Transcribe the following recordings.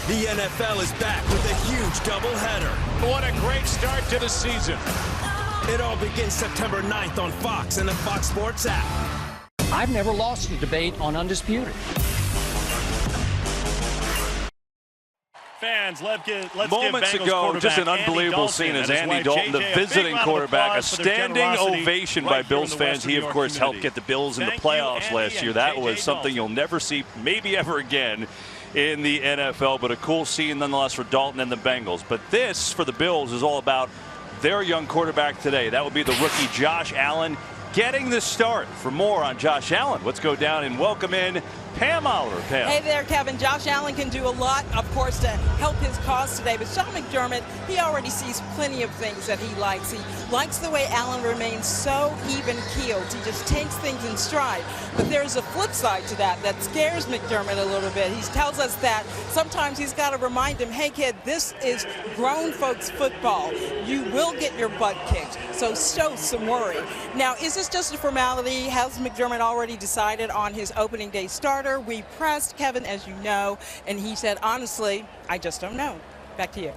The NFL is back with a huge doubleheader. What a great start to the season. It all begins September 9th on Fox and the Fox Sports app. I've never lost a debate on Undisputed. Fans, let's moments give ago, just an unbelievable scene as Andy Dalton, the visiting quarterback, a standing ovation by Bills fans. He, of course, helped get the Bills in the playoffs last year. That was something you'll never see, maybe ever again, in the NFL, but a cool scene nonetheless for Dalton and the Bengals. But this, for the Bills, is all about their young quarterback today. That would be the rookie Josh Allen getting the start. For more on Josh Allen, let's go down and welcome in Pam Oliver. Pam. Hey there, Kevin. Josh Allen can do a lot, of course, to help his cause today. But Sean McDermott, he already sees plenty of things that he likes. He likes the way Allen remains so even-keeled. He just takes things in stride. But there's a flip side to that scares McDermott a little bit. He tells us that sometimes he's got to remind him, hey, kid, this is grown folks football. You will get your butt kicked. So show some worry. Now, is this just a formality? Has McDermott already decided on his opening day starter? We pressed Kevin, as you know, and he said, honestly, I just don't know. Back to you.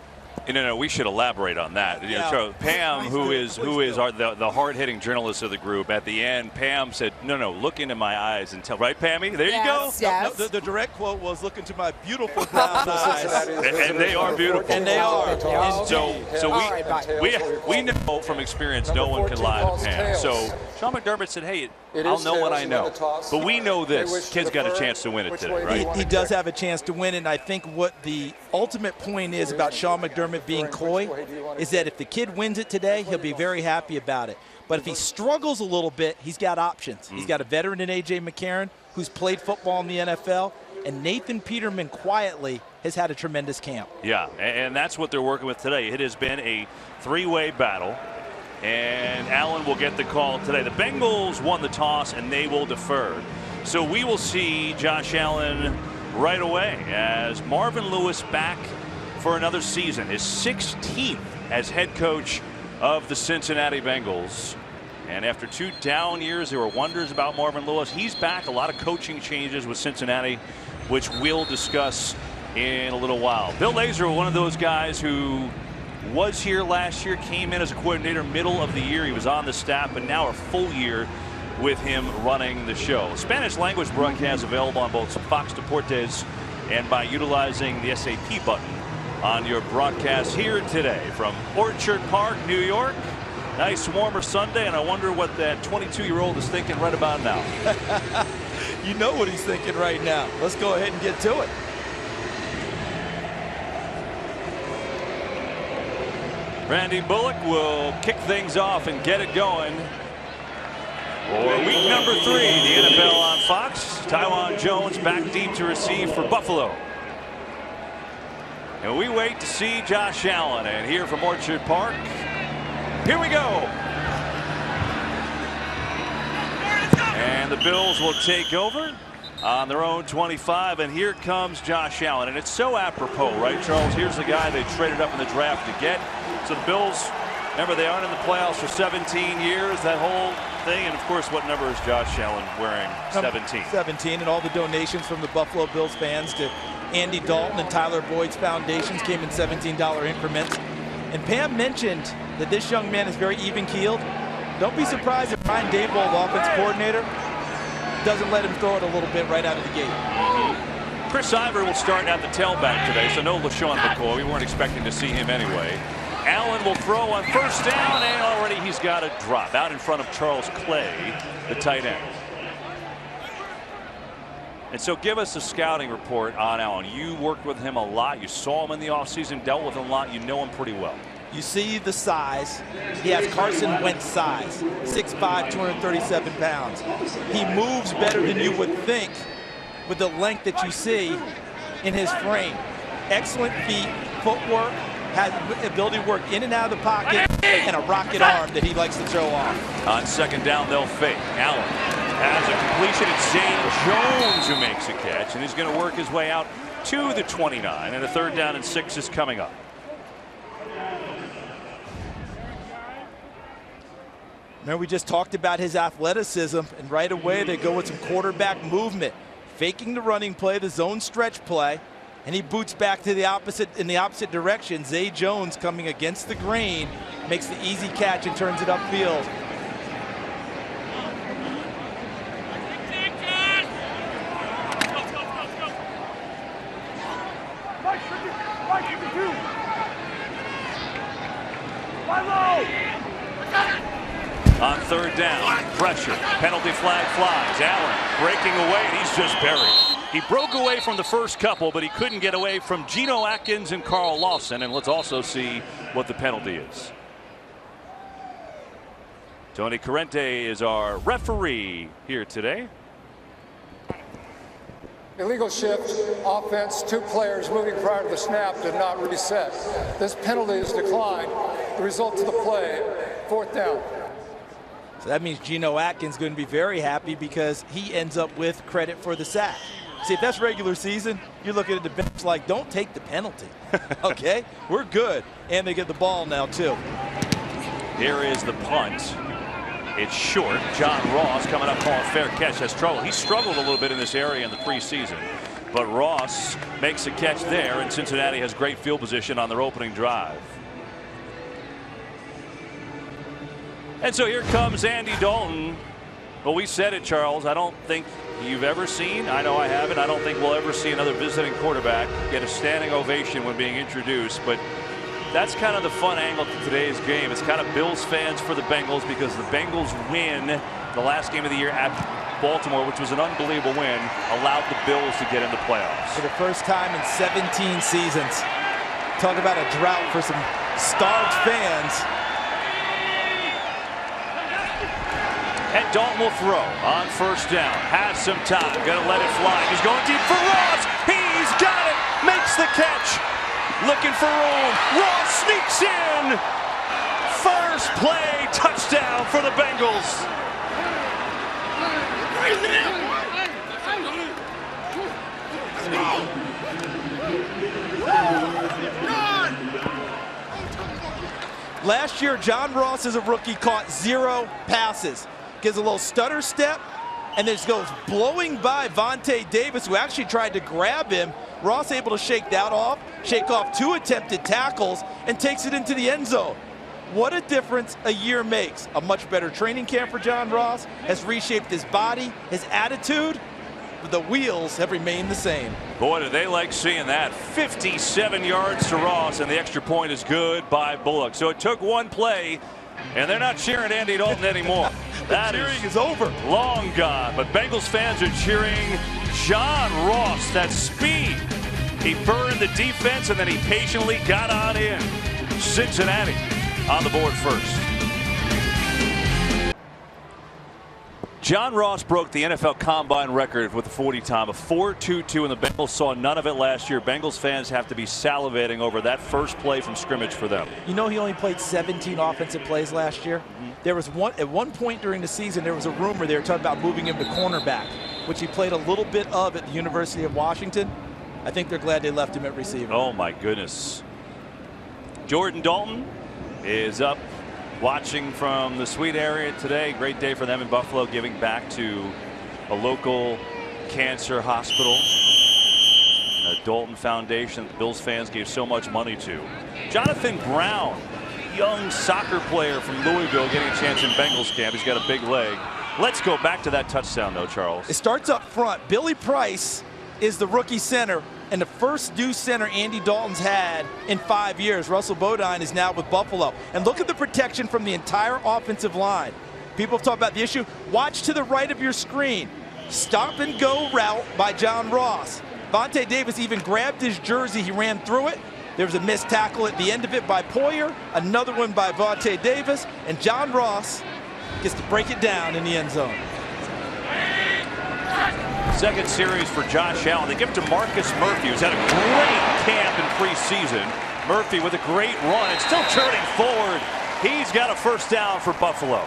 No, we should elaborate on that. So Pam, who is the hard-hitting journalist of the group, at the end, Pam said, no, look into my eyes and tell, right, Pammy? There you go. Yes. No, the direct quote was, look into my beautiful brown eyes. And they are beautiful. And they are. So we know from experience no one can lie to Pam. So Sean McDermott said, hey, I'll know what I know. But we know this. Kid's got a chance to win it today, right? He does have a chance to win, and I think what the ultimate point is about Sean McDermott being coy is that if the kid wins it today, he'll be very happy about it. But if he struggles a little bit, he's got options. He's got a veteran in A.J. McCarron who's played football in the NFL, and Nathan Peterman quietly has had a tremendous camp. Yeah, and that's what they're working with today. It has been a three-way battle, and Allen will get the call today. The Bengals won the toss, and they will defer. So we will see Josh Allen right away as Marvin Lewis back for another season, his 16th as head coach of the Cincinnati Bengals. And after 2 down years, there were wonders about Marvin Lewis. He's back. A lot of coaching changes with Cincinnati, which we'll discuss in a little while. Bill Lazor, one of those guys who was here last year, came in as a coordinator middle of the year. He was on the staff, but now a full year with him running the show. Spanish language broadcast available on both Fox Deportes and by utilizing the SAP button on your broadcast here today from Orchard Park, New York. Nice warmer Sunday, and I wonder what that 22-year-old is thinking right about now. You know what he's thinking right now. Let's go ahead and get to it. Randy Bullock will kick things off and get it going for week number 3, the NFL on Fox. Tywan Jones back deep to receive for Buffalo. And we wait to see Josh Allen, and here from Orchard Park, here we go. And the Bills will take over on their own 25, and here comes Josh Allen. And it's so apropos, right, Charles? Here's the guy they traded up in the draft to get. So the Bills, remember, they aren't in the playoffs for 17 years, that whole thing. And, of course, what number is Josh Allen wearing? 17. 17, and all the donations from the Buffalo Bills fans to Andy Dalton and Tyler Boyd's foundations came in $17 increments. And Pam mentioned that this young man is very even-keeled. Don't be surprised if Ryan Daboll, the offensive coordinator, doesn't let him throw it a little bit right out of the gate. Chris Ivory will start at the tailback today, so no LaShawn McCoy. We weren't expecting to see him anyway. Allen will throw on first down, and already he's got a drop out in front of Charles Clay, the tight end. And so give us a scouting report on Allen. You worked with him a lot. You saw him in the offseason, dealt with him a lot. You know him pretty well. You see the size. He has Carson Wentz size, 6'5", 237 pounds. He moves better than you would think with the length that you see in his frame. Excellent feet, footwork, has the ability to work in and out of the pocket, and a rocket arm that he likes to show off. On second down, they'll fake. Allen has a completion. It's Zane Jones who makes a catch, and he's going to work his way out to the 29, and a 3rd down and 6 is coming up. Remember, we just talked about his athleticism, and right away they go with some quarterback movement, faking the running play, the zone stretch play, and he boots back to the opposite in the opposite direction. Zay Jones coming against the grain makes the easy catch and turns it upfield. On third down, pressure, penalty flag flies. Allen breaking away, and he's just buried. He broke away from the first couple, but he couldn't get away from Geno Atkins and Carl Lawson. And let's also see what the penalty is. Tony Corrente is our referee here today. Illegal shift, offense, 2 players moving prior to the snap did not reset. This penalty is declined. The result of the play, 4th down. So that means Geno Atkins is going to be very happy because he ends up with credit for the sack. See, if that's regular season, you're looking at the bench like, don't take the penalty. Okay, we're good. And they get the ball now, too. Here is the punt. It's short. John Ross coming up calling fair catch. Has trouble. He struggled a little bit in this area in the preseason. But Ross makes a catch there, and Cincinnati has great field position on their opening drive. And so here comes Andy Dalton. Well, we said it, Charles. I don't think you've ever seen, I know I haven't, I don't think we'll ever see another visiting quarterback get a standing ovation when being introduced. But that's kind of the fun angle to today's game. It's kind of Bills fans for the Bengals because the Bengals win the last game of the year at Baltimore, which was an unbelievable win, allowed the Bills to get in the playoffs. For the first time in 17 seasons. Talk about a drought for some starved fans. And Dalton will throw on first down. Has some time. Gonna let it fly. He's going deep for Ross. He's got it. Makes the catch. Looking for room. Ross sneaks in. First play touchdown for the Bengals. Last year, John Ross as a rookie caught 0 passes. Gives a little stutter step and then just goes blowing by Vontae Davis, who actually tried to grab him. Ross able to shake that off, shake off 2 attempted tackles, and takes it into the end zone. What a difference a year makes. A much better training camp for John Ross, has reshaped his body, his attitude, but the wheels have remained the same. Boy, do they like seeing that. 57 yards to Ross, and the extra point is good by Bullock. So it took one play, and they're not cheering Andy Dalton anymore. That cheering is over. Long gone, but Bengals fans are cheering John Ross. That speed. He burned the defense, and then he patiently got on in. Cincinnati on the board first. John Ross broke the NFL Combine record with the 40 time, a 4.22, and the Bengals saw none of it last year. Bengals fans have to be salivating over that first play from scrimmage for them. You know, he only played 17 offensive plays last year. There was at one point during the season, there was a rumor they were talking about moving him to cornerback, which he played a little bit of at the University of Washington. I think they're glad they left him at receiver. Oh my goodness. Jordan Dalton is up watching from the suite area today. Great day for them in Buffalo, giving back to a local cancer hospital. The Dalton Foundation that the Bills fans gave so much money to. Jonathan Brown, young soccer player from Louisville, getting a chance in Bengals camp. He's got a big leg. Let's go back to that touchdown, though, Charles. It starts up front. Billy Price is the rookie center, and the first due center Andy Dalton's had in 5 years. Russell Bodine is now with Buffalo. And look at the protection from the entire offensive line. People have talked about the issue. Watch to the right of your screen. Stop and go route by John Ross. Vontae Davis even grabbed his jersey. He ran through it. There was a missed tackle at the end of it by Poyer. Another one by Vontae Davis. And John Ross gets to break it down in the end zone. Second series for Josh Allen. They give it to Marcus Murphy, who's had a great camp in preseason. Murphy with a great run and still turning forward. He's got a first down for Buffalo.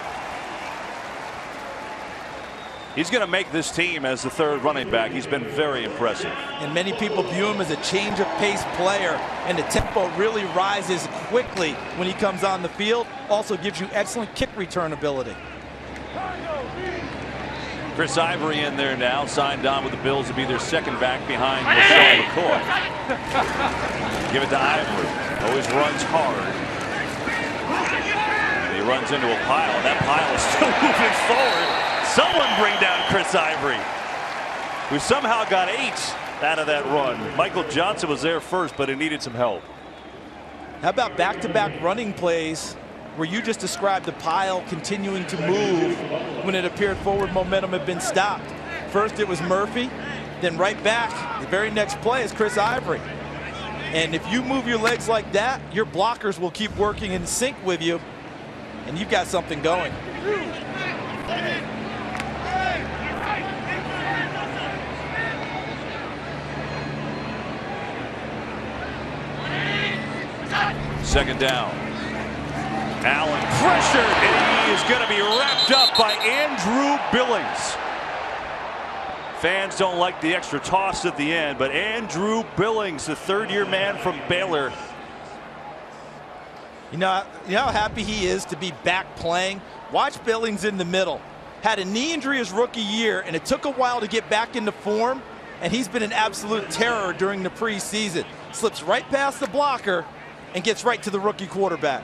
He's going to make this team as the third running back. He's been very impressive. And many people view him as a change of pace player, and the tempo really rises quickly when he comes on the field. Also gives you excellent kick return ability. Chris Ivory in there now, signed on with the Bills to be their second back behind LaShawn McCoy. Give it to Ivory. Always runs hard. And he runs into a pile, and that pile is still moving forward. Someone bring down Chris Ivory, who somehow got 8 out of that run. Michael Johnson was there first, but he needed some help. How about back-to-back running plays where you just described the pile continuing to move when it appeared forward momentum had been stopped? First it was Murphy, then right back, the very next play is Chris Ivory. And if you move your legs like that, your blockers will keep working in sync with you, and you've got something going. Second down. Allen pressured, and he is going to be wrapped up by Andrew Billings. Fans don't like the extra toss at the end, but Andrew Billings, the third-year man from Baylor. You know how happy he is to be back playing? Watch Billings in the middle. Had a knee injury his rookie year, and it took a while to get back into form, and he's been an absolute terror during the preseason. Slips right past the blocker and gets right to the rookie quarterback.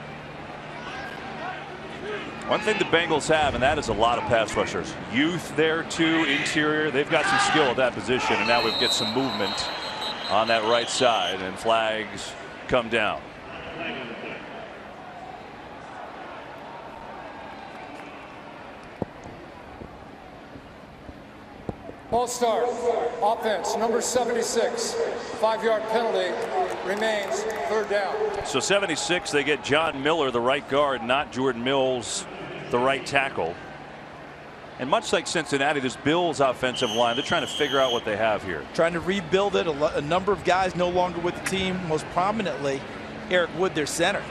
One thing the Bengals have, and that is a lot of pass rushers. Youth there too, interior. They've got some skill at that position, and now we've got some movement on that right side, and flags come down. Ball start. Offense, number 76. 5-yard penalty. Remains third down. So 76, they get John Miller, the right guard, not Jordan Mills, the right tackle. And much like Cincinnati, this Bills offensive line, they're trying to figure out what they have here. Trying to rebuild it. A number of guys no longer with the team, most prominently Eric Wood, their center.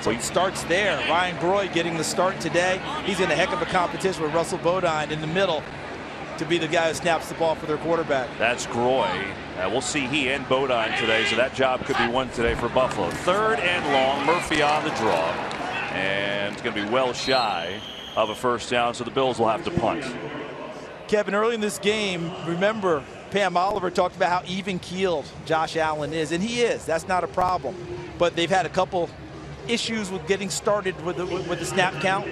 So it starts there. Ryan Groy getting the start today. He's in a heck of a competition with Russell Bodine in the middle to be the guy who snaps the ball for their quarterback. That's Groy. We'll see he and Bodine today, so that job could be won today for Buffalo. Third and long. Murphy on the draw, and it's going to be well shy of a first down, so the Bills will have to punt. Kevin, early in this game, remember Pam Oliver talked about how even-keeled Josh Allen is, and he is. That's not a problem. But they've had a couple issues with getting started with the snap count,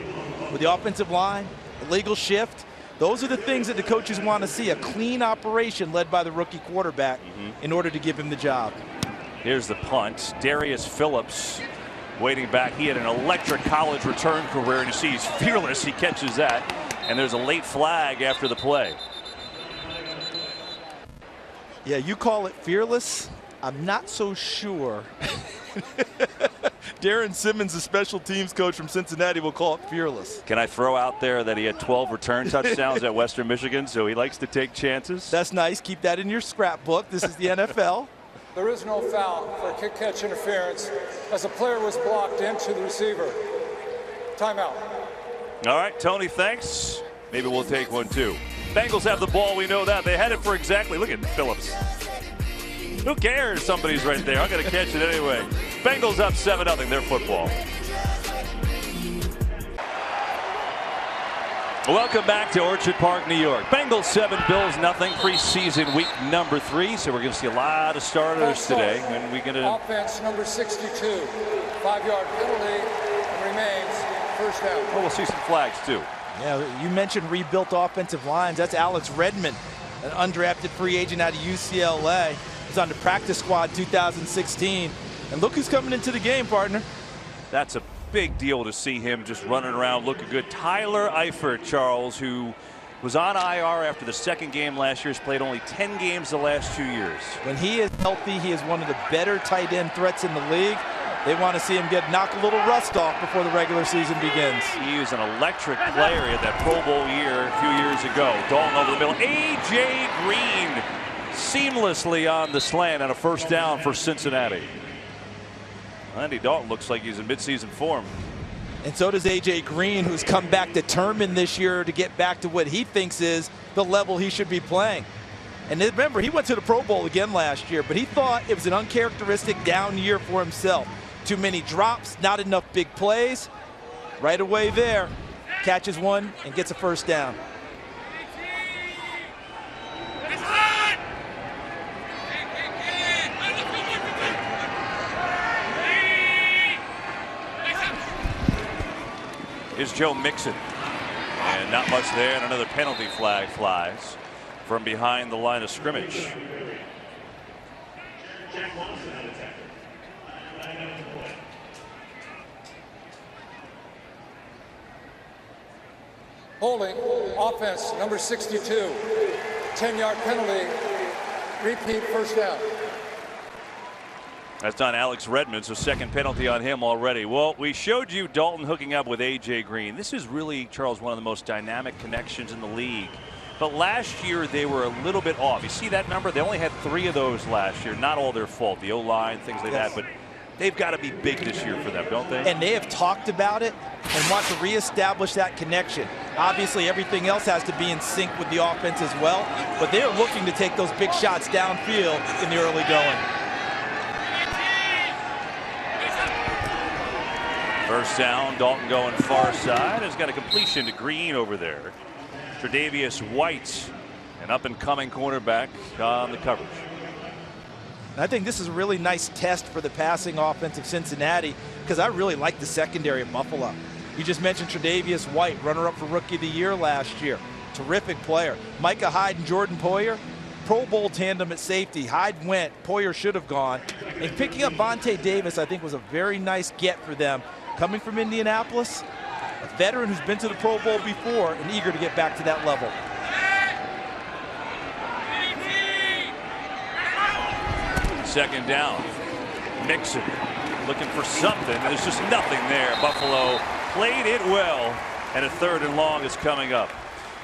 with the offensive line, illegal shift. Those are the things that the coaches want to see, a clean operation led by the rookie quarterback in order to give him the job. Here's the punt. Darius Phillips waiting back. He had an electric college return career, and you see he's fearless. He catches that, and there's a late flag after the play. Yeah, you call it fearless. I'm not so sure. Darren Simmons, the special teams coach from Cincinnati, will call it fearless. Can I throw out there that he had 12 return touchdowns at Western Michigan, so he likes to take chances? That's nice. Keep that in your scrapbook. This is the NFL. There is no foul for kick-catch interference as a player was blocked into the receiver. Timeout. All right, Tony, thanks. Maybe we'll take one, too. Bengals have the ball. We know that. They had it for exactly. Look at Phillips. Who cares? Somebody's right there. I'm going to catch it anyway. Bengals up 7-0. Their football. Welcome back to Orchard Park, New York. Bengals 7, Bills nothing. Preseason week number 3. So we're going to see a lot of starters today. And we're going to offense number 62. 5-yard penalty and remains first down. Well, we'll see some flags too. Yeah, you mentioned rebuilt offensive lines. That's Alex Redmond, an undrafted free agent out of UCLA. He's on the practice squad 2016. And look who's coming into the game, partner. That's a big deal to see him just running around looking good. Tyler Eifert, Charles, who was on IR after the second game last year, has played only 10 games the last 2 years. When he is healthy, he is one of the better tight end threats in the league. They want to see him knock a little rust off before the regular season begins. He is an electric player at that Pro Bowl year a few years ago. Dalton over the middle. A.J. Green seamlessly on the slant on a first down for Cincinnati. Andy Dalton looks like he's in midseason form. And so does A.J. Green, who's come back determined this year to get back to what he thinks is the level he should be playing. And remember, he went to the Pro Bowl again last year, but he thought it was an uncharacteristic down year for himself. Too many drops, not enough big plays. Right away there, catches one and gets a first down. is Joe Mixon. And not much there, and another penalty flag flies from behind the line of scrimmage. Holding, offense, number 62, 10-yard penalty, repeat first down. That's on Alex Redmond, so second penalty on him already. Well, we showed you Dalton hooking up with A.J. Green. This is really, Charles, one of the most dynamic connections in the league. But last year, they were a little bit off. You see that number? They only had 3 of those last year. Not all their fault. The O-line, things like that. But they've got to be big this year for them, don't they? And they have talked about it and want to reestablish that connection. Obviously, everything else has to be in sync with the offense as well. But they are looking to take those big shots downfield in the early going. First down, Dalton going far side. Has got a completion to Green over there. Tre'Davious White, an up-and-coming cornerback on the coverage. I think this is a really nice test for the passing offense of Cincinnati because I really like the secondary of Buffalo. You just mentioned Tre'Davious White, runner-up for Rookie of the Year last year. Terrific player. Micah Hyde and Jordan Poyer, Pro Bowl tandem at safety. Hyde went, Poyer should have gone. And picking up Vontae Davis, I think, was a very nice get for them. Coming from Indianapolis, a veteran who's been to the Pro Bowl before and eager to get back to that level. Second down, Mixon looking for something. There's just nothing there. Buffalo played it well, and a 3rd and long is coming up.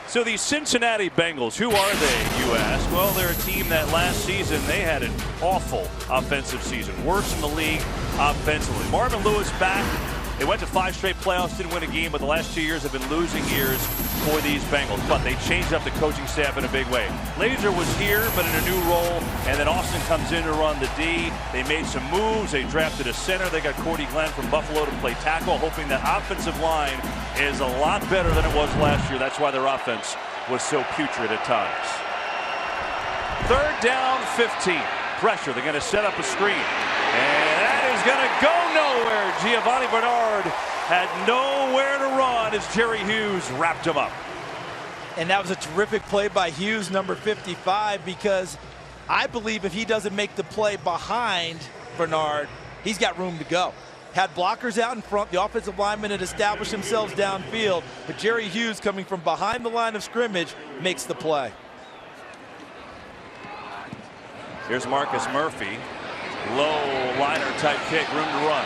So the Cincinnati Bengals, who are they, you ask? Well, they're a team that last season they had an awful offensive season, worst in the league offensively. Marvin Lewis back. They went to 5 straight playoffs, didn't win a game, but the last 2 years have been losing years for these Bengals. But they changed up the coaching staff in a big way. Laser was here, but in a new role, and then Austin comes in to run the D. They made some moves. They drafted a center. They got Cordy Glenn from Buffalo to play tackle, hoping that offensive line is a lot better than it was last year. That's why their offense was so putrid at times. 3rd down, 15. Pressure. They're going to set up a screen. And that is going to go nowhere. Giovanni Bernard had nowhere to run as Jerry Hughes wrapped him up. And that was a terrific play by Hughes, number 55, because I believe if he doesn't make the play behind Bernard, he's got room to go. Had blockers out in front, the offensive linemen had established themselves downfield, but Jerry Hughes, coming from behind the line of scrimmage, makes the play. Here's Marcus Murphy. Low liner type kick, room to run.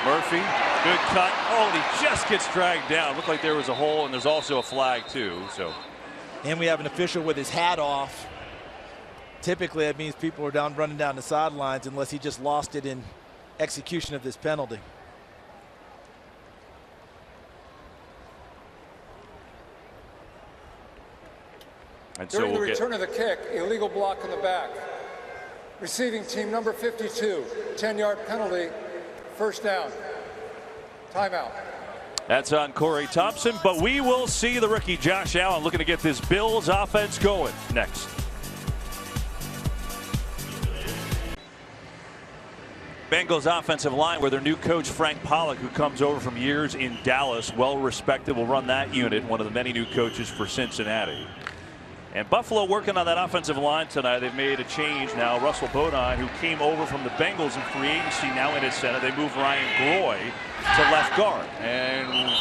Murphy, good cut. Oh, he just gets dragged down. Looked like there was a hole, and there's also a flag too. So, and we have an official with his hat off. Typically, that means people are running down the sidelines, unless he just lost it in execution of this penalty. And during the return of the kick, illegal block in the back. Receiving team number 52, 10-yard penalty, first down. Timeout. That's on Corey Thompson, but we will see the rookie Josh Allen looking to get this Bills offense going next. Bengals offensive line, where their new coach Frank Pollock, who comes over from years in Dallas, well respected, will run that unit, one of the many new coaches for Cincinnati. And Buffalo working on that offensive line tonight. They've made a change now. Russell Bodine, who came over from the Bengals in free agency, now in at center. They move Ryan Groy to left guard, and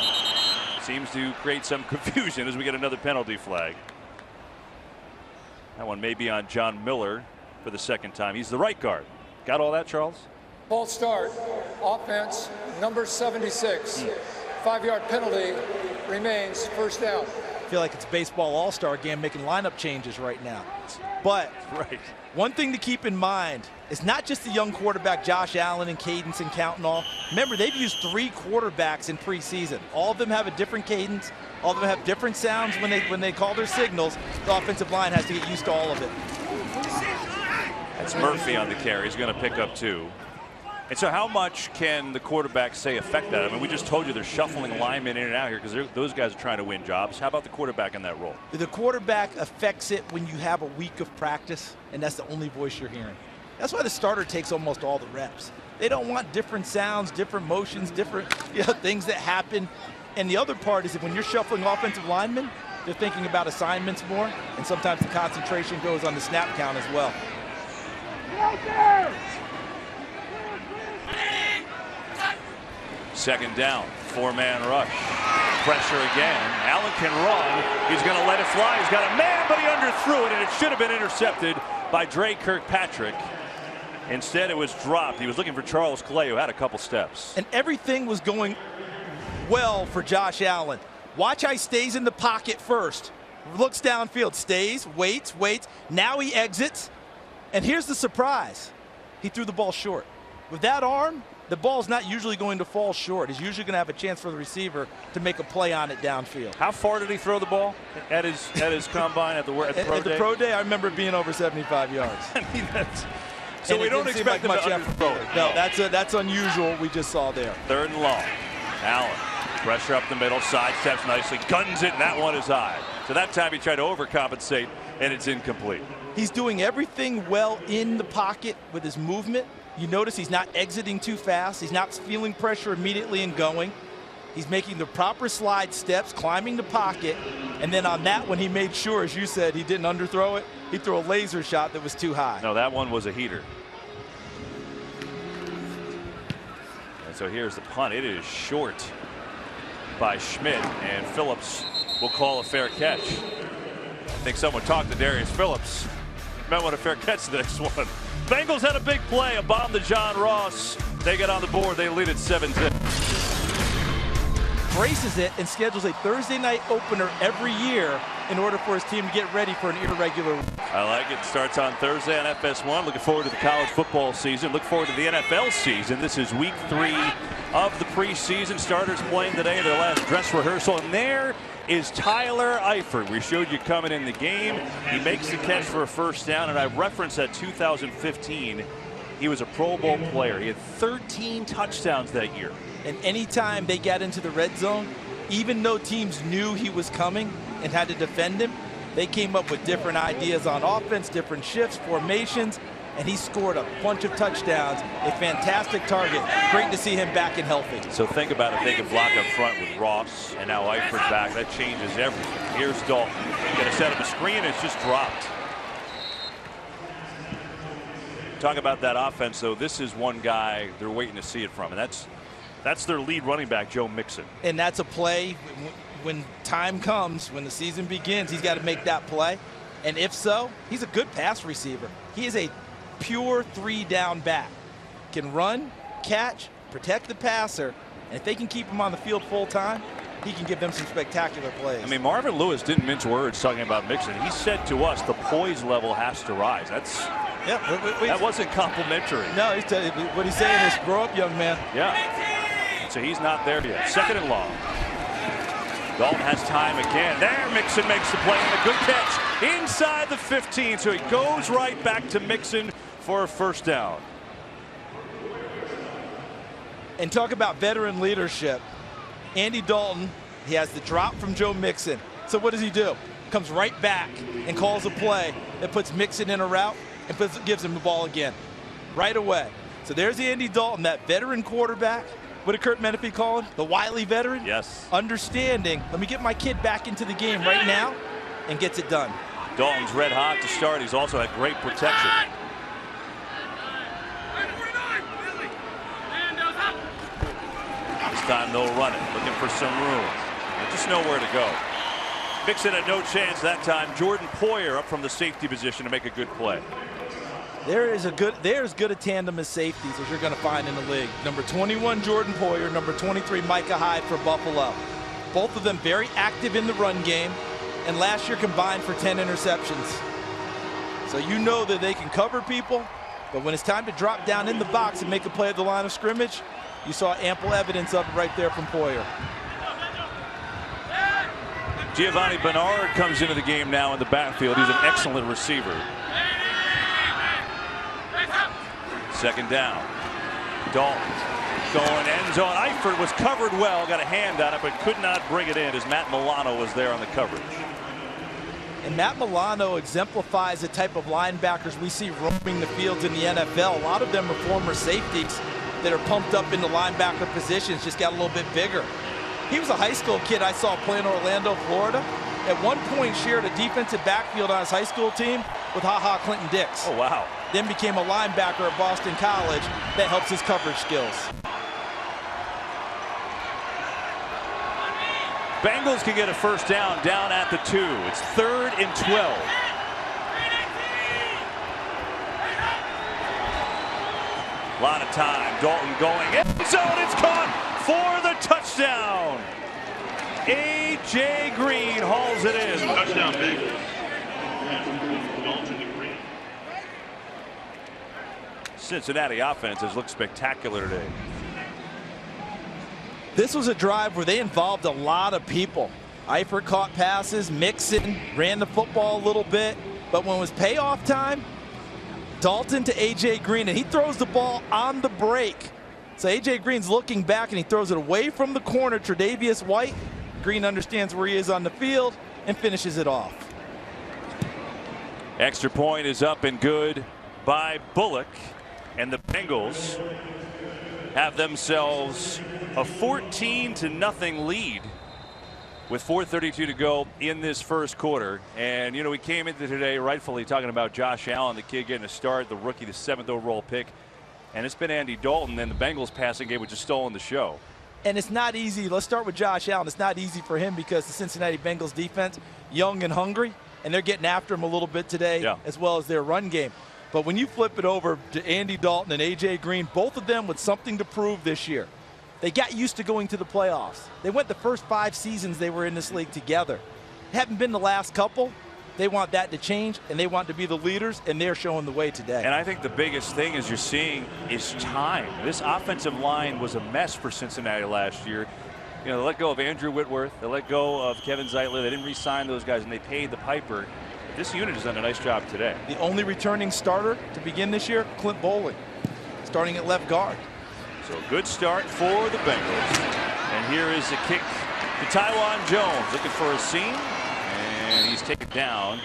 seems to create some confusion as we get another penalty flag. That one may be on John Miller for the 2nd time. He's the right guard. Got all that, Charles? False start. Offense, number 76. 5-yard penalty remains first down. I feel like it's a baseball all-star game making lineup changes right now. But one thing to keep in mind is not just the young quarterback Josh Allen and cadence and count and all. Remember, they've used 3 quarterbacks in preseason. All of them have a different cadence. All of them have different sounds when they call their signals. The offensive line has to get used to all of it. That's Murphy on the carry. He's going to pick up 2. And so how much can the quarterback say affect that? I mean, we just told you they're shuffling linemen in and out here because those guys are trying to win jobs. How about the quarterback in that role? The quarterback affects it when you have a week of practice, and that's the only voice you're hearing. That's why the starter takes almost all the reps. They don't want different sounds, different motions, different things that happen. And the other part is that when you're shuffling offensive linemen, they're thinking about assignments more, and sometimes the concentration goes on the snap count as well. Second down, 4-man rush. Pressure again. Allen can run. He's going to let it fly. He's got a man, but he underthrew it, and it should have been intercepted by Dre Kirkpatrick. Instead, it was dropped. He was looking for Charles Clay, who had a couple steps. And everything was going well for Josh Allen. Watch how he stays in the pocket first. Looks downfield, stays, waits. Now he exits. And here's the surprise. He threw the ball short. With that arm, the ball's not usually going to fall short. He's usually going to have a chance for the receiver to make a play on it downfield. How far did he throw the ball at his combine at the pro day? At the pro day, I remember it being over 75 yards. I mean, so we don't expect him to underthrow it. No, that's unusual. We just saw there. Third and long. Allen, pressure up the middle, sidesteps nicely, guns it, and that one is high. So that time he tried to overcompensate, and it's incomplete. He's doing everything well in the pocket with his movement. You notice he's not exiting too fast. He's not feeling pressure immediately and going. He's making the proper slide steps, climbing the pocket, and then on that one he made sure, as you said, he didn't underthrow it. He threw a laser shot that was too high. No, that one was a heater. And so here's the punt. It is short by Schmidt, and Phillips will call a fair catch. I think someone talked to Darius Phillips. Might want a fair catch to the next one. Bengals had a big play, a bomb to John Ross. They get on the board. They lead at 7-0. Braces it and schedules a Thursday night opener every year in order for his team to get ready for an irregular week. I like it. Starts on Thursday on FS1. Looking forward to the college football season. Look forward to the NFL season. This is week 3 of the preseason. Starters playing today, their last dress rehearsal. And there is Tyler Eifert. We showed you coming in the game. He makes the catch for a first down, and I referenced that 2015. He was a Pro Bowl player. He had 13 touchdowns that year. And anytime they got into the red zone, even though teams knew he was coming and had to defend him, they came up with different ideas on offense, different shifts, formations, and he scored a bunch of touchdowns. A fantastic target. Great to see him back and healthy. So think about if they can block up front with Ross and now Eifert back. That changes everything. Here's Dalton. Going to set up a screen, and it's just dropped. Talk about that offense, though. This is one guy they're waiting to see it from, and that's their lead running back, Joe Mixon. And that's a play when time comes, when the season begins, he's got to make that play. And if so, he's a good pass receiver. He is a pure 3-down back. Can run, catch, protect the passer, and if they can keep him on the field full time, he can give them some spectacular plays. I mean, Marvin Lewis didn't mince words talking about Mixon. He said to us the poise level has to rise. That wasn't complimentary. No, what he's saying is grow up, young man. Yeah. So he's not there yet. Second and long. Dalton has time again. There, Mixon makes the play, and a good catch inside the 15. So he goes right back to Mixon for a first down. And talk about veteran leadership. Andy Dalton, he has the drop from Joe Mixon. So what does he do? Comes right back and calls a play that puts Mixon in a route and gives him the ball again right away. So there's Andy Dalton, that veteran quarterback. What did Kurt Menefee call him? The wily veteran? Yes. Understanding, let me get my kid back into the game right now, and gets it done. Dalton's red hot to start. He's also had great protection. This time they'll run it, looking for some room. They just know where to go. Mixon had no chance that time. Jordan Poyer up from the safety position to make a good play. There's good a tandem as safeties as you're going to find in the league. Number 21, Jordan Poyer. Number 23, Micah Hyde for Buffalo. Both of them very active in the run game, and last year combined for 10 interceptions. So you know that they can cover people, but when it's time to drop down in the box and make a play at the line of scrimmage, you saw ample evidence of it right there from Poyer. Giovanni Bernard comes into the game now in the backfield. He's an excellent receiver. Second down. Dalton going end zone. Eifert was covered well, got a hand on it, but could not bring it in as Matt Milano was there on the coverage. And Matt Milano exemplifies the type of linebackers we see roaming the fields in the NFL. A lot of them are former safeties that are pumped up into linebacker positions, just got a little bit bigger. He was a high school kid I saw play in Orlando, Florida. At one point shared a defensive backfield on his high school team with Clinton Dix. Oh, wow. Then became a linebacker at Boston College. That helps his coverage skills. Bengals can get a first down at the 2. It's 3rd and 12. A lot of time. Dalton going end zone. It's caught for the touchdown. A.J. Green hauls it in. Touchdown, Bengals. Cincinnati offense has looked spectacular today. This was a drive where they involved a lot of people. Eifert caught passes, Mixon ran the football a little bit, but when it was payoff time, Dalton to A.J. Green, and he throws the ball on the break. So A.J. Green's looking back, and he throws it away from the corner, Tre'Davious White. Green understands where he is on the field and finishes it off. Extra point is up and good by Bullock, and the Bengals have themselves a 14-0 lead with 4:32 to go in this first quarter. And you know, we came into today rightfully talking about Josh Allen, the kid getting a start, the rookie, the 7th overall pick, and it's been Andy Dalton, and the Bengals passing game which has stolen the show. And it's not easy. Let's start with Josh Allen. It's not easy for him because the Cincinnati Bengals defense, young and hungry, and they're getting after him a little bit today, as well as their run game. But when you flip it over to Andy Dalton and A.J. Green, both of them with something to prove this year. They got used to going to the playoffs. They went the first 5 seasons they were in this league together. Haven't been the last couple. They want that to change, and they want to be the leaders, and they're showing the way today. And I think the biggest thing is you're seeing is time. This offensive line was a mess for Cincinnati last year. You know, they let go of Andrew Whitworth. They let go of Kevin Zeitler. They didn't re-sign those guys, and they paid the piper. This unit has done a nice job today. The only returning starter to begin this year, Clint Bowling, starting at left guard. So good start for the Bengals. And here is the kick to Tywan Jones, looking for a seam, and he's taken down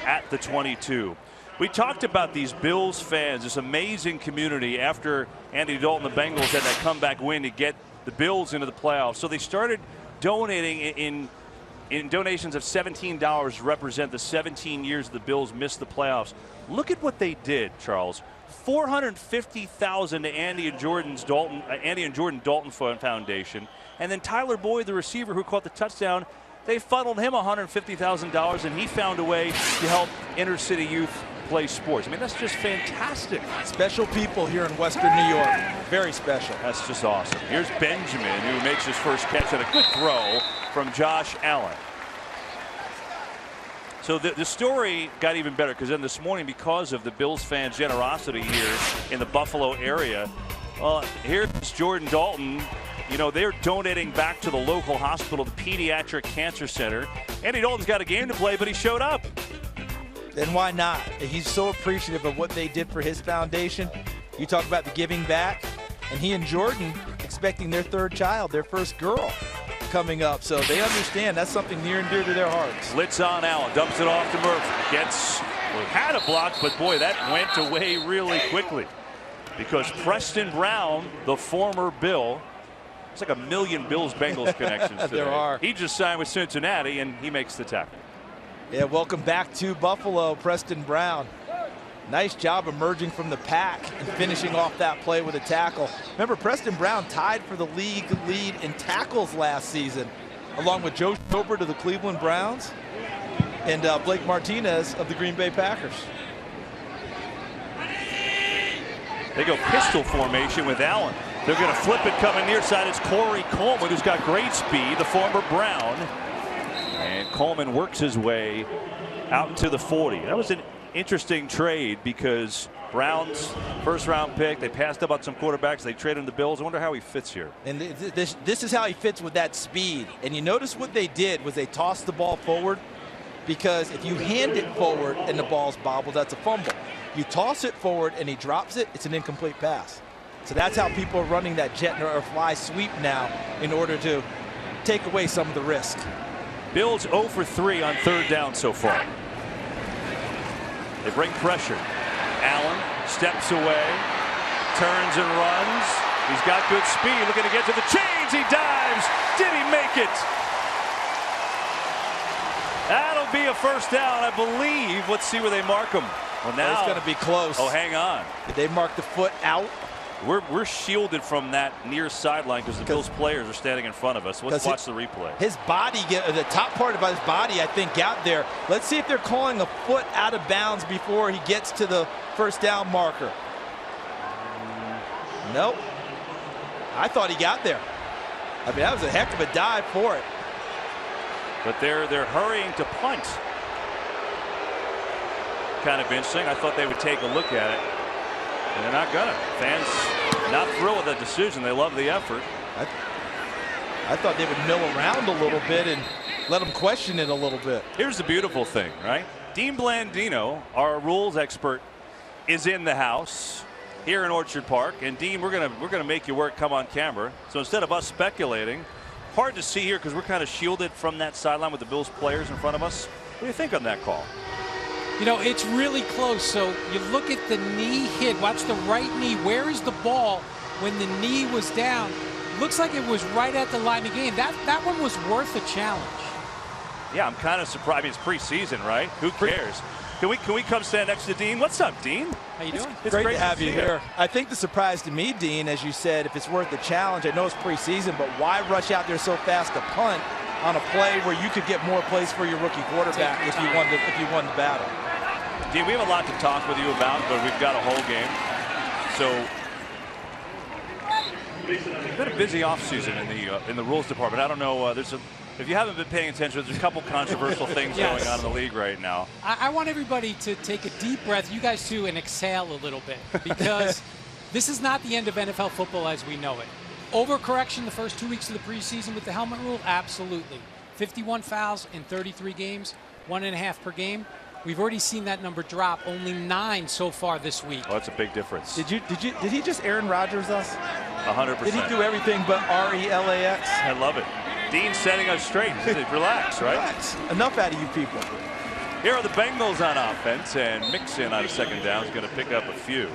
at the 22. We talked about these Bills fans, this amazing community after Andy Dalton, the Bengals had that comeback win to get the Bills into the playoffs. So they started donating in donations of $17 to represent the 17 years the Bills missed the playoffs. Look at what they did, Charles. $450,000 to Andy and Jordan Dalton Foundation, and then Tyler Boyd, the receiver who caught the touchdown, they funneled him $150,000, and he found a way to help inner city youth play sports. I mean, that's just fantastic. Special people here in Western New York. Very special. That's just awesome. Here's Benjamin, who makes his first catch on a good throw from Josh Allen. So the story got even better because then this morning, because of the Bills fans' generosity here in the Buffalo area, here's Jordan Dalton. You know, they're donating back to the local hospital, the Pediatric Cancer Center. Andy Dalton's got a game to play, but he showed up. Then why not? He's so appreciative of what they did for his foundation. You talk about the giving back, and he and Jordan expecting their 3rd child, their first girl, coming up. So they understand that's something near and dear to their hearts. Blitz on Allen, dumps it off to Murphy. Had a block, but boy, that went away really quickly because Preston Brown, the former Bill, it's like a million Bills-Bengals connections today. There are. He just signed with Cincinnati, and he makes the tackle. Yeah, welcome back to Buffalo, Preston Brown. Nice job emerging from the pack and finishing off that play with a tackle. Remember, Preston Brown tied for the league lead in tackles last season, along with Joe Schobert of the Cleveland Browns and Blake Martinez of the Green Bay Packers. They go pistol formation with Allen. They're going to flip it coming near side. It's Corey Coleman, who's got great speed, the former Brown. And Coleman works his way out to the 40. That was an interesting trade because Brown's first-round pick, they passed up on some quarterbacks. They traded him to the Bills. I wonder how he fits here. And this is how he fits with that speed. And you notice what they did was they tossed the ball forward, because if you hand it forward and the ball's bobbled, that's a fumble. You toss it forward and he drops it, it's an incomplete pass. So that's how people are running that jet or fly sweep now in order to take away some of the risk. Bills 0 for 3 on 3rd down so far. They bring pressure. Allen steps away, turns and runs. He's got good speed, looking to get to the chains. He dives. dives. Did he make it? That'll be a first down, I believe. Let's see where they mark him. Well, now it's going to be close. Oh, hang on. Did they mark the foot out? We're shielded from that near sideline because the Bills players are standing in front of us. Let's watch the replay. His body, the top part of his body, I think, got there. Let's see if they're calling a foot out of bounds before he gets to the first down marker. Nope. I thought he got there. I mean, that was a heck of a dive for it. But they're hurrying to punt. Kind of interesting. I thought they would take a look at it. And they're not gonna. Fans not thrilled with the decision. They love the effort. I thought they would mill around a little bit and let them question it a little bit. Here's the beautiful thing, right? Dean Blandino, our rules expert, is in the house here in Orchard Park. And Dean, we're gonna make your work come on camera. So instead of us speculating, hard to see here because we're kind of shielded from that sideline with the Bills players in front of us. What do you think on that call? You know, it's really close. So you look at the knee hit. Watch the right knee. Where is the ball when the knee was down? Looks like it was right at the line of game. That one was worth a challenge. Yeah, I'm kind of surprised. I mean, it's preseason, right? Who cares? Can we come stand next to Dean? What's up, Dean? How you doing? It's great to have you here. I think the surprise to me, Dean, as you said, if it's worth the challenge, I know it's preseason, but why rush out there so fast to punt on a play where you could get more plays for your rookie quarterback if you won the battle? Dean, we have a lot to talk with you about, but we've got a whole game. So it's been a busy offseason in the rules department. I don't know. If you haven't been paying attention, there's a couple controversial things going on in the league right now. I want everybody to take a deep breath, you guys too, and exhale a little bit, because this is not the end of NFL football as we know it. Overcorrection the first 2 weeks of the preseason with the helmet rule? Absolutely. 51 fouls in 33 games, 1.5 per game. We've already seen that number drop. Only 9 so far this week. Oh, that's a big difference. Did he just Aaron Rodgers us? 100%. Did he do everything but RELAX? I love it. Dean's setting us straight. Relax, right? Relax. Enough out of you people. Here are the Bengals on offense, and Mixon on second down is going to pick up a few.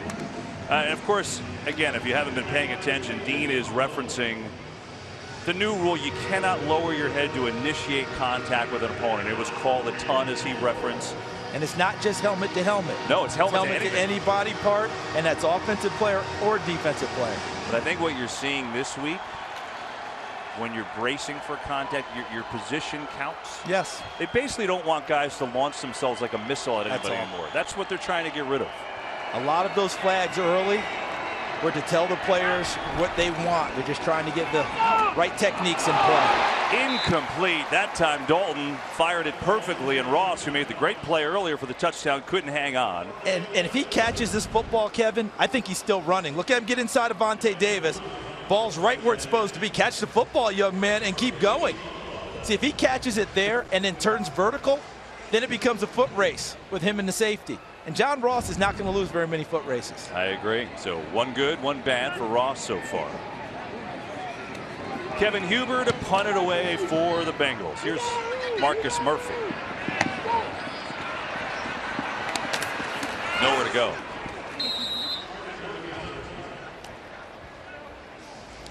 And of course, again, if you haven't been paying attention, Dean is referencing the new rule. You cannot lower your head to initiate contact with an opponent. It was called a ton, as he referenced. And it's not just helmet to helmet. No, it's helmet to any body part, and that's offensive player or defensive player. But I think what you're seeing this week, when you're bracing for contact, your position counts. Yes. They basically don't want guys to launch themselves like a missile at anybody anymore. That's what they're trying to get rid of. A lot of those flags early were to tell the players what they want. They're just trying to get the right techniques in play. Incomplete. That time Dalton fired it perfectly, and Ross, who made the great play earlier for the touchdown, couldn't hang on. And if he catches this football, Kevin, I think he's still running. Look at him get inside of Vontae Davis. Ball's right where it's supposed to be. Catch the football, young man, and keep going. See, if he catches it there and then turns vertical, then it becomes a foot race with him and the safety. And John Ross is not going to lose very many foot races. I agree. So one good, one bad for Ross so far. Kevin Huber to punt it away for the Bengals. Here's Marcus Murphy. Nowhere to go.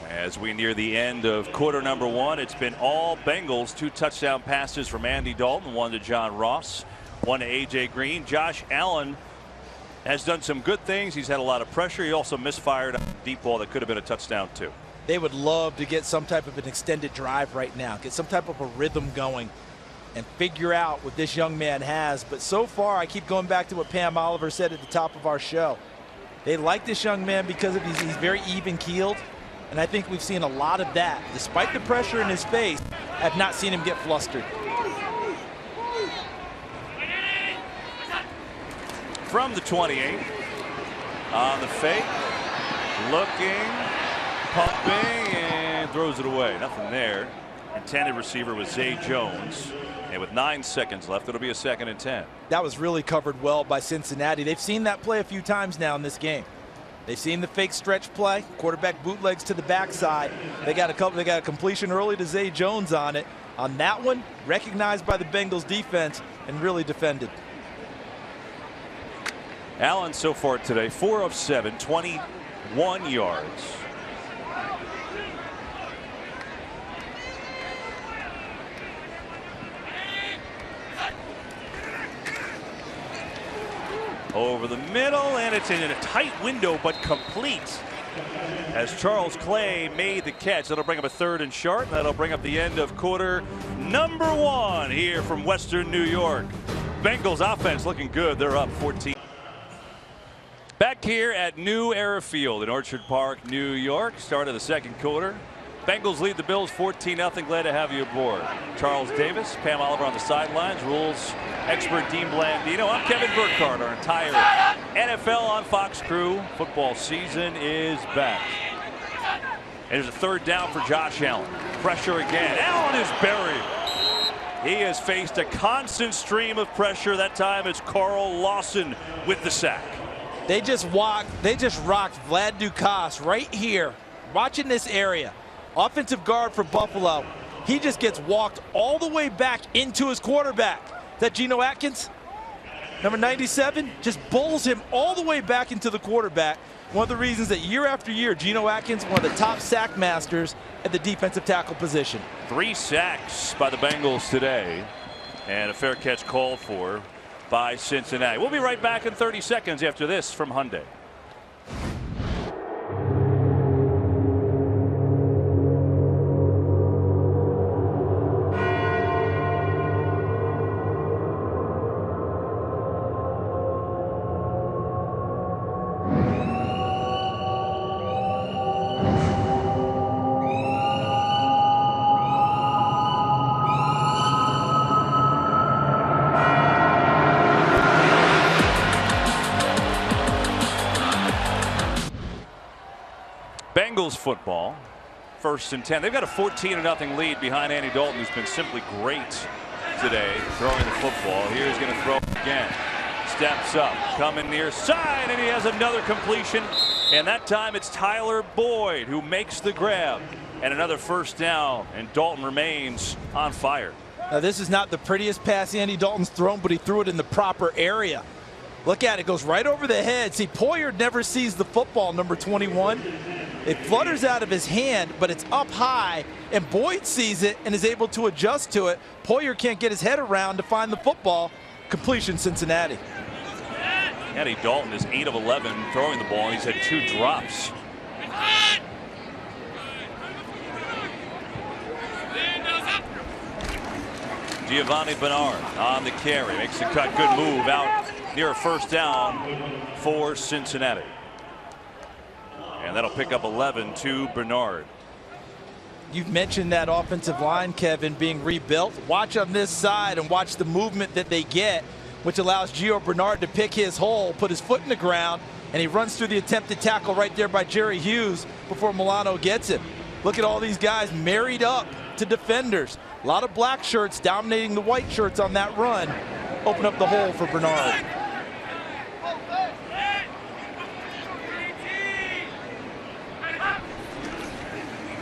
As we near the end of quarter number one, it's been all Bengals. 2 touchdown passes from Andy Dalton, 1 to John Ross, 1 to A.J. Green. Josh Allen has done some good things. He's had a lot of pressure. He also misfired a deep ball that could have been a touchdown too. They would love to get some type of an extended drive right now, get some type of a rhythm going and figure out what this young man has. But so far, I keep going back to what Pam Oliver said at the top of our show. They like this young man because of he's very even-keeled. And I think we've seen a lot of that. Despite the pressure in his face, I've not seen him get flustered. From the 28, on the fake, looking, pumping, and throws it away. Nothing there. Intended receiver was Zay Jones. And with 9 seconds left, it'll be a 2nd and 10. That was really covered well by Cincinnati. They've seen that play a few times now in this game. They've seen the fake stretch play, quarterback bootlegs to the backside. They got a completion early to Zay Jones on it. On that one, recognized by the Bengals defense and really defended. Allen so far today, 4 of 7, 21 yards. over the middle, and it's in a tight window but complete as Charles Clay made the catch. That'll bring up a 3rd and short, and that'll bring up the end of quarter number 1 here from Western New York. Bengals offense looking good. They're up 14. Back here at New Era Field in Orchard Park, New York. Start of the 2nd quarter. Bengals lead the Bills 14-0. Glad to have you aboard. Charles Davis, Pam Oliver on the sidelines, rules expert Dean Blandino. I'm Kevin Burkhardt. Our entire NFL on Fox crew. Football season is back. And there's a 3rd down for Josh Allen. Pressure again. Allen is buried. He has faced a constant stream of pressure. That time it's Carl Lawson with the sack. They just rocked Vlad Dukas right here. Watching this area. Offensive guard for Buffalo. He just gets walked all the way back into his quarterback. Is that Geno Atkins? Number 97 just bowls him all the way back into the quarterback. One of the reasons that year after year, Geno Atkins, one of the top sack masters at the defensive tackle position. 3 sacks by the Bengals today, and a fair catch called for by Cincinnati. We'll be right back in 30 seconds after this from Hyundai. Bengals football, 1st and 10. They've got a 14-0 lead behind Andy Dalton, who's been simply great today throwing the football. Here's going to throw again. Steps up, coming near side, and he has another completion. And that time it's Tyler Boyd who makes the grab. And another 1st down, and Dalton remains on fire. Now, this is not the prettiest pass Andy Dalton's thrown, but he threw it in the proper area. Look at it, goes right over the head. See, Poyer never sees the football, number 21. It flutters out of his hand, but it's up high, and Boyd sees it and is able to adjust to it. Poyer can't get his head around to find the football. Completion, Cincinnati. Andy Dalton is 8 of 11 throwing the ball, and he's had 2 drops. Giovanni Bernard on the carry, makes the cut, good move out near a 1st down for Cincinnati. And that'll pick up 11 to Bernard. You've mentioned that offensive line, Kevin, being rebuilt. Watch on this side and watch the movement that they get, which allows Gio Bernard to pick his hole, put his foot in the ground, and he runs through the attempted tackle right there by Jerry Hughes before Milano gets him. Look at all these guys married up to defenders. A lot of black shirts dominating the white shirts on that run. Open up the hole for Bernard.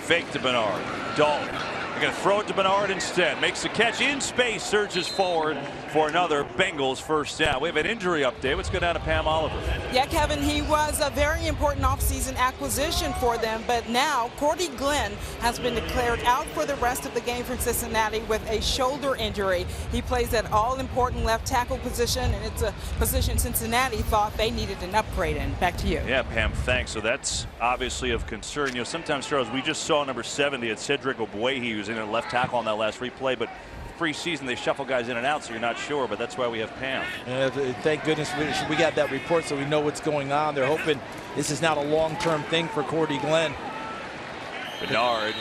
Fake to Bernard. Dalton. They're going to throw it to Bernard instead. Makes the catch in space, surges forward for another Bengals 1st down. We have an injury update. Let's go down to Pam Oliver. Yeah, Kevin, he was a very important offseason acquisition for them, but now Cordy Glenn has been declared out for the rest of the game from Cincinnati with a shoulder injury. He plays that all-important left tackle position, and it's a position Cincinnati thought they needed an upgrade in. Back to you. Yeah, Pam, thanks. So that's obviously of concern. You know, sometimes, Charles, we just saw number 70 at Cedric Ogbuehi, who's in a left tackle on that last replay, but preseason they shuffle guys in and out, so you're not sure, but that's why we have Pam. Thank goodness we got that report so we know what's going on. They're hoping this is not a long-term thing for Cordy Glenn. Bernard,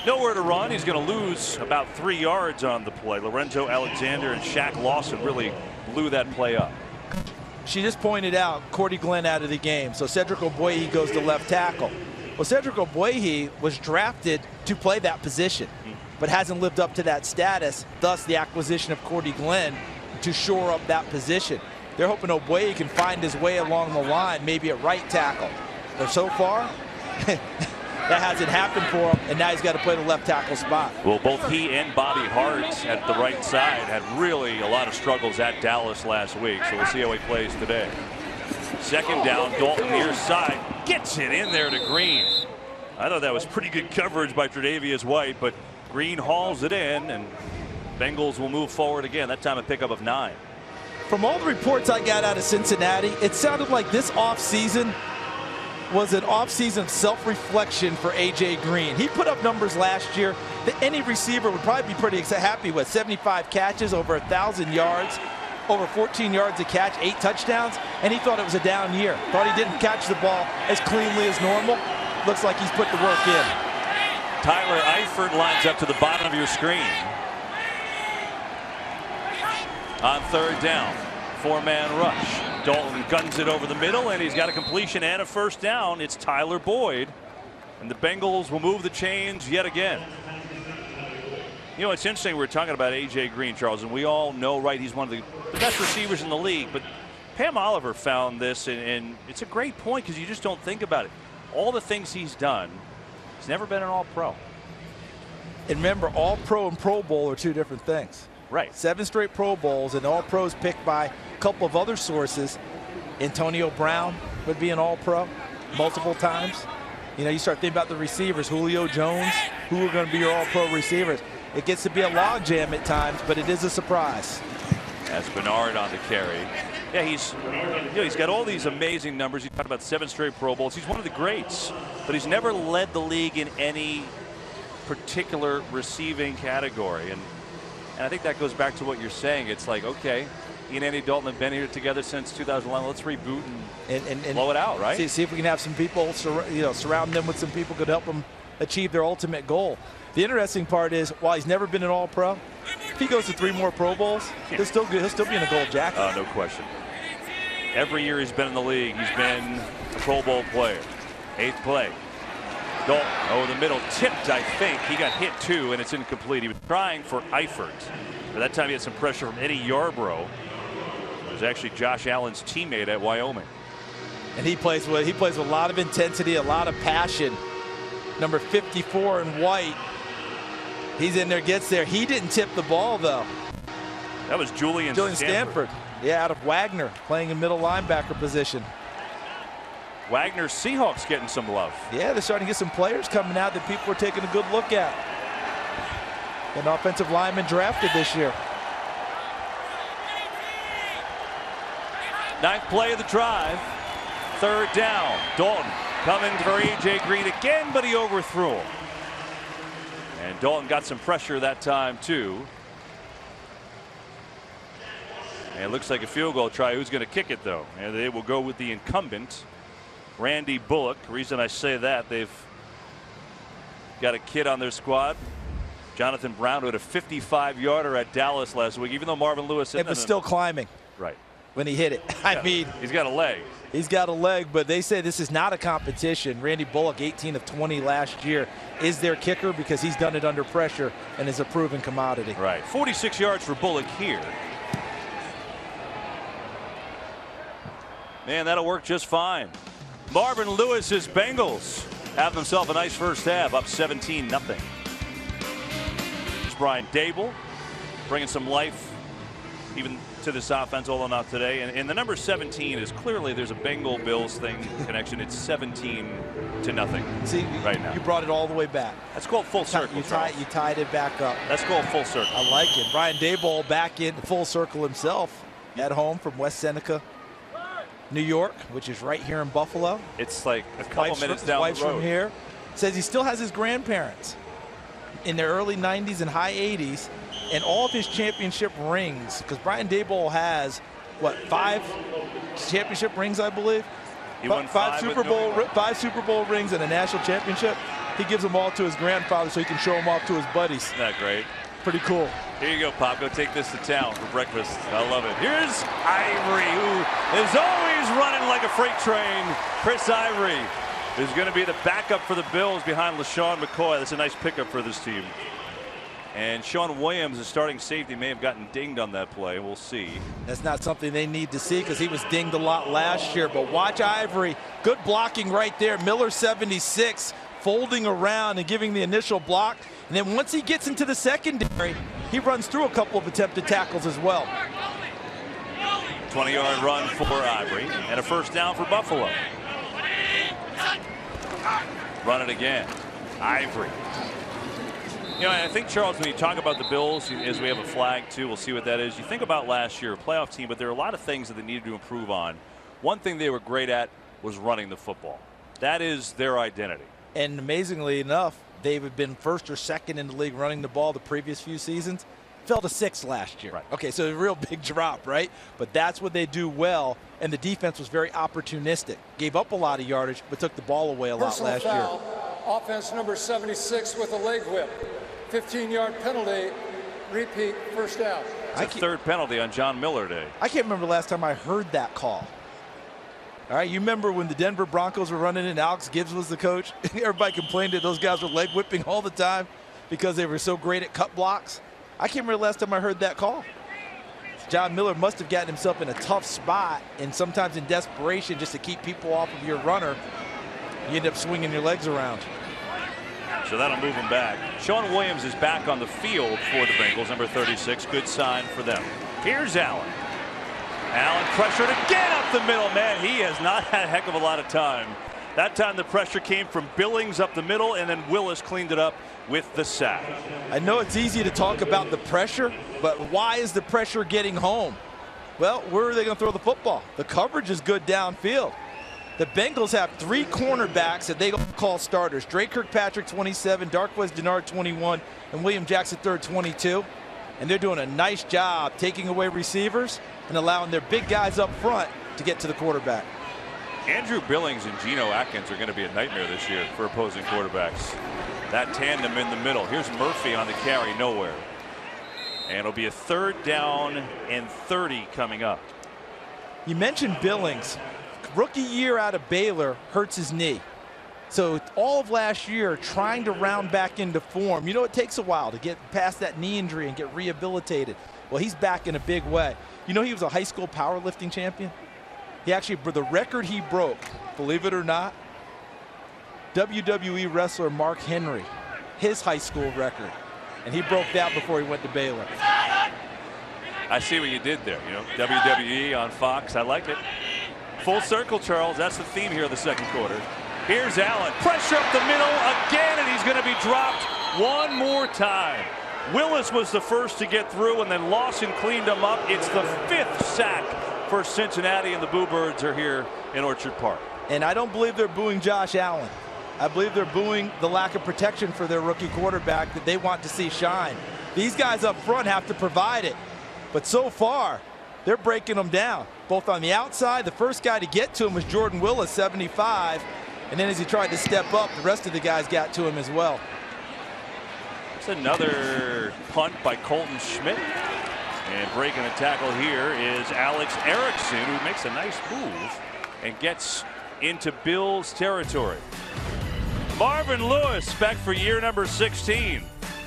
nowhere to run. He's going to lose about 3 yards on the play. Lorenzo Alexander and Shaq Lawson really blew that play up. She just pointed out Cordy Glenn out of the game, so Cedric Ogbuehi goes to left tackle. Well, Cedric Ogbuehi was drafted to play that position, but hasn't lived up to that status, thus the acquisition of Cordy Glenn to shore up that position. They're hoping Ogbuehi can find his way along the line, maybe at right tackle. But so far, that hasn't happened for him, and now he's got to play the left tackle spot. Well, both he and Bobby Hart at the right side had really a lot of struggles at Dallas last week, so we'll see how he plays today. 2nd down, Dalton near side, gets it in there to Green. I thought that was pretty good coverage by Tre'Davious White, but Green hauls it in, and Bengals will move forward again. That time a pickup of 9. From all the reports I got out of Cincinnati, it sounded like this offseason was an offseason self-reflection for A.J. Green. He put up numbers last year that any receiver would probably be pretty happy with. 75 catches, over 1,000 yards, over 14 yards a catch, 8 touchdowns, and he thought it was a down year. Thought he didn't catch the ball as cleanly as normal. Looks like he's put the work in. Tyler Eifert lines up to the bottom of your screen. On third down, 4-man rush. Dalton guns it over the middle, and he's got a completion and a first down. It's Tyler Boyd, and the Bengals will move the chains yet again. You know, it's interesting we're talking about A.J. Green, Charles, and we all know, right, he's one of the best receivers in the league. But Pam Oliver found this, and it's a great point because you just don't think about it. All the things he's done, he's never been an All-Pro. And remember, All-Pro and Pro Bowl are 2 different things. Right. 7 straight Pro Bowls, and All-Pros picked by a couple of other sources. Antonio Brown would be an All-Pro multiple times. You know, you start thinking about the receivers, Julio Jones, who are going to be your All-Pro receivers. It gets to be a logjam at times, but it is a surprise. That's Bernard on the carry. Yeah, he's got all these amazing numbers. You talked about 7 straight Pro Bowls. He's one of the greats, but he's never led the league in any particular receiving category. And I think that goes back to what you're saying. It's like, okay, he and Andy Dalton have been here together since 2011. Let's reboot and blow it out, right? See if we can have some people, surround them with some people who could help them achieve their ultimate goal. The interesting part is, while he's never been an All-Pro, if he goes to 3 more Pro Bowls, he'll still be in a gold jacket. No question. Every year he's been in the league, he's been a Pro Bowl player. 8th play. Dalton over the middle, tipped, I think. He got hit too, and it's incomplete. He was trying for Eifert. But that time he had some pressure from Eddie Yarbrough. It was actually Josh Allen's teammate at Wyoming. And he plays with a lot of intensity, a lot of passion. Number 54 in white. He's in there, gets there. He didn't tip the ball, though. That was Julian Stanford. Yeah, out of Wagner, playing in middle linebacker position. Wagner Seahawks getting some love. Yeah, they're starting to get some players coming out that people are taking a good look at. An offensive lineman drafted this year. 9th play of the drive. 3rd down. Dalton coming for A.J. Green again, but he overthrew him. And Dalton got some pressure that time, too. And it looks like a field goal try. Who's going to kick it, though? And they will go with the incumbent, Randy Bullock. The reason I say that, they've got a kid on their squad, Jonathan Brown, who had a 55-yarder at Dallas last week, even though Marvin Lewis it was still climbing. Right. When he hit it. I mean, he's got a leg. He's got a leg, but they say this is not a competition. Randy Bullock, 18 of 20 last year, is their kicker because he's done it under pressure and is a proven commodity. Right. 46 yards for Bullock here. Man, that'll work just fine. Marvin Lewis's Bengals have themselves a nice first half, up 17-0. It's Brian Dable bringing some life even to this offense, although not today. And the number 17 is clearly there's a Bengal-Bills thing connection. It's 17-0. See, right now. You brought it all the way back. That's called full circle. You tied it back up. That's called full circle. I like it. Brian Daboll back in full circle himself at home from West Seneca, New York, which is right here in Buffalo. It's like a couple minutes down the road. From here. Says he still has his grandparents in their early 90s and high 80s. And all of his championship rings, because Brian Daboll has, what, 5 championship rings, I believe? He won 5 Super Bowl rings and a national championship. He gives them all to his grandfather so he can show them off to his buddies. Isn't that great? Pretty cool. Here you go, Pop. Go take this to town for breakfast. I love it. Here's Ivory, who is always running like a freight train. Chris Ivory is going to be the backup for the Bills behind LaShawn McCoy. That's a nice pickup for this team. And Sean Williams, the starting safety, may have gotten dinged on that play. We'll see. That's not something they need to see because he was dinged a lot last year. But watch Ivory. Good blocking right there. Miller 76 folding around and giving the initial block. And then once he gets into the secondary, he runs through a couple of attempted tackles as well. 20-yard run for Ivory and a first down for Buffalo. Run it again. Ivory. You know, I think, Charles, when you talk about the Bills, as we have a flag too, we'll see what that is. You think about last year, a playoff team, but there are a lot of things that they needed to improve on. One thing they were great at was running the football. That is their identity. And amazingly enough, they've been first or second in the league running the ball the previous few seasons. Fell to 6th last year. Right. Okay, so a real big drop, right? But that's what they do well, and the defense was very opportunistic. Gave up a lot of yardage, but took the ball away a lot last year. Offense number 76 with a leg whip. 15-yard penalty. Repeat, first down. It's a third penalty on John Miller Day. I can't remember the last time I heard that call. All right, you remember when the Denver Broncos were running and Alex Gibbs was the coach? Everybody complained that those guys were leg whipping all the time because they were so great at cut blocks. I can't remember the last time I heard that call. John Miller must have gotten himself in a tough spot, and sometimes in desperation just to keep people off of your runner, you end up swinging your legs around. So that'll move him back. Sean Williams is back on the field for the Bengals, number 36. Good sign for them. Here's Allen. Allen pressured again up the middle. Man, he has not had a heck of a lot of time. That time the pressure came from Billings up the middle, and then Willis cleaned it up with the sack. I know it's easy to talk about the pressure, but why is the pressure getting home? Well, where are they going to throw the football? The coverage is good downfield. The Bengals have 3 cornerbacks that they call starters. Drake Kirkpatrick, 27, Darqueze Dennard, 21, and William Jackson III, 22. And they're doing a nice job taking away receivers and allowing their big guys up front to get to the quarterback. Andrew Billings and Geno Atkins are going to be a nightmare this year for opposing quarterbacks. That tandem in the middle. Here's Murphy on the carry, nowhere. And it'll be a 3rd down and 30 coming up. You mentioned Billings. Rookie year out of Baylor, hurts his knee. So all of last year trying to round back into form. You know, it takes a while to get past that knee injury and get rehabilitated. Well, he's back in a big way. You know, he was a high school powerlifting champion. He actually, the record he broke, believe it or not, WWE wrestler Mark Henry, his high school record. And he broke that before he went to Baylor. I see what you did there. You know, WWE on Fox. I like it. Full circle, Charles. That's the theme here of the second quarter. Here's Allen. Pressure up the middle again, and he's going to be dropped one more time. Willis was the first to get through, and then Lawson cleaned him up. It's the 5th sack for Cincinnati, and the Boo Birds are here in Orchard Park. And I don't believe they're booing Josh Allen. I believe they're booing the lack of protection for their rookie quarterback that they want to see shine. These guys up front have to provide it. But so far, they're breaking them down. Both on the outside, the first guy to get to him was Jordan Willis, 75. And then as he tried to step up, the rest of the guys got to him as well. It's another punt by Colton Schmidt. And breaking a tackle here is Alex Erickson, who makes a nice move and gets into Bills territory. Marvin Lewis back for year number 16.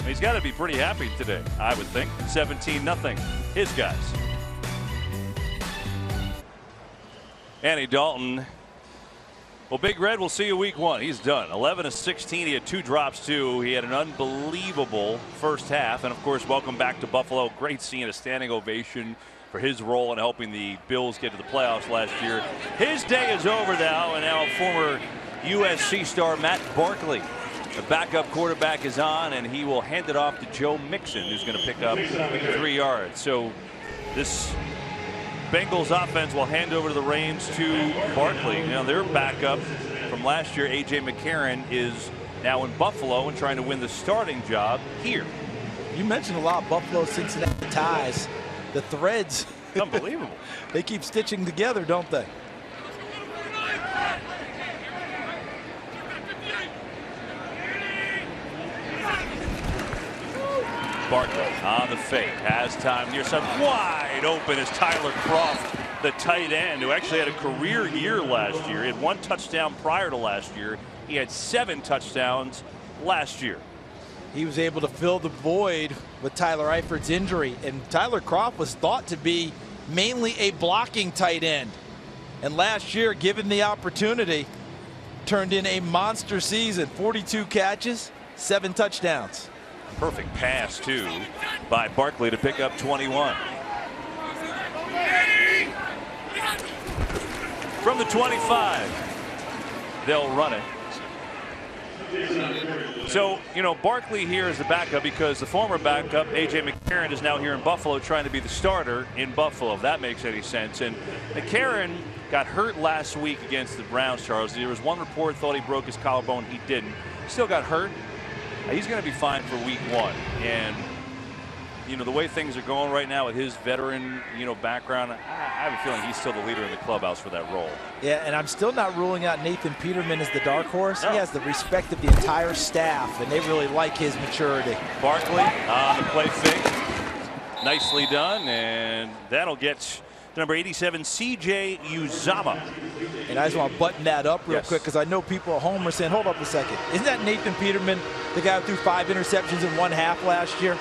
He's got to be pretty happy today, I would think. 17-0, his guys. Andy Dalton. Well, Big Red, we'll see you week 1. He's done. 11 of 16. He had 2 drops, too. He had an unbelievable first half. And, of course, welcome back to Buffalo. Great seeing a standing ovation for his role in helping the Bills get to the playoffs last year. His day is over now, and now former USC star Matt Barkley, the backup quarterback, is on, and he will hand it off to Joe Mixon, who's going to pick up 3 yards. So this Bengals offense will hand over the reins to Barkley. Now their backup from last year, A.J. McCarron, is now in Buffalo and trying to win the starting job here. You mentioned a lot of Buffalo-Cincinnati ties. The threads. Unbelievable. They keep stitching together, don't they? Barkley on the fake, has time near side, wide open is Tyler Kroft, the tight end, who actually had a career year last year. He had 1 touchdown prior to last year. He had 7 touchdowns last year. He was able to fill the void with Tyler Eifert's injury, and Tyler Kroft was thought to be mainly a blocking tight end. And last year, given the opportunity, turned in a monster season. 42 catches, 7 touchdowns. Perfect pass, too, by Barkley to pick up 21. From the 25, they'll run it. So, Barkley here is the backup because the former backup, A.J. McCarron, is now here in Buffalo trying to be the starter in Buffalo, if that makes any sense. And McCarron got hurt last week against the Browns, Charles. There was one report thought he broke his collarbone. He didn't. Still got hurt. He's going to be fine for week 1. And, the way things are going right now with his veteran, background, I have a feeling he's still the leader in the clubhouse for that role. Yeah, and I'm still not ruling out Nathan Peterman as the dark horse. No. He has the respect of the entire staff, and they really like his maturity. Barkley on the play fake. Nicely done, and that'll get number 87, C.J. Uzama. And I just want to button that up real quick because I know people at home are saying, hold up a second. Isn't that Nathan Peterman, the guy who threw 5 interceptions in 1 half last year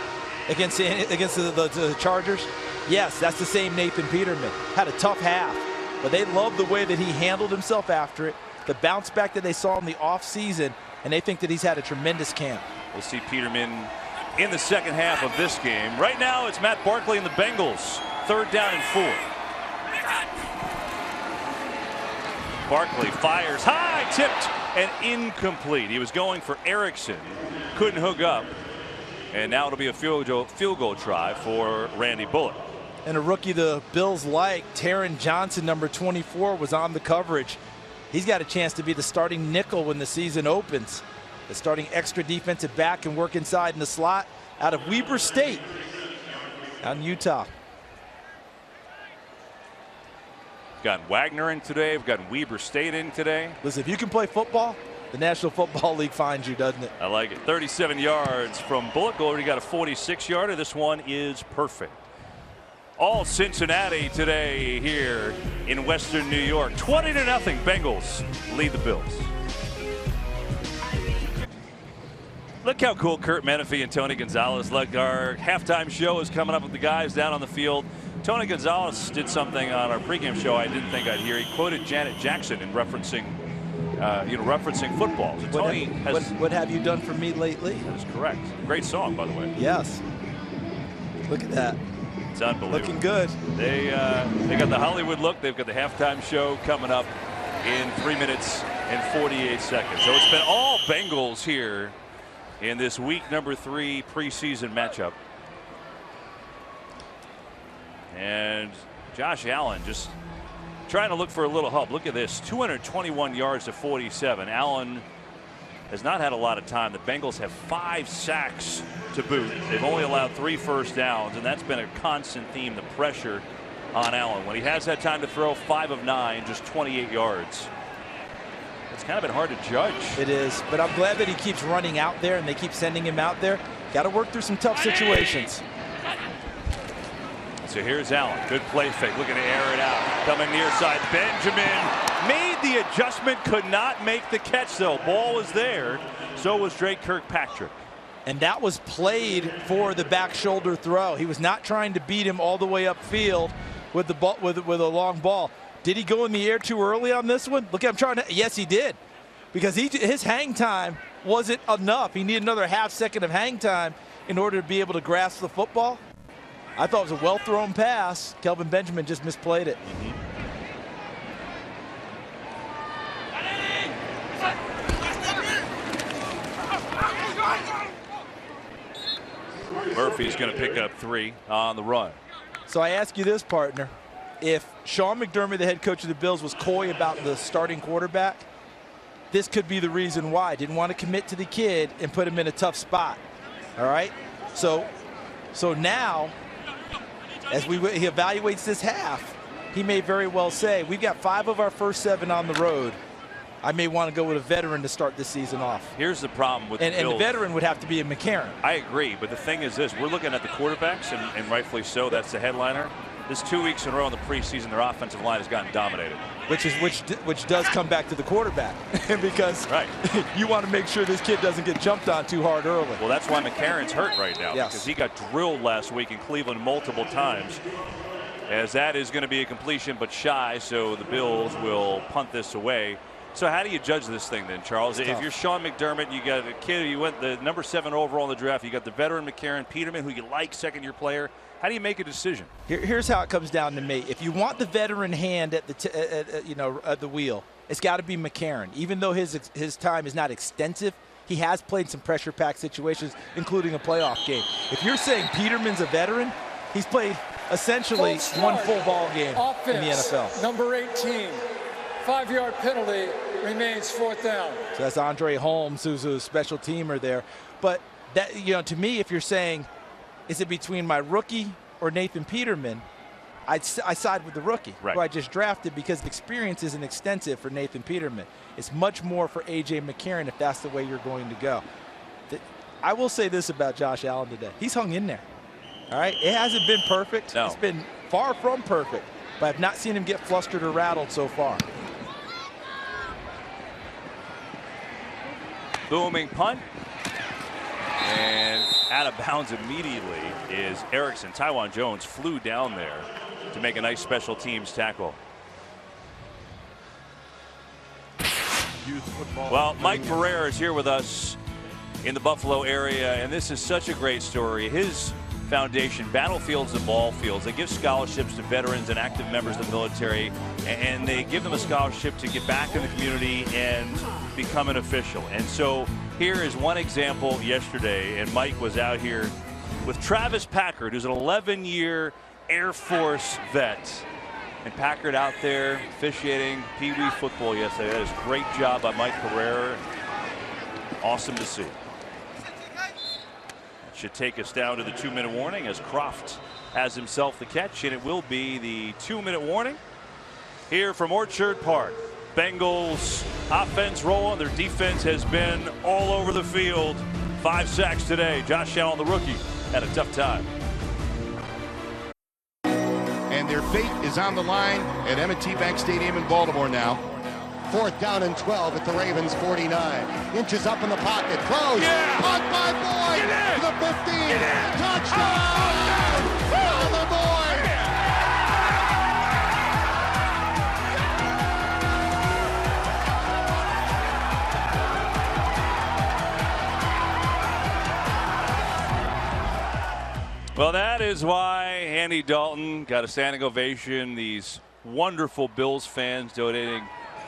against the Chargers? Yes, that's the same Nathan Peterman. Had a tough half, but they love the way that he handled himself after it, the bounce back that they saw in the offseason, and they think that he's had a tremendous camp. We'll see Peterman in the second half of this game. Right now, it's Matt Barkley and the Bengals. 3rd down and 4. Barkley fires high, tipped, and incomplete. He was going for Erickson, couldn't hook up, and now it'll be a field goal try for Randy Bullock. And a rookie the Bills like, Taron Johnson, number 24, was on the coverage. He's got a chance to be the starting nickel when the season opens. The starting extra defensive back and work inside in the slot out of Weber State out in Utah. Gotten Wagner in today. We've gotten Weber State in today. Listen, if you can play football, the National Football League finds you, doesn't it? I like it. 37 yards from Bullock. Already got a 46-yarder. This one is perfect. All Cincinnati today here in Western New York. 20-0. Bengals lead the Bills. Look how cool Kurt Menefee and Tony Gonzalez look. Our halftime show is coming up with the guys down on the field. Tony Gonzalez did something on our pregame show I didn't think I'd hear. He quoted Janet Jackson in referencing football. So Tony what have you done for me lately? That is correct. Great song, by the way. Yes. Look at that. It's unbelievable. Looking good. They got the Hollywood look. They've got the halftime show coming up in 3 minutes and 48 seconds. So it's been all Bengals here in this week number 3 preseason matchup. And Josh Allen just trying to look for a little help. Look at this, 221 yards to 47. Allen has not had a lot of time. The Bengals have 5 sacks to boot. They've only allowed 3 first downs, and that's been a constant theme, the pressure on Allen. When he has had time to throw, 5 of 9, just 28 yards. It's kind of been hard to judge. It is, but I'm glad that he keeps running out there and they keep sending him out there. Got to work through some tough situations. So here's Allen. Good play fake. Looking to air it out. Coming near side. Benjamin made the adjustment. Could not make the catch, though. Ball was there. So was Drake Kirkpatrick. And that was played for the back shoulder throw. He was not trying to beat him all the way upfield with the ball, with a long ball. Did he go in the air too early on this one? Look, I'm trying to. Yes, he did. Because his hang time wasn't enough. He needed another half second of hang time in order to be able to grasp the football. I thought it was a well-thrown pass. Kelvin Benjamin just misplayed it. Murphy's going to pick up 3 on the run. So I ask you this, partner. If Sean McDermott, the head coach of the Bills, was coy about the starting quarterback, this could be the reason why. Didn't want to commit to the kid and put him in a tough spot. All right? So now, as he evaluates this half, he may very well say, we've got 5 of our first 7 on the road. I may want to go with a veteran to start this season off. Here's the problem with the Bills. And the veteran would have to be a McCarron. I agree, but the thing is this. We're looking at the quarterbacks, and rightfully so. That's the headliner. This 2 weeks in a row in the preseason, their offensive line has gotten dominated. Which does come back to the quarterback. Because right. You want to make sure this kid doesn't get jumped on too hard early. Well, that's why McCarron's hurt right now. Yes. Because he got drilled last week in Cleveland multiple times. As that is going to be a completion but shy, so the Bills will punt this away. So how do you judge this thing then, Charles? If you're Sean McDermott, you got a kid, you went the number 7 overall in the draft, you got the veteran McCarron, Peterman, who you like, second-year player. How do you make a decision? Here's how it comes down to me. If you want the veteran hand at the at the wheel, it's got to be McCarron. Even though his time is not extensive, he has played some pressure-packed situations, including a playoff game. If you're saying Peterman's a veteran, he's played essentially one full ball game in the NFL. Number 18, 5-yard penalty, remains 4th down. So that's Andre Holmes, who's a special teamer there. But that, you know, to me, if you're saying, is it between my rookie or Nathan Peterman, I side with the rookie, right, who I just drafted, because the experience isn't extensive for Nathan Peterman. It's much more for A.J. McCarron if that's the way you're going to go. I will say this about Josh Allen today. He's hung in there. All right? It hasn't been perfect. No. It's been far from perfect. But I've not seen him get flustered or rattled so far. Booming punt. And out of bounds immediately is Erickson. Tywan Jones flew down there to make a nice special teams tackle. Well, Mike Pereira is here with us in the Buffalo area, and this is such a great story. His foundation, Battlefields and Ball Fields, they give scholarships to veterans and active members of the military, and they give them a scholarship to get back in the community and become an official. And so here is one example yesterday, and Mike was out here with Travis Packard, who's an 11-year Air Force vet. And Packard out there officiating Pee Wee football yesterday. That is a great job by Mike Pereira. Awesome to see. That should take us down to the 2-minute warning as Croft has himself the catch, and it will be the 2-minute warning here from Orchard Park. Bengals offense rolling. Their defense has been all over the field. 5 sacks today. Josh Allen, the rookie, had a tough time. And their fate is on the line at M&T Bank Stadium in Baltimore now. 4th down and 12 at the Ravens 49. Inches up in the pocket. Throws. Yeah. Caught by Boyd. To the 15. Touchdown. Oh, the Boyd. Well, that is why Andy Dalton got a standing ovation. These wonderful Bills fans donating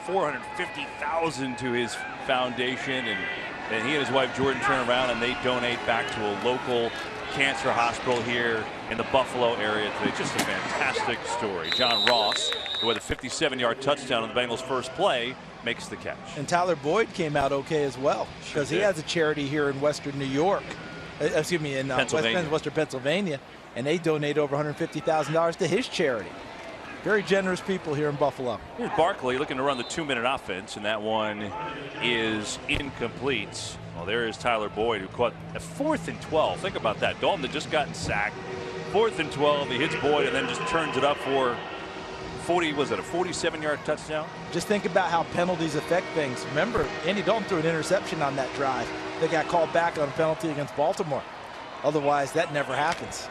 $450,000 to his foundation, and he and his wife Jordan turn around and they donate back to a local cancer hospital here in the Buffalo area today. Just a fantastic story. John Ross, who had a 57-yard touchdown on the Bengals' first play, makes the catch. And Tyler Boyd came out okay as well, because he has a charity here in Western New York. Excuse me, in Western Pennsylvania, and they donate over $150,000 to his charity. Very generous people here in Buffalo. Here's Barkley looking to run the 2-minute offense, and that one is incomplete. Well, there is Tyler Boyd, who caught a 4th and 12. Think about that. Dalton had just gotten sacked. 4th and 12. He hits Boyd and then just turns it up for 40. Was it a 47-yard touchdown? Just think about how penalties affect things. Remember, Andy Dalton threw an interception on that drive. They got called back on a penalty against Baltimore. Otherwise, that never happens.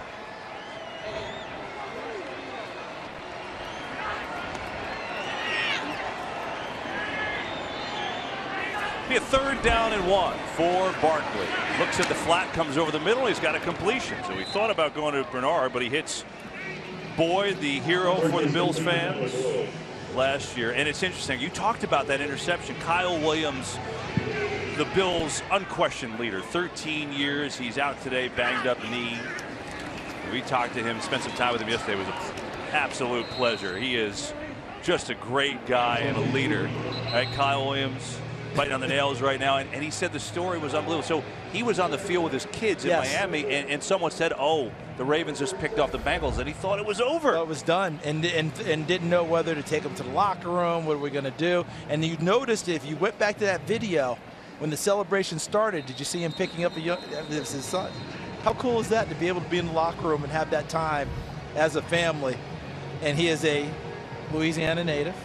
Be a 3rd down and 1 for Barkley. Looks at the flat, comes over the middle. He's got a completion. So he thought about going to Bernard, but he hits Boyd, the hero for the Bills fans last year. And it's interesting. You talked about that interception. Kyle Williams, the Bills' unquestioned leader. 13 years. He's out today, banged up knee. We talked to him, spent some time with him yesterday. It was an absolute pleasure. He is just a great guy and a leader. All right, Kyle Williams biting on the nails right now, and he said the story was unbelievable. So he was on the field with his kids in Miami, and someone said, oh, the Ravens just picked off the Bengals, and he thought it was over. Well, it was done, and didn't know whether to take them to the locker room. What are we going to do? And you noticed, if you went back to that video, when the celebration started, did you see him picking up his son? How cool is that, to be able to be in the locker room and have that time as a family? And he is a Louisiana native.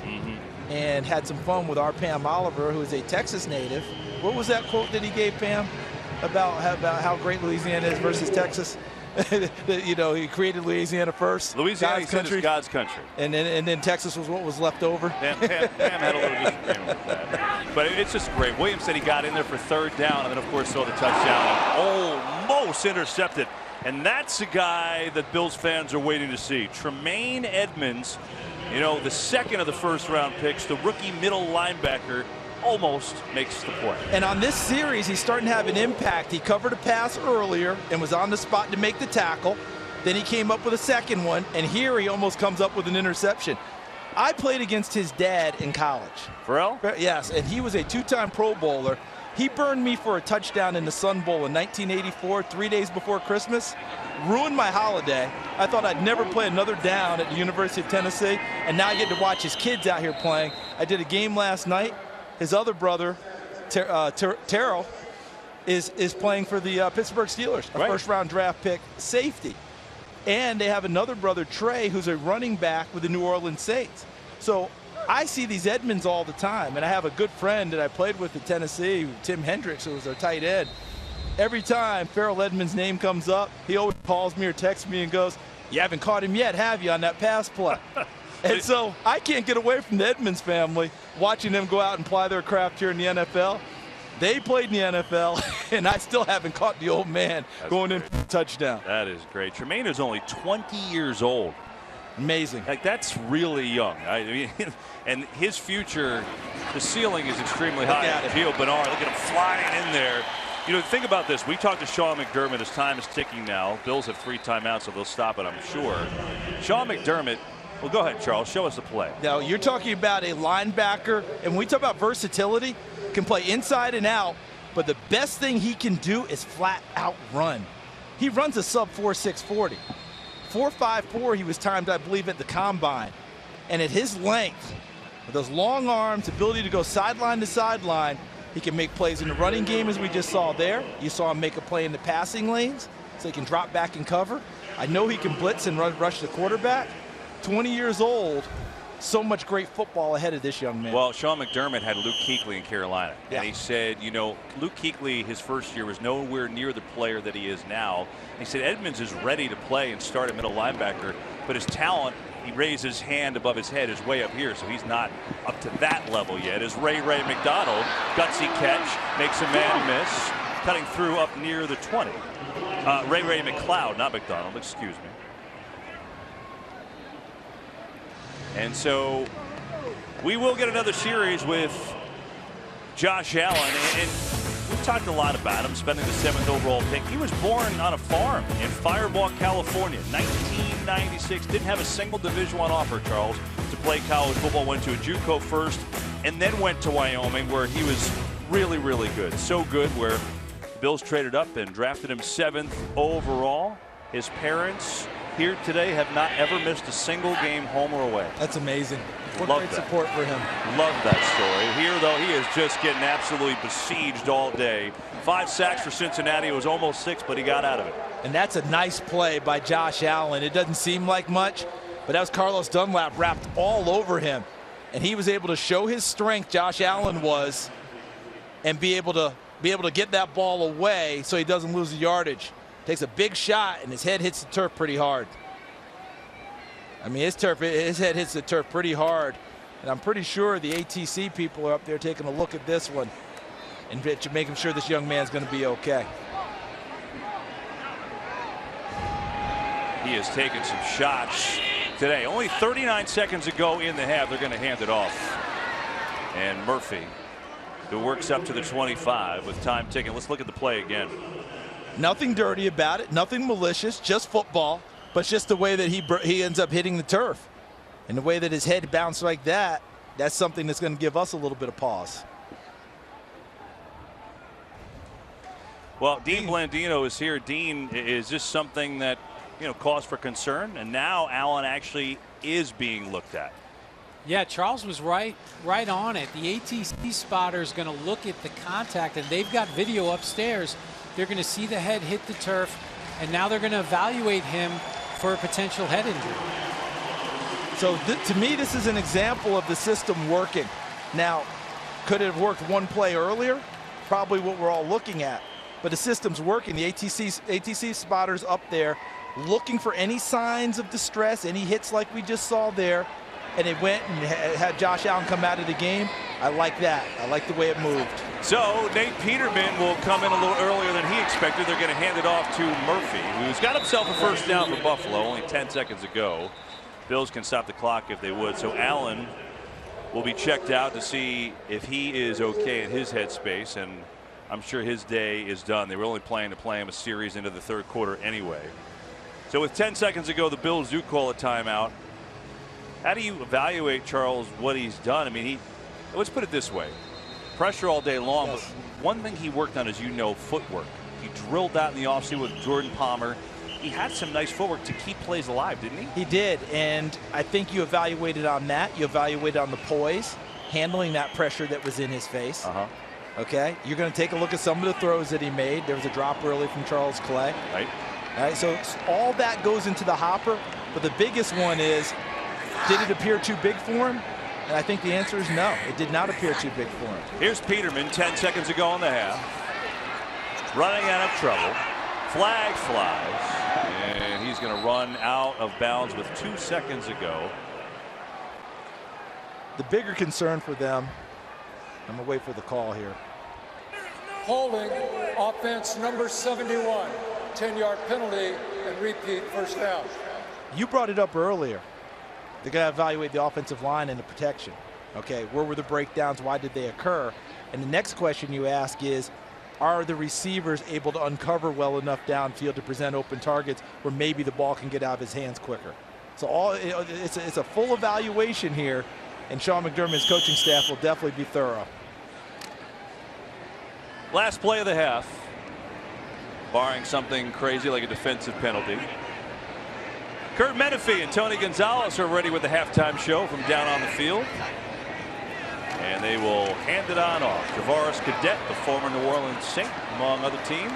And had some fun with our Pam Oliver, who is a Texas native. What was that quote that he gave, Pam, about how great Louisiana is versus Texas? You know, he created Louisiana first. Louisiana is God's country. And then Texas was what was left over. Pam had a little disagreement with that. But it's just great. Williams said he got in there for 3rd down, and then, of course, saw the touchdown. Almost intercepted. And that's a guy that Bills fans are waiting to see. Tremaine Edmonds, you know, the 2nd of the 1st-round picks, the rookie middle linebacker, almost makes the play. And on this series, he's starting to have an impact. He covered a pass earlier and was on the spot to make the tackle. Then he came up with a second one, and here he almost comes up with an interception. I played against his dad in college. Pharrell? Yes, and he was a two-time Pro Bowler. He burned me for a touchdown in the Sun Bowl in 1984, 3 days before Christmas. Ruined my holiday. I thought I'd never play another down at the University of Tennessee, and now I get to watch his kids out here playing. I did a game last night. His other brother, Terrell, is playing for the Pittsburgh Steelers, a first-round draft pick safety. And they have another brother, Trey, who's a running back with the New Orleans Saints. So I see these Edmonds all the time, and I have a good friend that I played with at Tennessee, Tim Hendricks, who was our tight end. Every time Farrell Edmonds' name comes up, he always calls me or texts me and goes, "You haven't caught him yet, have you, on that pass play?" And so I can't get away from the Edmonds family, watching them go out and ply their craft here in the NFL. They played in the NFL, and I still haven't caught the old man going in for a touchdown. That is great. Tremaine is only 20 years old. Amazing. Like, that's really young. I mean, and his future, the ceiling is extremely high. Gio Bernard, look at him flying in there. You know, think about this. We talked to Sean McDermott. His time is ticking now. Bills have 3 timeouts, so they'll stop it, I'm sure. Sean McDermott, well, go ahead, Charles. Show us the play. Now, you're talking about a linebacker, and when we talk about versatility, can play inside and out, but the best thing he can do is flat out run. He runs a sub 4.6 40. 4.54 he was timed, I believe, at the combine. And at his length, with those long arms, ability to go sideline to sideline, he can make plays in the running game, as we just saw there. You saw him make a play in the passing lanes, so he can drop back and cover. I know he can blitz and rush the quarterback. 20 years old. So much great football ahead of this young man. Well, Sean McDermott had Luke Kuechly in Carolina. And he said, you know, Luke Kuechly, his first year, was nowhere near the player that he is now. And he said Edmonds is ready to play and start at middle linebacker, but his talent, he raised his hand above his head, is way up here, so he's not up to that level yet. As Ray McDonald, gutsy catch, makes a man miss, cutting through up near the 20. Ray McLeod, not McDonald, excuse me. And so we will get another series with Josh Allen. And we've talked a lot about him, spending the 7th overall pick. He was born on a farm in Firebaugh, California, 1996. Didn't have a single Division I offer, Charles, to play college football. Went to a JUCO first and then went to Wyoming, where he was really, really good. So good where the Bills traded up and drafted him 7th overall. His parents here today have not ever missed a single game, home or away. That's amazing. What Love great that. support for him. Love that story. Here, though, he is just getting absolutely besieged all day. 5 sacks for Cincinnati. It was almost 6, but he got out of it. And that's a nice play by Josh Allen. It doesn't seem like much, but that was Carlos Dunlap wrapped all over him. And he was able to show his strength, Josh Allen was, and be able to get that ball away so he doesn't lose the yardage. Takes a big shot, and his head hits the turf pretty hard. I mean, his head hits the turf pretty hard. And I'm pretty sure the ATC people are up there taking a look at this one and making sure this young man's going to be okay. He has taken some shots today. Only 39 seconds to go in the half. They're going to hand it off. And Murphy, who works up to the 25 with time ticking. Let's look at the play again. Nothing dirty about it, nothing malicious, just football, but it's just the way that he ends up hitting the turf. And the way that his head bounced like that, that's something that's going to give us a little bit of pause. Well, Dean Blandino is here. Dean, is this something that, you know, cause for concern? And now Allen actually is being looked at. Yeah, Charles was right on it. The ATC spotter is going to look at the contact, and they've got video upstairs. They're going to see the head hit the turf, and now they're going to evaluate him for a potential head injury. So to me, this is an example of the system working. Now, could it have worked one play earlier? Probably what we're all looking at. But the system's working. The ATC spotter's up there looking for any signs of distress, any hits like we just saw there. And it went and had Josh Allen come out of the game. I like that. I like the way it moved. So Nate Peterman will come in a little earlier than he expected. They're going to hand it off to Murphy, who's got himself a first down for Buffalo, only 10 seconds ago. Bills can stop the clock if they would. So Allen will be checked out to see if he is okay in his headspace, and I'm sure his day is done. They were only planning to play him a series into the third quarter anyway. So with 10 seconds to go, the Bills do call a timeout. How do you evaluate, Charles, what he's done? I mean, let's put it this way. Pressure all day long, yes. But one thing he worked on is, footwork. He drilled that in the offseason with Jordan Palmer. He had some nice footwork to keep plays alive, didn't he? He did, and I think you evaluated on that. You evaluated on the poise, handling that pressure that was in his face. Okay, you're going to take a look at some of the throws that he made. There was a drop early from Charles Clay. Right. All right, so all that goes into the hopper, but the biggest one is, did it appear too big for him? And I think the answer is no. It did not appear too big for him. Here's Peterman, 10 seconds to go in the half. Running out of trouble. Flag flies. And he's going to run out of bounds with 2 seconds to go. The bigger concern for them, I'm going to wait for the call here. Holding offense number 71. 10-yard penalty and repeat first down. You brought it up earlier. They're going to evaluate the offensive line and the protection. Okay, where were the breakdowns? Why did they occur? And the next question you ask is, are the receivers able to uncover well enough downfield to present open targets where maybe the ball can get out of his hands quicker? So it's a full evaluation here, and Sean McDermott's coaching staff will definitely be thorough. Last play of the half, barring something crazy like a defensive penalty. Kurt Menefee and Tony Gonzalez are ready with the halftime show from down on the field. And they will hand it on off. Javaris Cadet, the former New Orleans Saint, among other teams,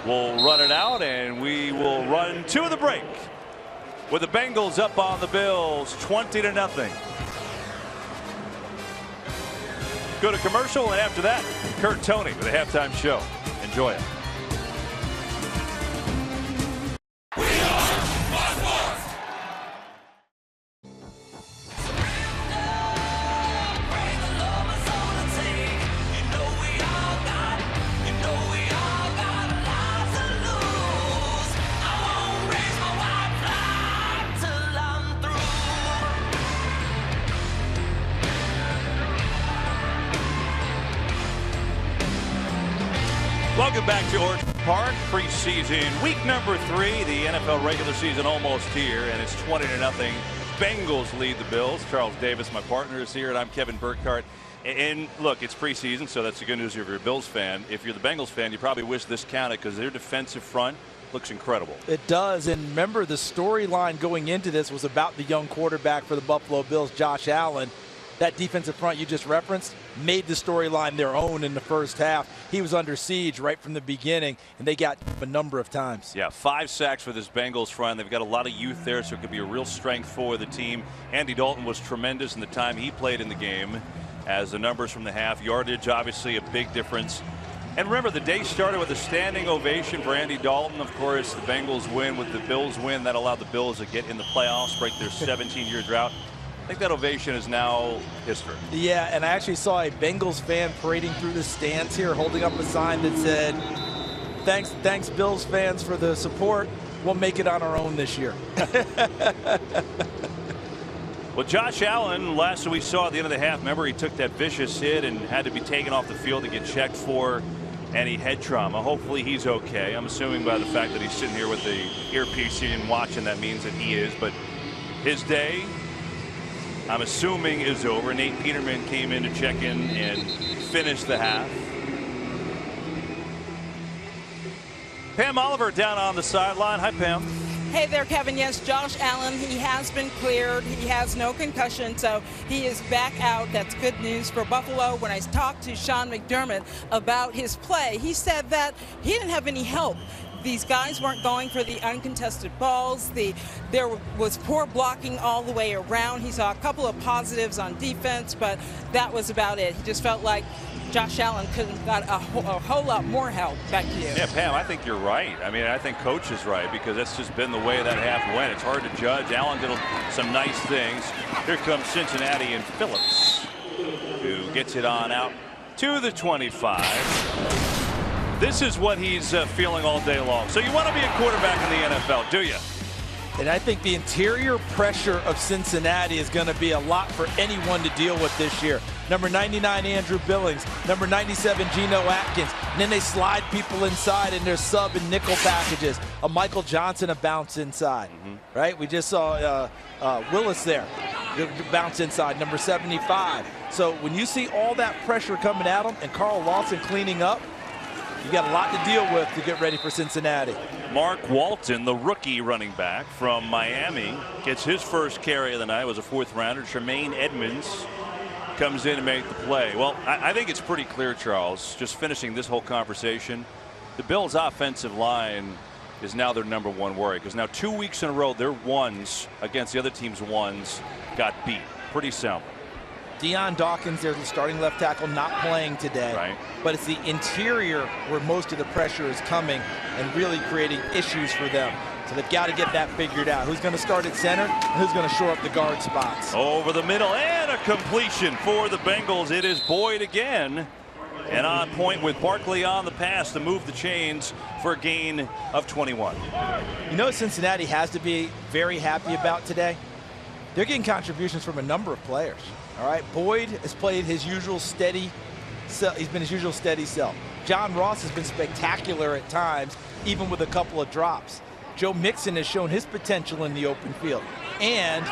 will run it out, and we will run to the break with the Bengals up on the Bills 20-0. Go to commercial, and after that, Kurt Tony with the halftime show. Enjoy it. Welcome back to Orange Park. Preseason week number 3. The NFL regular season almost here, and it's 20-0. Bengals lead the Bills. Charles Davis, my partner, is here, and I'm Kevin Burkhardt. And look, it's preseason, so that's the good news if you're a Bills fan. If you're the Bengals fan, you probably wish this counted because their defensive front looks incredible. It does, and remember, the storyline going into this was about the young quarterback for the Buffalo Bills, Josh Allen. That defensive front you just referenced made the storyline their own in the first half. He was under siege right from the beginning, and they got a number of times. Yeah, 5 sacks for this Bengals front. They've got a lot of youth there, so it could be a real strength for the team. Andy Dalton was tremendous in the time he played in the game, as the numbers from the half. Yardage, obviously, a big difference. And remember, the day started with a standing ovation for Andy Dalton. Of course, the Bengals win with the Bills win. That allowed the Bills to get in the playoffs, break their 17-year drought. I think that ovation is now history. Yeah, and I actually saw a Bengals fan parading through the stands here, holding up a sign that said, thanks Bills fans for the support. We'll make it on our own this year. Well, Josh Allen, last we saw at the end of the half, remember, he took that vicious hit and had to be taken off the field to get checked for any head trauma. Hopefully he's okay. I'm assuming by the fact that he's sitting here with the earpiece and watching, that means that he is. But his day, I'm assuming, is over. Nate Peterman came in to check in and finish the half. Pam Oliver down on the sideline. Hi, Pam. Hey there, Kevin. Yes, Josh Allen, he has been cleared. He has no concussion, so he is back out. That's good news for Buffalo. When I talked to Sean McDermott about his play, he said that he didn't have any help. These guys weren't going for the uncontested balls. There was poor blocking all the way around. He saw a couple of positives on defense, but that was about it. He just felt like Josh Allen could have got a whole lot more help. Back to you. Yeah, Pam, I think you're right. I mean, I think Coach is right, because that's just been the way that half went. It's hard to judge. Allen did some nice things. Here comes Cincinnati and Phillips, who gets it on out to the 25. This is what he's feeling all day long. So you want to be a quarterback in the NFL, do you? And I think the interior pressure of Cincinnati is going to be a lot for anyone to deal with this year. Number 99, Andrew Billings. Number 97, Geno Atkins. And then they slide people inside in their sub and nickel packages. A Michael Johnson, a bounce inside, right? We just saw Willis there, bounce inside, number 75. So when you see all that pressure coming at them and Carl Lawson cleaning up, you got a lot to deal with to get ready for Cincinnati. Mark Walton, the rookie running back from Miami, gets his first carry of the night. It was a 4th rounder. Tremaine Edmonds comes in to make the play. Well, I think it's pretty clear, Charles, just finishing this whole conversation, the Bills' offensive line is now their #1 worry, because now 2 weeks in a row their ones against the other team's ones got beat. Pretty simple. Deion Dawkins, there's the starting left tackle, not playing today. Right. But it's the interior where most of the pressure is coming and really creating issues for them. So they've got to get that figured out. Who's going to start at center and who's going to shore up the guard spots. Over the middle and a completion for the Bengals. It is Boyd again. And on point with Barkley on the pass to move the chains for a gain of 21. You know what Cincinnati has to be very happy about today? They're getting contributions from a number of players. All right, Boyd has played his usual steady self. He's been his usual steady self. John Ross has been spectacular at times, even with a couple of drops. Joe Mixon has shown his potential in the open field. And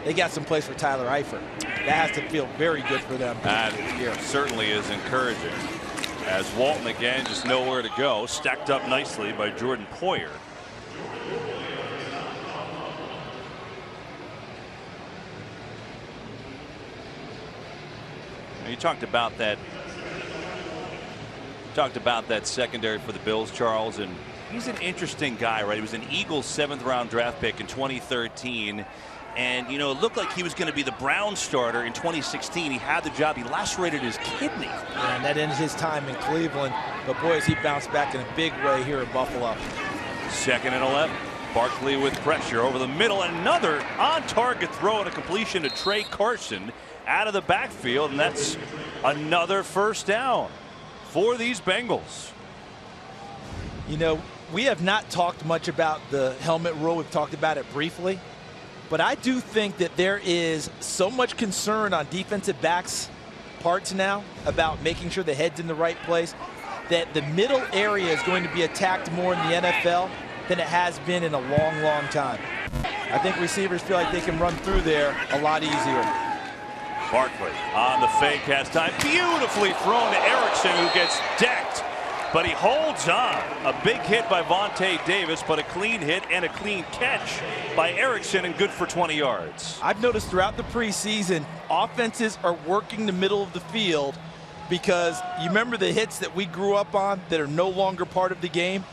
they got some place for Tyler Eifert. That has to feel very good for them. That certainly is encouraging. As Walton again just nowhere to go, stacked up nicely by Jordan Poyer. You talked about that secondary for the Bills, Charles, and he's an interesting guy, right? He was an Eagles 7th round draft pick in 2013. And, you know, it looked like he was going to be the Browns starter in 2016. He had the job. He lacerated his kidney. And that ended his time in Cleveland. But, boy, has he bounced back in a big way here in Buffalo. 2nd and 11. Barkley with pressure over the middle. Another on-target throw and a completion to Trey Carson out of the backfield. And that's another first down for these Bengals. You know, we have not talked much about the helmet rule. We've talked about it briefly. But I do think that there is so much concern on defensive backs' parts now about making sure the head's in the right place, that the middle area is going to be attacked more in the NFL than it has been in a long, long time. I think receivers feel like they can run through there a lot easier. Barkley on the fake, has time. Beautifully thrown to Erickson, who gets decked. But he holds on. A big hit by Vontae Davis, but a clean hit and a clean catch by Erickson, and good for 20 yards. I've noticed throughout the preseason, offenses are working the middle of the field because you remember the hits that we grew up on that are no longer part of the game?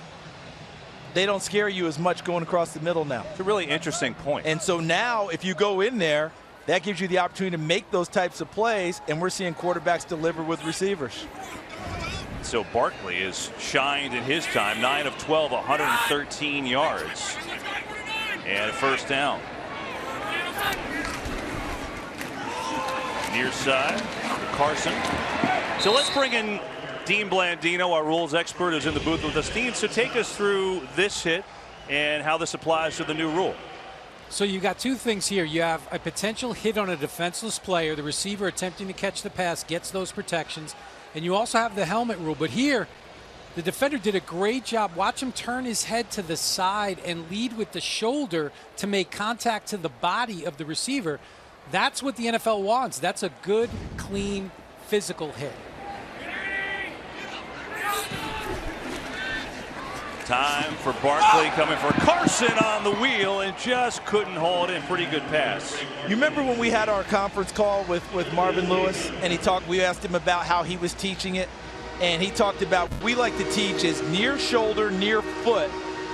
They don't scare you as much going across the middle now. It's a really interesting point. And so now if you go in there, that gives you the opportunity to make those types of plays, and we're seeing quarterbacks deliver with receivers. So Barkley has shined in his time, 9 of 12, 113 yards. And a first down. Near side, Carson. So let's bring in Dean Blandino, our rules expert, who's in the booth with us. Dean, so take us through this hit and how this applies to the new rule. So you got two things here. You have a potential hit on a defenseless player. The receiver attempting to catch the pass gets those protections. And you also have the helmet rule. But here, the defender did a great job. Watch him turn his head to the side and lead with the shoulder to make contact to the body of the receiver. That's what the NFL wants. That's a good, clean, physical hit. Time for Barkley, coming for Carson on the wheel, and just couldn't hold in. Pretty good pass. You remember when we had our conference call with Marvin Lewis, and we asked him about how he was teaching it, and he talked about we like to teach is near shoulder, near foot,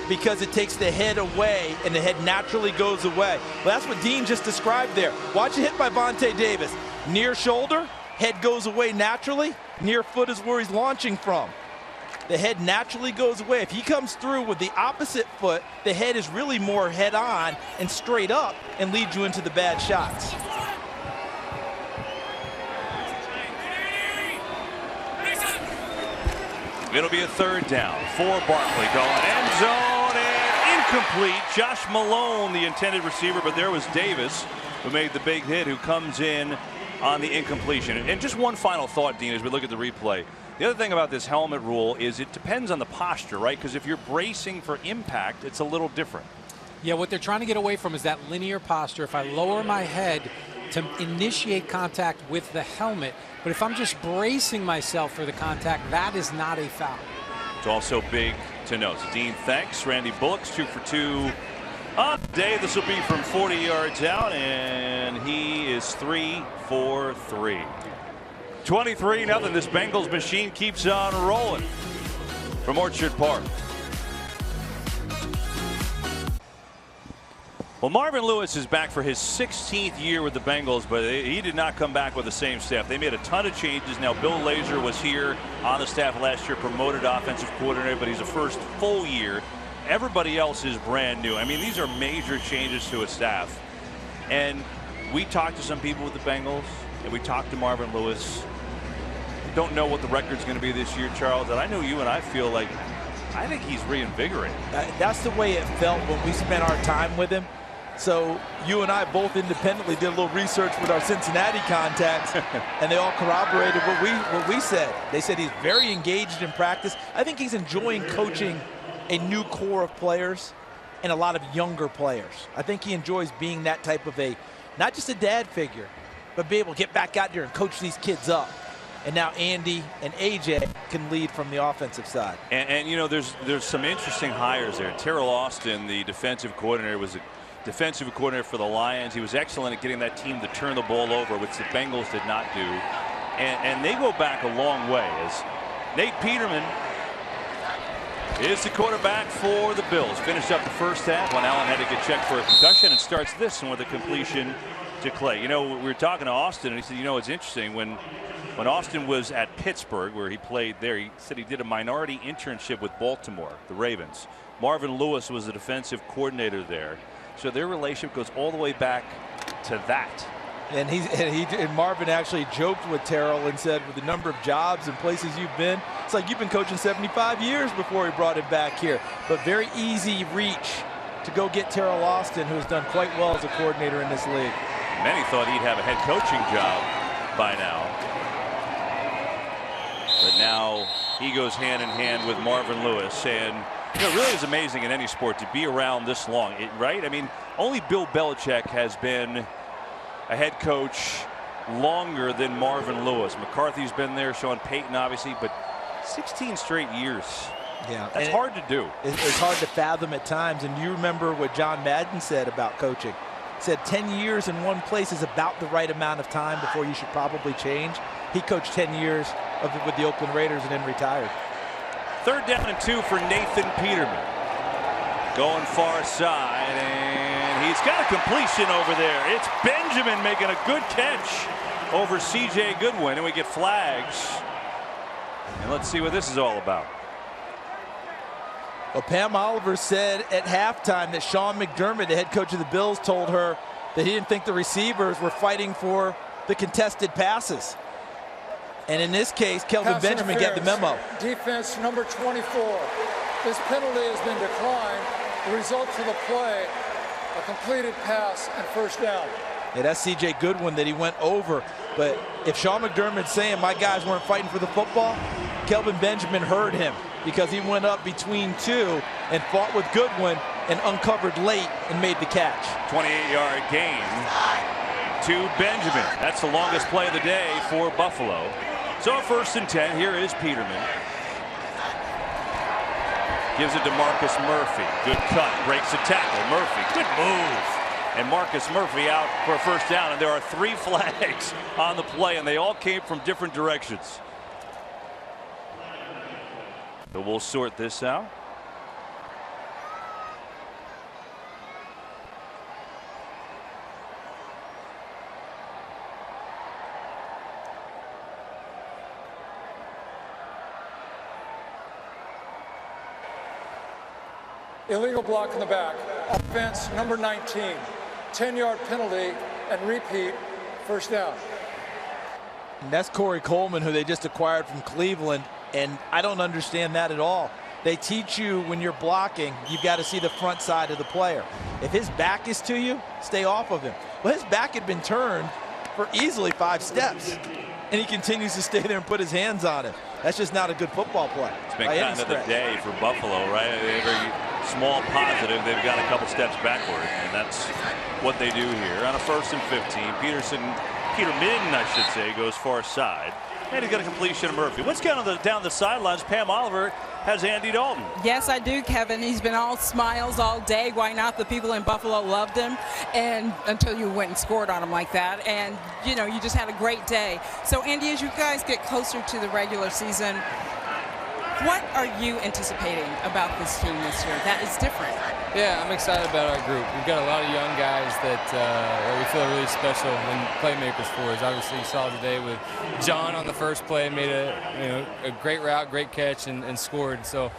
because it takes the head away and the head naturally goes away. Well, that's what Dean just described there. Watch a hit by Vontae Davis. Near shoulder, head goes away naturally. Near foot is where he's launching from. The head naturally goes away. If he comes through with the opposite foot, the head is really more head on and straight up and leads you into the bad shots. It'll be a third down for Barkley, going end zone and incomplete. Josh Malone, the intended receiver, but there was Davis who made the big hit, who comes in on the incompletion. And just one final thought, Dean, as we look at the replay. The other thing about this helmet rule is it depends on the posture, right? Because if you're bracing for impact, it's a little different. Yeah, what they're trying to get away from is that linear posture. If I lower my head to initiate contact with the helmet, but if I'm just bracing myself for the contact, that is not a foul. It's also big to note. Dean, thanks. Randy Bullock's 2 for 2 on the day. This will be from 40 yards out, and he is 3 for 3. 23-0. This Bengals machine keeps on rolling from Orchard Park. Well, Marvin Lewis is back for his 16th year with the Bengals, but he did not come back with the same staff. They made a ton of changes. Now, Bill Lazor was here on the staff last year, promoted offensive coordinator, but he's a first full year. Everybody else is brand new. I mean, these are major changes to a staff. And we talked to some people with the Bengals, and we talked to Marvin Lewis. Don't know what the record's going to be this year, Charles. And I know you and I feel like I think he's reinvigorated. That's the way it felt when we spent our time with him. So you and I both independently did a little research with our Cincinnati contacts, and they all corroborated what we said. They said he's very engaged in practice. I think he's enjoying coaching a new core of players and a lot of younger players. I think he enjoys being that type of not just a dad figure, but be able to get back out there and coach these kids up. And now Andy and AJ can lead from the offensive side. And you know, there's some interesting hires there. Terrell Austin, the defensive coordinator, was a defensive coordinator for the Lions. He was excellent at getting that team to turn the ball over, which the Bengals did not do. And they go back a long way, as Nate Peterman is the quarterback for the Bills. Finished up the first half when Allen had to get checked for a concussion, and starts this one with a completion to Clay. You know, we were talking to Austin, and he said, you know, it's interesting, when Austin was at Pittsburgh, where he played there, he said he did a minority internship with Baltimore, the Ravens. Marvin Lewis was the defensive coordinator there. So their relationship goes all the way back to that. And Marvin actually joked with Terrell and said, with the number of jobs and places you've been, it's like you've been coaching 75 years before he brought him back here. But very easy reach to go get Terrell Austin, who has done quite well as a coordinator in this league. Many thought he'd have a head coaching job by now. But now he goes hand in hand with Marvin Lewis. And you know, it really is amazing in any sport to be around this long, right? I mean, only Bill Belichick has been a head coach longer than Marvin Lewis. McCarthy's been there, Sean Payton obviously, but 16 straight years. Yeah, that's hard to do. It's hard to fathom at times. And you remember what John Madden said about coaching. He said 10 years in one place is about the right amount of time before you should probably change. He coached 10 years with the Oakland Raiders and then retired. 3rd down and 2 for Nathan Peterman. Going far side, and he's got a completion over there. It's Benjamin making a good catch over C.J. Goodwin, and we get flags. And let's see what this is all about. Well, Pam Oliver said at halftime that Sean McDermott, the head coach of the Bills, told her that he didn't think the receivers were fighting for the contested passes. And in this case, Kelvin Benjamin got the memo. Defense number 24. This penalty has been declined. The result of the play, a completed pass and 1st down. Yeah, that's C.J. Goodwin that he went over. But if Sean McDermott's saying my guys weren't fighting for the football, Kelvin Benjamin heard him, because he went up between two and fought with Goodwin and uncovered late and made the catch. 28-yard gain to Benjamin. That's the longest play of the day for Buffalo. So 1st and 10. Here is Peterman. Gives it to Marcus Murphy. Good cut. Breaks the tackle. Murphy. Good move. And Marcus Murphy out for a 1st down. And there are 3 flags on the play, and they all came from different directions. So we'll sort this out. Illegal block in the back. Offense number 19. 10-yard penalty and repeat, 1st down. And that's Corey Coleman, who they just acquired from Cleveland. And I don't understand that at all. They teach you when you're blocking, you've got to see the front side of the player. If his back is to you, stay off of him. Well, his back had been turned for easily 5 steps, and he continues to stay there and put his hands on it. That's just not a good football play. It's been kind of the day for Buffalo, right? Every small positive, they've got a couple steps backward, and that's what they do here. On a 1st and 15, Peterman, I should say, goes far side. And he's got a completion of Murphy. What's down the sidelines? Pam Oliver has Andy Dalton. Yes, I do, Kevin. He's been all smiles all day. Why not? The people in Buffalo loved him, and until you went and scored on him like that. And, you know, you just had a great day. So, Andy, as you guys get closer to the regular season, what are you anticipating about this team this year that is different? Yeah, I'm excited about our group. We've got a lot of young guys that we feel really special and playmakers for us. Obviously, you saw today with John on the first play, made a great route, great catch, and scored. So,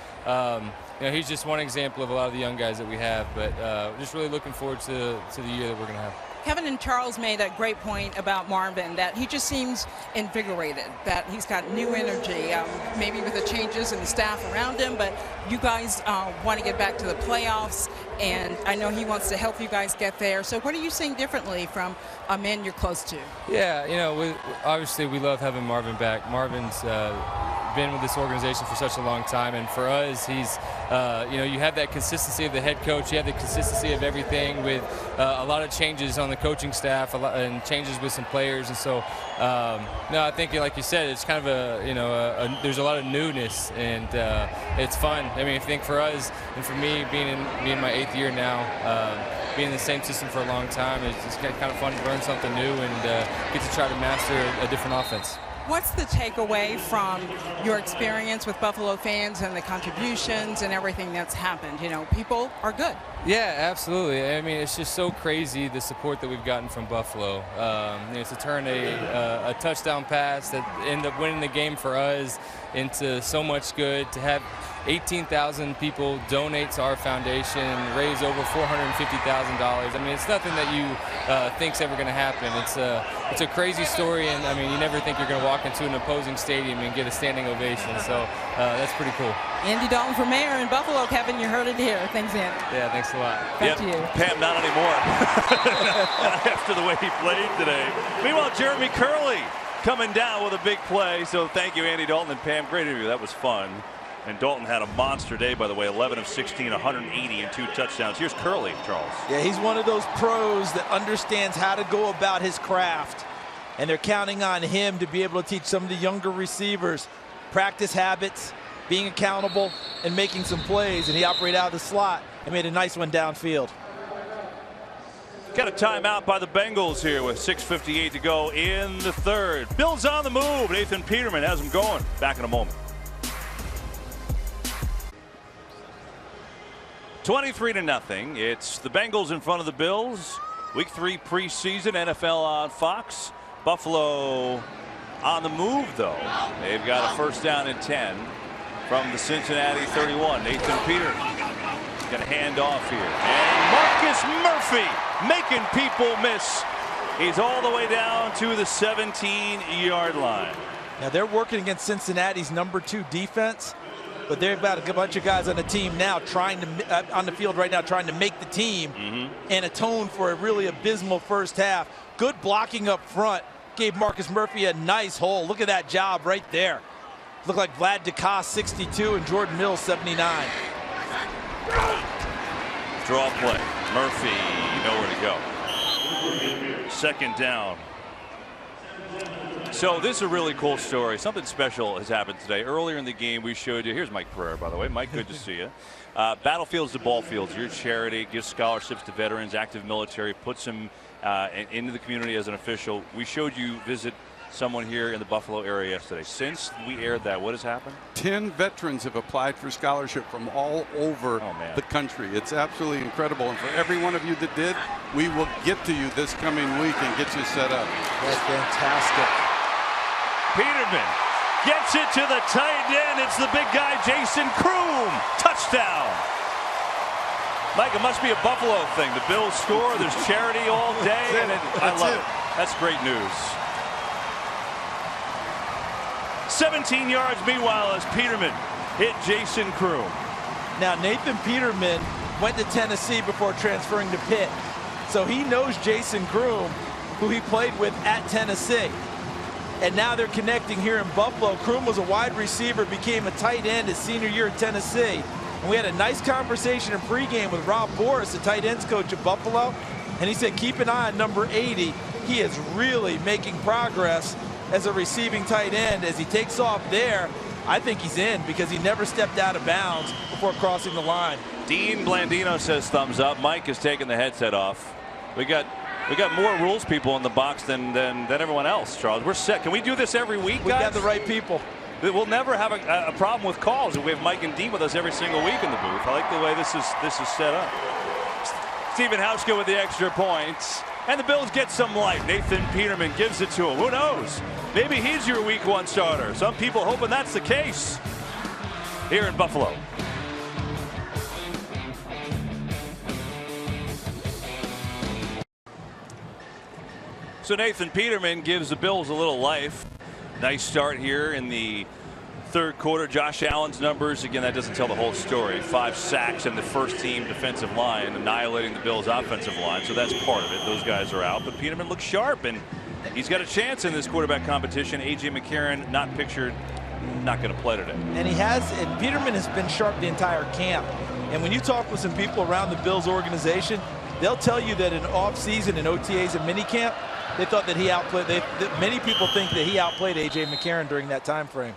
he's just one example of a lot of the young guys that we have. But just really looking forward to the year that we're going to have. Kevin and Charles made a great point about Marvin, that he just seems invigorated, that he's got new energy, maybe with the changes in the staff around him, but you guys want to get back to the playoffs, and I know he wants to help you guys get there. So what are you seeing differently from a man you're close to? Yeah, obviously we love having Marvin back. Marvin's been with this organization for such a long time, and for us, he's you have that consistency of the head coach, you have the consistency of everything with a lot of changes on the coaching staff, and changes with some players, and so I think, like you said, it's kind of there's a lot of newness, and it's fun. I mean, I think for us and for me, being in my 8th year now, being in the same system for a long time, it's just kind of fun to learn something new and get to try to master a different offense. What's the takeaway from your experience with Buffalo fans and the contributions and everything that's happened? You know, people are good. Yeah, absolutely. I mean, it's just so crazy, the support that we've gotten from Buffalo. To turn a touchdown pass that ended up winning the game for us into so much good, to have 18,000 people donate to our foundation, raise over $450,000. I mean, it's nothing that you think's ever going to happen. It's a crazy story, and I mean, you never think you're going to walk into an opposing stadium and get a standing ovation. So that's pretty cool. Andy Dalton for mayor in Buffalo. Kevin, you heard it here. Thanks, Andy. Yeah, thanks a lot. Back to you. Pam, not anymore. After the way he played today. Meanwhile, Jeremy Curley coming down with a big play. So thank you, Andy Dalton and Pam. Great interview. That was fun. And Dalton had a monster day, by the way, 11 of 16, 180 and 2 touchdowns. Here's Curley, Charles. Yeah, he's one of those pros that understands how to go about his craft. And they're counting on him to be able to teach some of the younger receivers practice habits, being accountable, and making some plays. And he operated out of the slot and made a nice one downfield. Got a timeout by the Bengals here with 6:58 to go in the 3rd. Bills on the move. Nathan Peterman has them going. Back in a moment. 23-0. It's the Bengals in front of the Bills. Week 3 preseason, NFL on Fox. Buffalo on the move, though. They've got a 1st down and 10 from the Cincinnati 31. Nathan Peterman going to hand off here. And Marcus Murphy making people miss. He's all the way down to the 17-yard line. Now they're working against Cincinnati's #2 defense, but they've got a bunch of guys on the team now trying to on the field right now trying to make the team and atone for a really abysmal first half. Good blocking up front gave Marcus Murphy a nice hole. Look at that job right there. Looked like Vlad DeCoste 62 and Jordan Mills 79. Draw play. Murphy nowhere to go. 2nd down. So this is a really cool story. Something special has happened today. Earlier in the game, we showed you. Here's Mike Pereira, by the way. Mike, good to see you. Battlefields to Ball Fields. Your charity gives scholarships to veterans, active military, puts them into the community as an official. We showed you visit someone here in the Buffalo area yesterday. Since we aired that, what has happened? 10 veterans have applied for scholarship from all over the country. It's absolutely incredible. And for every one of you that did, we will get to you this coming week and get you set up. That's fantastic. Peterman gets it to the tight end. It's the big guy, Jason Kroom. Touchdown. Mike, it must be a Buffalo thing. The Bills score, there's charity all day. And I love it. That's great news. 17 yards meanwhile as Peterman hit Jason Kroom. Now, Nathan Peterman went to Tennessee before transferring to Pitt. So he knows Jason Kroom, who he played with at Tennessee. And now they're connecting here in Buffalo. Kroom was a wide receiver, became a tight end his senior year at Tennessee. And we had a nice conversation in pregame with Rob Boris, the tight ends coach at Buffalo. And he said, keep an eye on number 80. He is really making progress as a receiving tight end. As he takes off there, I think he's in because he never stepped out of bounds before crossing the line. Dean Blandino says thumbs up. Mike is taking the headset off. We got more rules people in the box than everyone else, Charles. We're set. Can we do this every week, guys? We got the right people. We'll never have a problem with calls. We have Mike and Dean with us every single week in the booth. I like the way this is set up. Stephen Hauschka with the extra points. And the Bills get some life. Nathan Peterman gives it to him. Who knows? Maybe he's your week 1 starter. Some people hoping that's the case here in Buffalo. So Nathan Peterman gives the Bills a little life. Nice start here in the 3rd quarter. Josh Allen's numbers, again, that doesn't tell the whole story. 5 sacks in the first team defensive line, annihilating the Bills offensive line. So that's part of it. Those guys are out. But Peterman looks sharp, and he's got a chance in this quarterback competition. A.J. McCarron not pictured, not going to play today. And Peterman has been sharp the entire camp. And when you talk with some people around the Bills organization, they'll tell you that in off-season and OTAs and minicamp, they thought that he outplayed. Many people think that he outplayed A.J. McCarron during that time frame.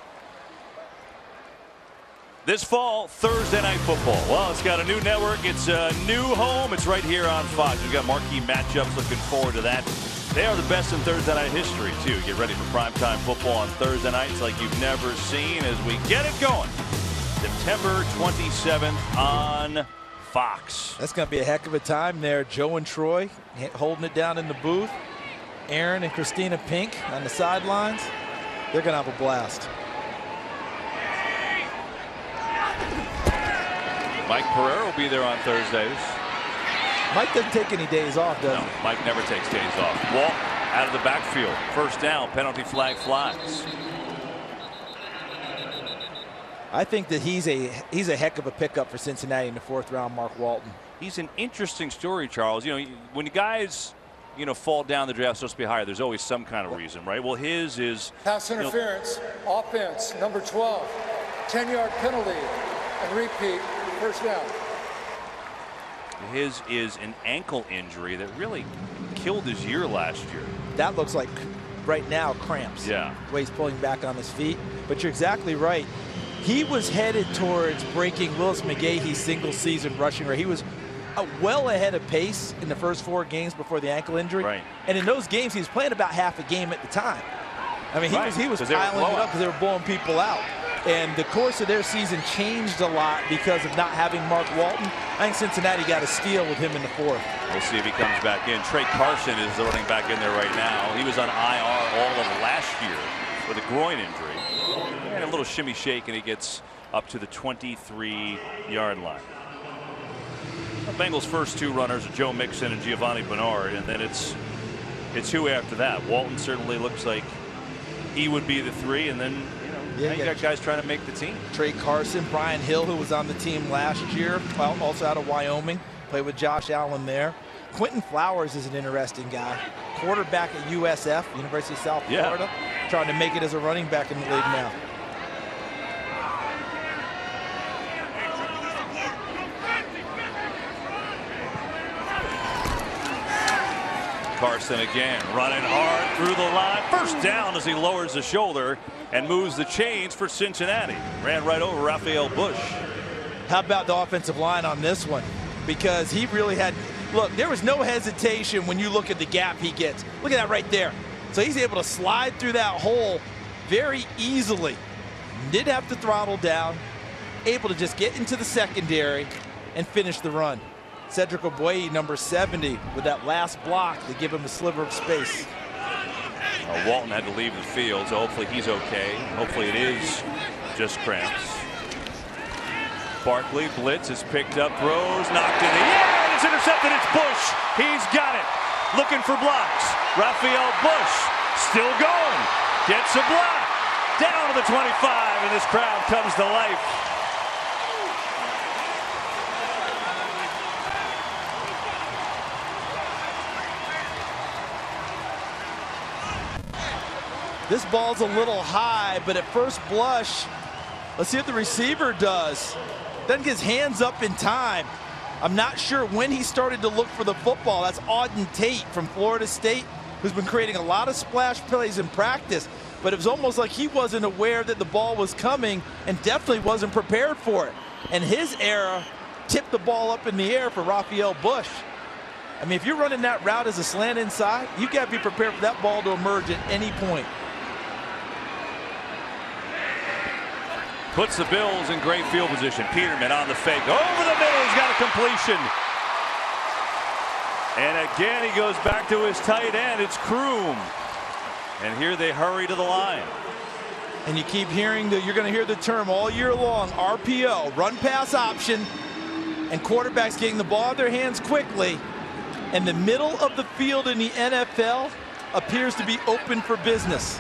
This fall, Thursday Night Football. Well, it's got a new network. It's a new home. It's right here on Fox. We've got marquee matchups. Looking forward to that. They are the best in Thursday night history, too. Get ready for primetime football on Thursday nights like you've never seen as we get it going. September 27th on Fox. That's going to be a heck of a time there. Joe and Troy holding it down in the booth. Aaron and Christina Pink on the sidelines. They're going to have a blast. Mike Pereira will be there on Thursdays. Mike doesn't take any days off, does he? No, Mike never takes days off. Walt out of the backfield. First down, penalty flag flies. I think that he's a heck of a pickup for Cincinnati in the 4th round, Mark Walton. He's an interesting story, Charles. You know, when guys, fall down the draft supposed to be higher, there's always some kind of reason, right? Well, his is pass interference, offense, number 12, 10-yard penalty, and repeat, first down. His is an ankle injury that really killed his year last year. That looks like right now cramps. Yeah. The way he's pulling back on his feet. But you're exactly right. He was headed towards breaking Willis McGahee's single season rushing rate. He was well ahead of pace in the first 4 games before the ankle injury. Right. And in those games, he was playing about half a game at the time. I mean, he was piling it up because they were blowing people out. And the course of their season changed a lot because of not having Mark Walton. I think Cincinnati got a steal with him in the 4th. We'll see if he comes back in. Trey Carson is the running back in there right now. He was on IR all of last year with a groin injury. And a little shimmy shake, and he gets up to the 23-yard line. The Bengals' first 2 runners are Joe Mixon and Giovanni Bernard, and then it's who after that. Walton certainly looks like he would be the 3, and then now you got guys trying to make the team. Trey Carson, Brian Hill, who was on the team last year, also out of Wyoming, played with Josh Allen there. Quentin Flowers is an interesting guy. Quarterback at USF, University of South Florida, trying to make it as a running back in the league now. Carson again running hard through the line. First down as he lowers the shoulder and moves the chains for Cincinnati. Ran right over Raphael Bush. How about the offensive line on this one? Because he really had, look, there was no hesitation when you look at the gap he gets. Look at that right there. So he's able to slide through that hole very easily. Didn't have to throttle down. Able to just get into the secondary and finish the run. Cedric Ogbuehi, number 70, with that last block to give him a sliver of space. Walton had to leave the field, so hopefully he's okay. Hopefully it is just cramps. Barkley blitz is picked up, throws, knocked in the air, it's intercepted, it's Bush. He's got it. Looking for blocks. Raphael Bush still going. Gets a block. Down to the 25, and this crowd comes to life. This ball's a little high, but at first blush, let's see what the receiver does. Doesn't get his hands up in time. I'm not sure when he started to look for the football. That's Auden Tate from Florida State, who's been creating a lot of splash plays in practice, but it was almost like he wasn't aware that the ball was coming and definitely wasn't prepared for it. And his error tipped the ball up in the air for Raphael Bush. I mean, if you're running that route as a slant inside, you've got to be prepared for that ball to emerge at any point. Puts the Bills in great field position. Peterman on the fake. Over the middle, he's got a completion. And again, he goes back to his tight end. It's Kroom. And here they hurry to the line. And you keep hearing you're going to hear the term all year long, RPO, run pass option, and quarterbacks getting the ball in their hands quickly. And the middle of the field in the NFL appears to be open for business.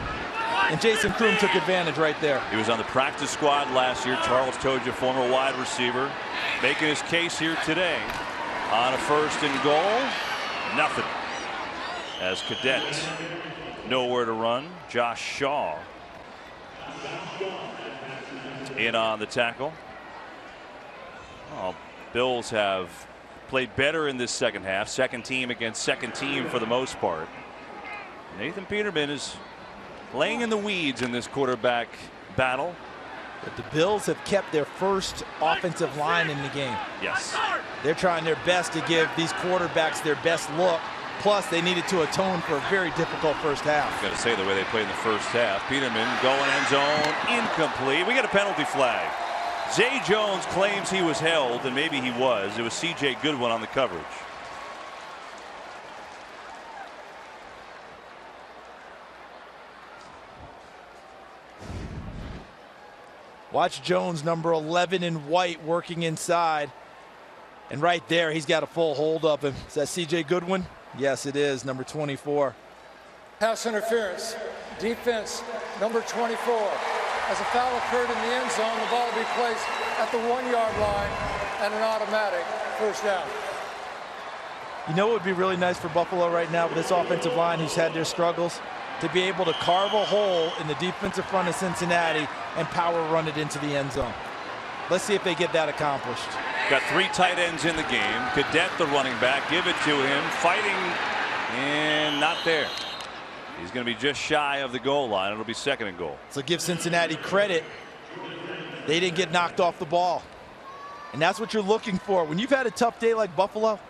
And Jason Kroom took advantage right there. He was on the practice squad last year. Charles Toja, former wide receiver, making his case here today. On a 1st and goal, nothing. As Cadet nowhere to run. Josh Shaw in on the tackle. Oh, Bills have played better in this second half. Second team against second team for the most part. Nathan Peterman is laying in the weeds in this quarterback battle. But the Bills have kept their first offensive line in the game. Yes. They're trying their best to give these quarterbacks their best look. Plus, they needed to atone for a very difficult first half. I've got to say, the way they played in the first half. Peterman going end zone, incomplete. We got a penalty flag. Zay Jones claims he was held, and maybe he was. It was C.J. Goodwin on the coverage. Watch Jones, number 11 in white, working inside. And right there, he's got a full hold of him. Is that C.J. Goodwin? Yes, it is, number 24. Pass interference. Defense, number 24. As a foul occurred in the end zone, the ball will be placed at the 1-yard line and an automatic first down. You know what would be really nice for Buffalo right now with this offensive line who's had their struggles? To be able to carve a hole in the defensive front of Cincinnati and power run it into the end zone. Let's see if they get that accomplished. Got 3 tight ends in the game. Cadet, the running back, give it to him. Fighting, and not there. He's going to be just shy of the goal line. It'll be 2nd and goal. So give Cincinnati credit. They didn't get knocked off the ball. And that's what you're looking for. When you've had a tough day like Buffalo,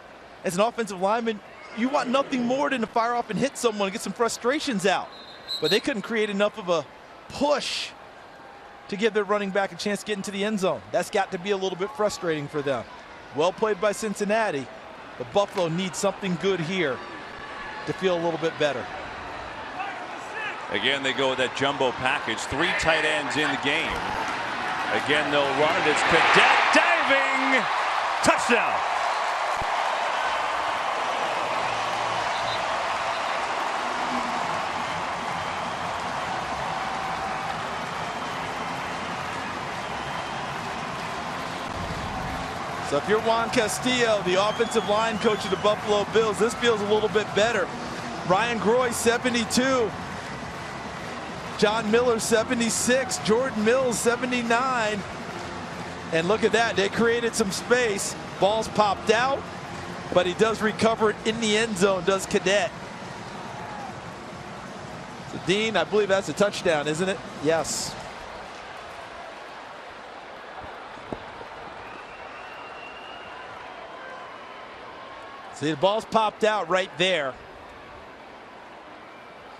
as an offensive lineman, you want nothing more than to fire off and hit someone and get some frustrations out. But they couldn't create enough of a push to give their running back a chance to get into the end zone. That's got to be a little bit frustrating for them. Well played by Cincinnati, but Buffalo needs something good here to feel a little bit better. Again, they go with that jumbo package. 3 tight ends in the game. Again, they'll run it. It's Cadet diving. Touchdown. So if you're Juan Castillo, the offensive line coach of the Buffalo Bills, this feels a little bit better. Ryan Groy, 72. John Miller, 76. Jordan Mills, 79. And look at that. They created some space. Ball's popped out, but he does recover it in the end zone, does Cadet. So, Dean, I believe that's a touchdown, isn't it? Yes. See, the ball's popped out right there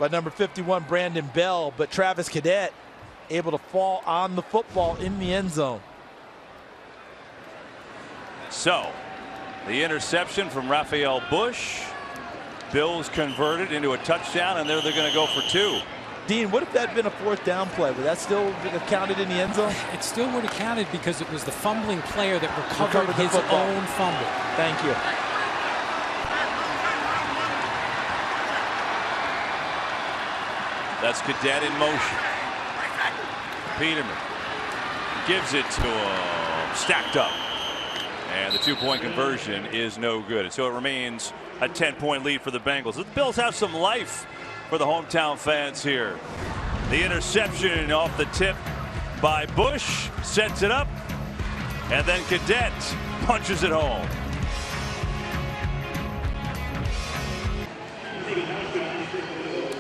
by number 51, Brandon Bell, but Travis Cadet able to fall on the football in the end zone. So, the interception from Raphael Bush. Bills converted into a touchdown, and they're going to go for 2. Dean, what if that had been a 4th down play? Would that still have counted in the end zone? It still would have counted because it was the fumbling player that recovered his own fumble. Thank you. That's Cadet in motion. Peterman gives it to him. Stacked up. And the 2-point conversion is no good. And so it remains a 10-point lead for the Bengals. The Bills have some life for the hometown fans here. The interception off the tip by Bush, sets it up, and then Cadet punches it home.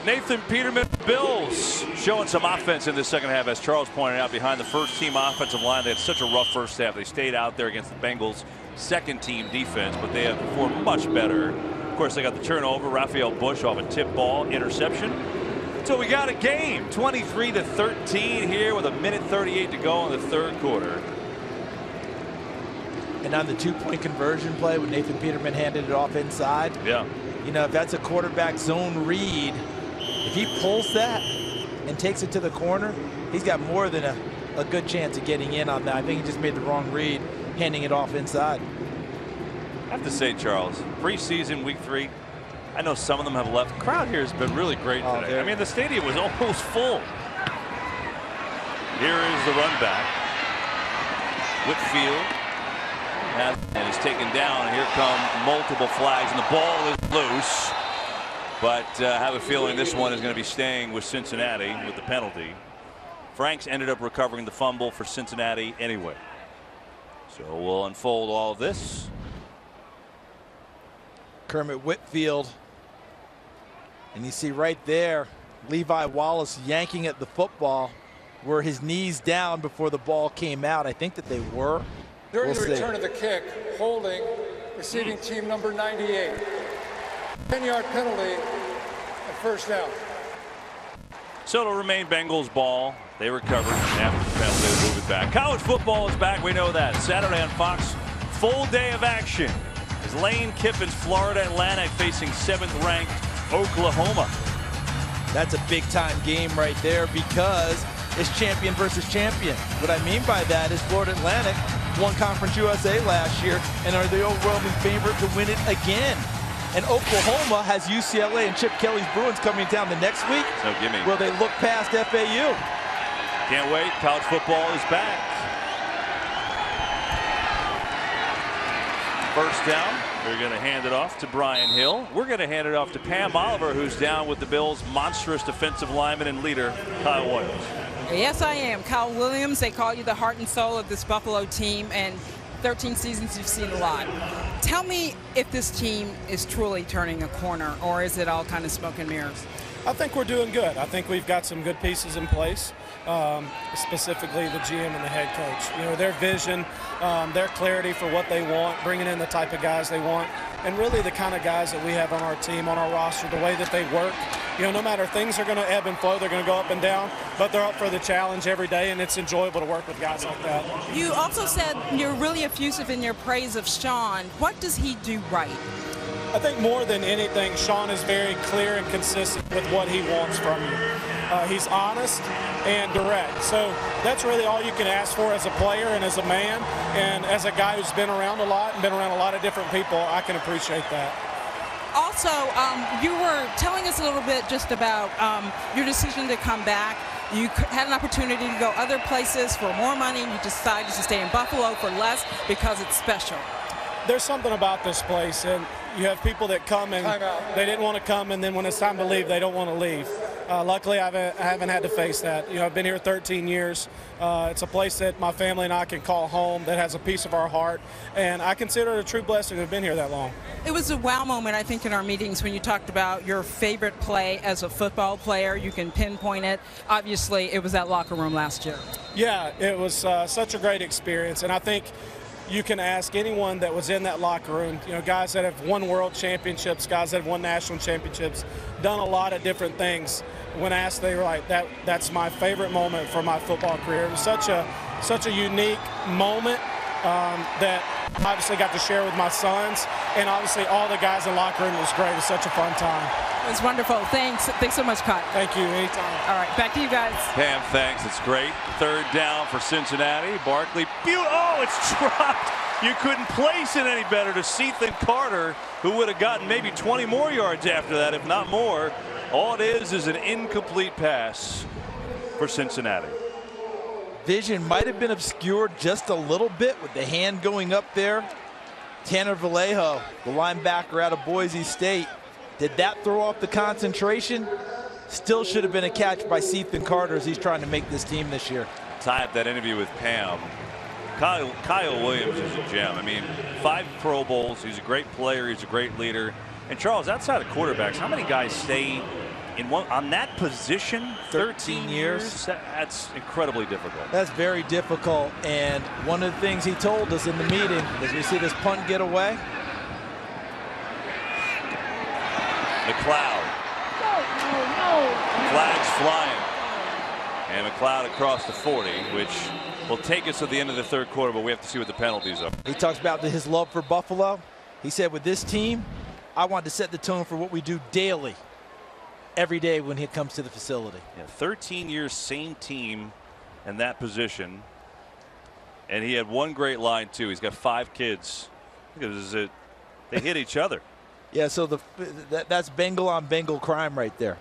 Nathan Peterman, Bills, showing some offense in the second half, as Charles pointed out, behind the first team offensive line. They had such a rough first half. They stayed out there against the Bengals' second team defense, but they have performed much better. Of course, they got the turnover. Raphael Bush off a tip ball, interception. So we got a game, 23-13 here with 1:38 to go in the third quarter. And on the 2-point conversion play when Nathan Peterman handed it off inside. Yeah. You know, if that's a quarterback zone read, if he pulls that and takes it to the corner, he's got more than a good chance of getting in on that. I think he just made the wrong read, handing it off inside. I have to say, Charles, preseason week 3, I know some of them have left. The crowd here has been really great today. I mean, the stadium was almost full. Here is the run back. Whitfield and is taken down. Here come multiple flags, and the ball is loose. But I have a feeling this one is going to be staying with Cincinnati with the penalty. Franks ended up recovering the fumble for Cincinnati anyway. So we'll unfold all of this. Kermit Whitfield. And you see right there, Levi Wallace yanking at the football. Were his knees down before the ball came out? I think that they were. During the return of the kick, holding receiving team number 98. 10-yard penalty and first down. So it'll remain Bengals ball. They recovered after the penalty. They move it back. College football is back. We know that. Saturday on Fox, full day of action. As Lane Kiffin's Florida Atlantic facing 7th-ranked Oklahoma. That's a big-time game right there because it's champion versus champion. What I mean by that is Florida Atlantic won Conference USA last year and are the overwhelming favorite to win it again. And Oklahoma has UCLA and Chip Kelly's Bruins coming down the next week. So gimme. Will they look past FAU? Can't wait. College football is back. First down. We're going to hand it off to Brian Hill. We're going to hand it off to Pam Oliver, who's down with the Bills' monstrous defensive lineman and leader, Kyle Williams. Yes, I am. Kyle Williams, they call you the heart and soul of this Buffalo team, and 13 seasons you've seen a lot. Tell me if this team is truly turning a corner, or is it all kind of smoke and mirrors? I think we're doing good. I think we've got some good pieces in place, specifically the GM and the head coach. You know, their vision, their clarity for what they want, bringing in the type of guys they want, and really the kind of guys that we have on our team, on our roster, the way that they work. You know, no matter, things are going to ebb and flow, they're going to go up and down, but they're up for the challenge every day, and it's enjoyable to work with guys like that. You also said you're really effusive in your praise of Sean. What does he do right? I think more than anything, Sean is very clear and consistent with what he wants from you. He's honest and direct. So that's really all you can ask for as a player and as a man. And as a guy who's been around a lot and been around a lot of different people, I can appreciate that. Also, you were telling us a little bit just about your decision to come back. You had an opportunity to go other places for more money, and you decided to stay in Buffalo for less because it's special. There's something about this place, and you have people that come and they didn't want to come, and then when it's time to leave, they don't want to leave. Luckily, I haven't had to face that. You know, I've been here 13 years. It's a place that my family and I can call home, that has a piece of our heart, and I consider it a true blessing to have been here that long. It was a wow moment, I think, in our meetings when you talked about your favorite play as a football player. You can pinpoint it. Obviously, it was that locker room last year. Yeah, it was such a great experience, and I think you can ask anyone that was in that locker room, you know, guys that have won world championships, guys that have won national championships, done a lot of different things. When asked, they were like, that's my favorite moment for my football career. It was such a unique moment that I obviously got to share with my sons, and obviously all the guys in the locker room. It was great. It was such a fun time. It was wonderful. Thanks so much, Scott. Thank you. Anytime. All right, back to you guys. Pam, thanks. It's great. Third down for Cincinnati. Barkley. Oh, it's dropped. You couldn't place it any better to Sethan Carter, who would have gotten maybe 20 more yards after that, if not more. All it is an incomplete pass for Cincinnati. Vision might have been obscured just a little bit with the hand going up there. Tanner Vallejo, the linebacker out of Boise State. Did that throw off the concentration? Still should have been a catch by Ethan Carter as he's trying to make this team this year. Tie up that interview with Pam. Kyle Williams is a gem. I mean, 5 Pro Bowls. He's a great player. He's a great leader. And Charles, outside of quarterbacks, how many guys stay on that position 13 years? That's incredibly difficult. That's very difficult. And one of the things he told us in the meeting, as we see this punt get away. McLeod. Flags flying. And McLeod across the 40, which will take us to the end of the third quarter, but we have to see what the penalties are. He talks about his love for Buffalo. He said, with this team, I want to set the tone for what we do daily, every day when he comes to the facility. Yeah, 13 years, same team in that position. And he had one great line, too. He's got 5 kids. They hit each other. Yeah, so that's Bengal on Bengal crime right there.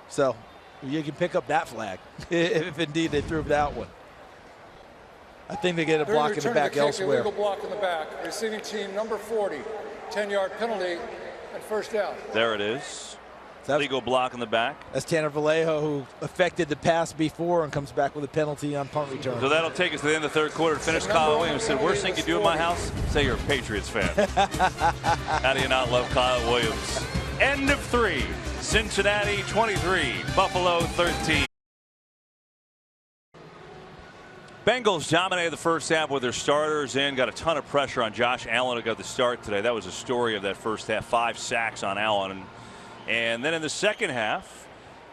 So you can pick up that flag if indeed they threw that one. I think they get a block in the back elsewhere. Illegal block in the back. Receiving team number 40, 10-yard penalty and first down. There it is. Legal block in the back. That's Tanner Vallejo, who affected the pass before and comes back with a penalty on punt return. So that'll take us to the end of the third quarter to finish. Kyle Williams said, worst thing you do at my house? Say you're a Patriots fan. How do you not love Kyle Williams? End of 3. Cincinnati 23, Buffalo 13. Bengals dominated the first half with their starters in. Got a ton of pressure on Josh Allen who got the start today. That was a story of that first half. 5 sacks on Allen. And then in the second half,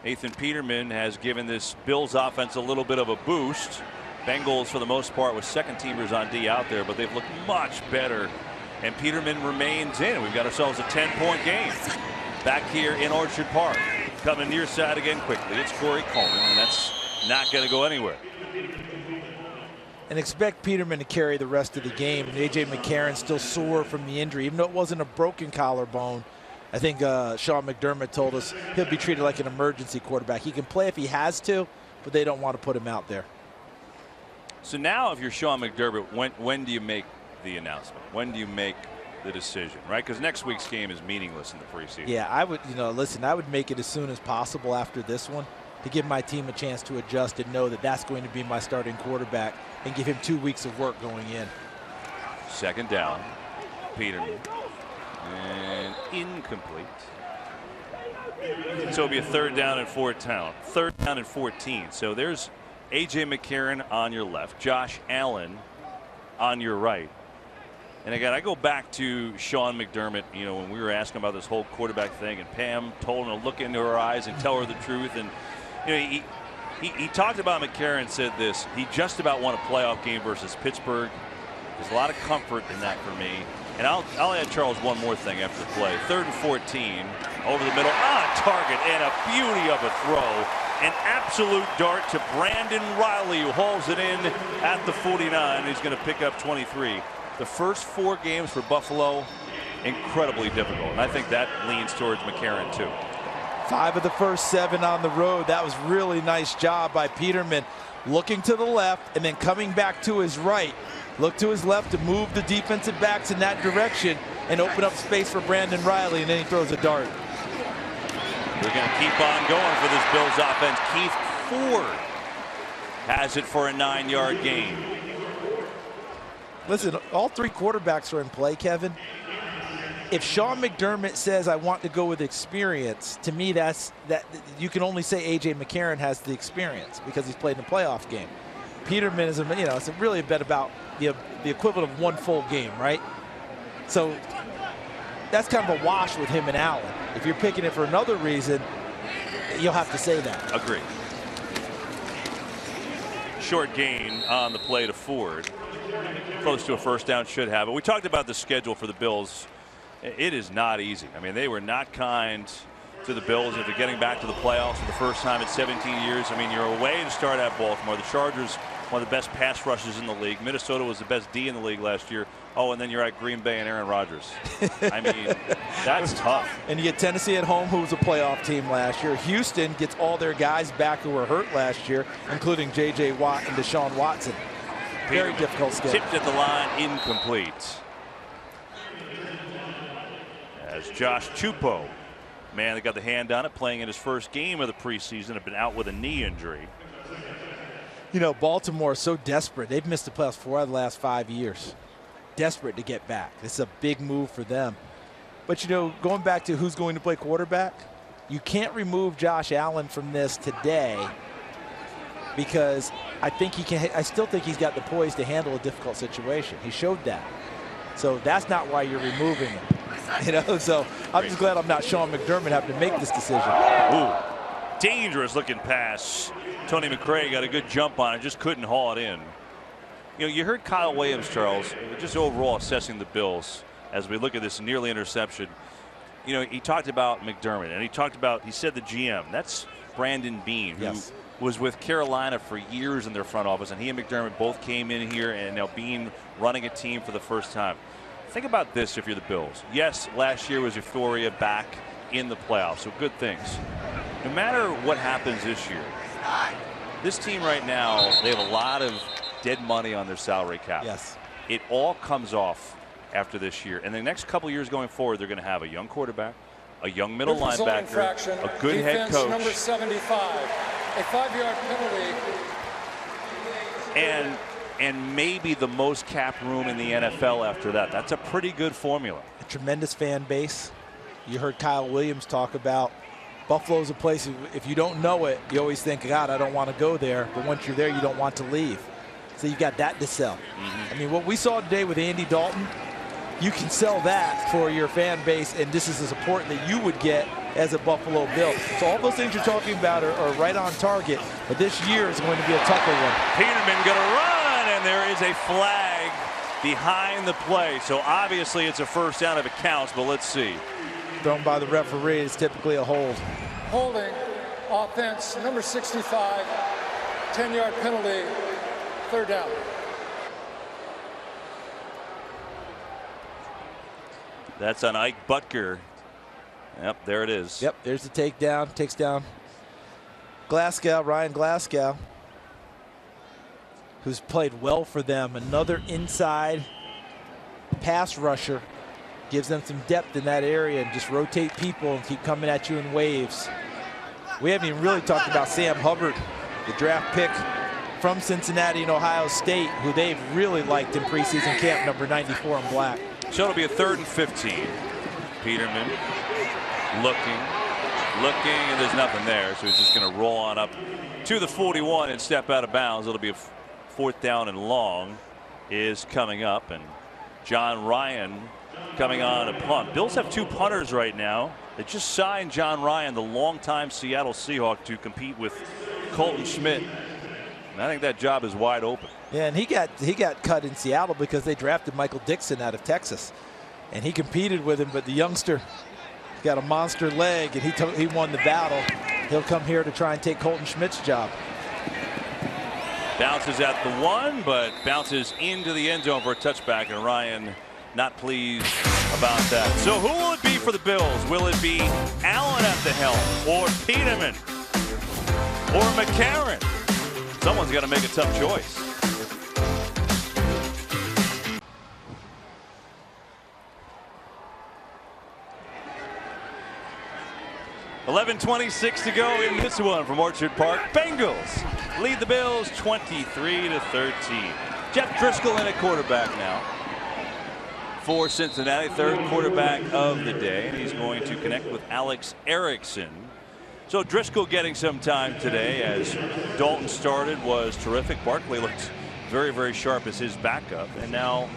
Nathan Peterman has given this Bills offense a little bit of a boost. Bengals, for the most part, with second-teamers on D out there, but they've looked much better. And Peterman remains in. We've got ourselves a 10-point game back here in Orchard Park. Coming near side again quickly. It's Corey Coleman, and that's not going to go anywhere. And expect Peterman to carry the rest of the game. A.J. McCarron still sore from the injury, even though it wasn't a broken collarbone. I think Sean McDermott told us he'll be treated like an emergency quarterback. He can play if he has to, but they don't want to put him out there. So now if you're Sean McDermott, when do you make the announcement? When do you make the decision, right? Because next week's game is meaningless in the preseason. Yeah, I would, listen, I would make it as soon as possible after this one to give my team a chance to adjust and know that that's going to be my starting quarterback and give him 2 weeks of work going in. Second down, Peterman. And incomplete. So it'll be a third down and 14. Third down and 14. So there's A.J. McCarron on your left, Josh Allen on your right. And again, I go back to Sean McDermott, when we were asking about this whole quarterback thing, and Pam told him to look into her eyes and tell her the truth. And he talked about McCarron, said this: he just about won a playoff game versus Pittsburgh. There's a lot of comfort in that for me. And I'll add, Charles, one more thing after the play. 3rd and 14, over the middle, on target, and a beauty of a throw. An absolute dart to Brandon Riley, who hauls it in at the 49. He's going to pick up 23. The first 4 games for Buffalo, incredibly difficult. And I think that leans towards McCarron, too. 5 of the first 7 on the road. That was really nice job by Peterman. Looking to the left and then coming back to his right. Look to his left to move the defensive backs in that direction and open up space for Brandon Riley, and then he throws a dart. We're going to keep on going for this Bills offense. Keith Ford has it for a 9-yard gain. Listen, all 3 quarterbacks are in play, Kevin. If Sean McDermott says I want to go with experience, to me that you can only say A.J. McCarron has the experience because he's played in a playoff game. Peterman is, it's really a bet about the equivalent of 1 full game, right? So that's kind of a wash with him and Allen. If you're picking it for another reason, you'll have to say that. Agree. Short gain on the play to Ford. Close to a first down, should have it. We talked about the schedule for the Bills. It is not easy. I mean, they were not kind to the Bills after getting back to the playoffs for the first time in 17 years. I mean, you're away to start at Baltimore. The Chargers, one of the best pass rushes in the league. Minnesota was the best D in the league last year. Oh, and then you're at Green Bay and Aaron Rodgers. I mean, that's tough. And you get Tennessee at home, who was a playoff team last year. Houston gets all their guys back who were hurt last year, including J.J. Watt and Deshaun Watson. Very difficult schedule. Tipped at the line, incomplete. As Josh Chupo Man that got the hand on it, playing in his first game of the preseason, had been out with a knee injury. You know, Baltimore is so desperate. They've missed the playoffs 4 out of the last 5 years. Desperate to get back. This is a big move for them. But, you know, going back to who's going to play quarterback, you can't remove Josh Allen from this today because I still think he's got the poise to handle a difficult situation. He showed that. So that's not why you're removing him. You know, so I'm just glad I'm not Sean McDermott having to make this decision. Ooh, dangerous looking pass. Tony McRae got a good jump on it, just couldn't haul it in. You know, you heard Kyle Williams, Charles, just overall assessing the Bills as we look at this nearly interception. You know, he talked about McDermott, and he said the GM. That's Brandon Beane, who was with Carolina for years in their front office, and he and McDermott both came in here, and now Beane running a team for the first time. Think about this if you're the Bills. Yes, last year was euphoria back in the playoffs, so good things. No matter what happens this year, this team right now, they have a lot of dead money on their salary cap. Yes. It all comes off after this year. And the next couple years going forward, they're going to have a young quarterback, a young middle linebacker, a good head coach. Number 75, a 5-yard penalty. And maybe the most cap room in the NFL after that. That's a pretty good formula. A tremendous fan base. You heard Kyle Williams talk about Buffalo's a place, if you don't know it, you always think, God, I don't want to go there. But once you're there, you don't want to leave. So you got that to sell. I mean, what we saw today with Andy Dalton, you can sell that for your fan base, and this is the support that you would get as a Buffalo Bill. So all those things you're talking about are right on target, but this year is going to be a tougher one. Peterman going to run, and there is a flag behind the play. So obviously it's a first down if it counts, but let's see. Thrown by the referee is typically a hold. Holding, offense, number 65, 10-yard penalty, 3rd down. That's on Ike Butker. Yep, there it is. Yep, there's the takedown. Takes down Ryan Glasgow, who's played well for them. Another inside pass rusher. Gives them some depth in that area and just rotate people and keep coming at you in waves. We haven't even really talked about Sam Hubbard, the draft pick from Cincinnati and Ohio State, who they've really liked in preseason camp, number 94 in black. So it'll be a 3rd and 15. Peterman looking, and there's nothing there. So he's just going to roll on up to the 41 and step out of bounds. It'll be a 4th down and long is coming up, and John Ryan coming on a punt. Bills have 2 punters right now. They just signed John Ryan, the longtime Seattle Seahawk, to compete with Colton Schmidt. And I think that job is wide open. Yeah, and he got cut in Seattle because they drafted Michael Dixon out of Texas, and he competed with him. But the youngster got a monster leg, and he won the battle. He'll come here to try and take Colton Schmidt's job. Bounces at the 1, but bounces into the end zone for a touchback, and Ryan not pleased about that. So who will it be for the Bills? Will it be Allen at the helm, or Peterman, or McCarron? Someone's got to make a tough choice. .26 to go in this one from Orchard Park. Bengals lead the Bills 23-13. Jeff Driscoll in at quarterback now for Cincinnati, 3rd quarterback of the day, and he's going to connect with Alex Erickson. So Driscoll getting some time today as Dalton started, was terrific. Barkley looked very, very sharp as his backup, and now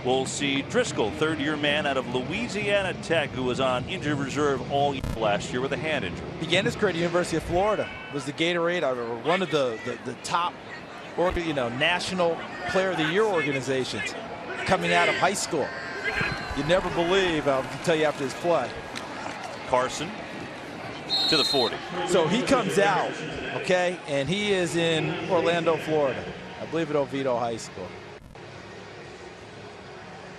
we'll see Driscoll, 3rd-year man out of Louisiana Tech, who was on injured reserve all year last year with a hand injury. Began his career at the University of Florida. Was the Gatorade, one of the top, national Player of the Year organizations coming out of high school. You never believe, I'll tell you after his play. Carson to the 40. So he comes out, okay, and he is in Orlando, Florida. I believe at Oviedo High School.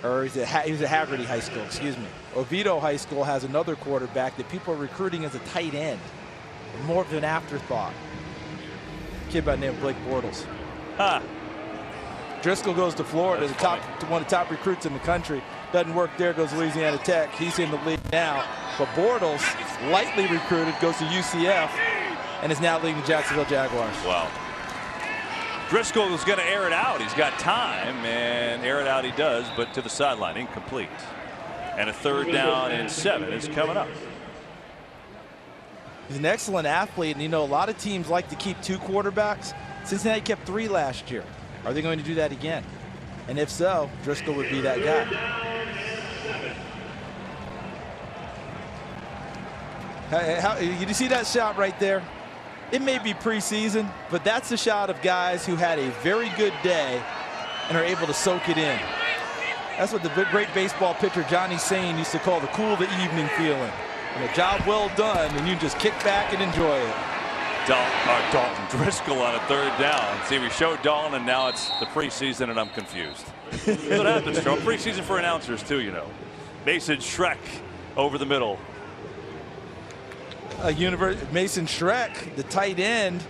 Or he was at Haggerty High School, excuse me. Oviedo High School has another quarterback that people are recruiting as a tight end. More of an afterthought. Kid by the name of Blake Bortles. Driscoll goes to Florida, one of the top recruits in the country. Doesn't work there, goes Louisiana Tech. He's in the league now. But Bortles, lightly recruited, goes to UCF and is now leading the Jacksonville Jaguars. Wow. Driscoll is going to air it out. He's got time, and air it out he does, but to the sideline, incomplete. And a 3rd down and 7 is coming up. He's an excellent athlete, and you know, a lot of teams like to keep 2 quarterbacks. Cincinnati kept 3 last year. Are they going to do that again? And if so, Driscoll would be that guy. You see that shot right there? It may be preseason, but that's the shot of guys who had a very good day and are able to soak it in. That's what the great baseball pitcher Johnny CIN used to call the cool of the evening feeling. And a job well done, and you just kick back and enjoy it. Dalton Driscoll on a 3rd down. See, we showed Dalton, and now it's the preseason, and I'm confused. That's what happens, Joe. Preseason for announcers, too, you know. Mason Schreck over the middle. Mason Schreck, the tight end,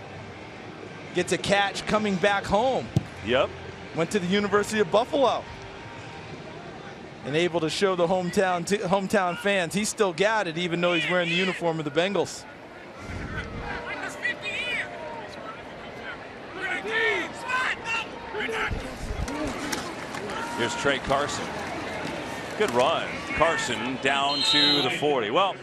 gets a catch coming back home. Yep. Went to the University of Buffalo. And able to show the hometown fans he's still got it, even though he's wearing the uniform of the Bengals. Here's Trey Carson. Good run. Carson down to the 40. Well,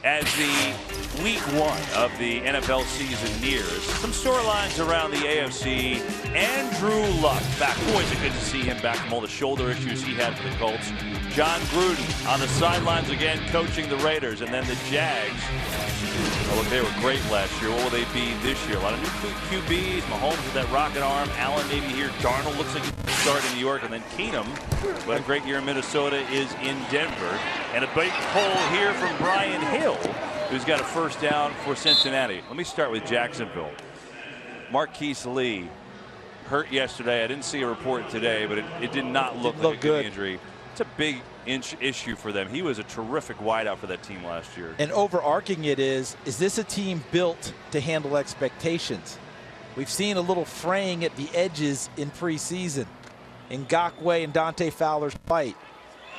as the week 1 of the NFL season nears, some storylines around the AFC. Andrew Luck back. Boy, is it good to see him back from all the shoulder issues he had for the Colts. John Gruden on the sidelines again, coaching the Raiders. And then the Jags. Oh, look, they were great last year. What will they be this year? A lot of new QBs. Mahomes with that rocket arm. Allen maybe here. Darnold looks like he's starting in New York. And then Keenum, who had a great year in Minnesota, is in Denver. And a big pull here from Brian Hill, who's got a 1st down for Cincinnati. Let me start with Jacksonville. Marquise Lee hurt yesterday. I didn't see a report today, but it did not look like a good injury. It's a big issue for them. He was a terrific wideout for that team last year. And overarching it is this a team built to handle expectations? We've seen a little fraying at the edges in preseason. Ngakoue and Dante Fowler's fight.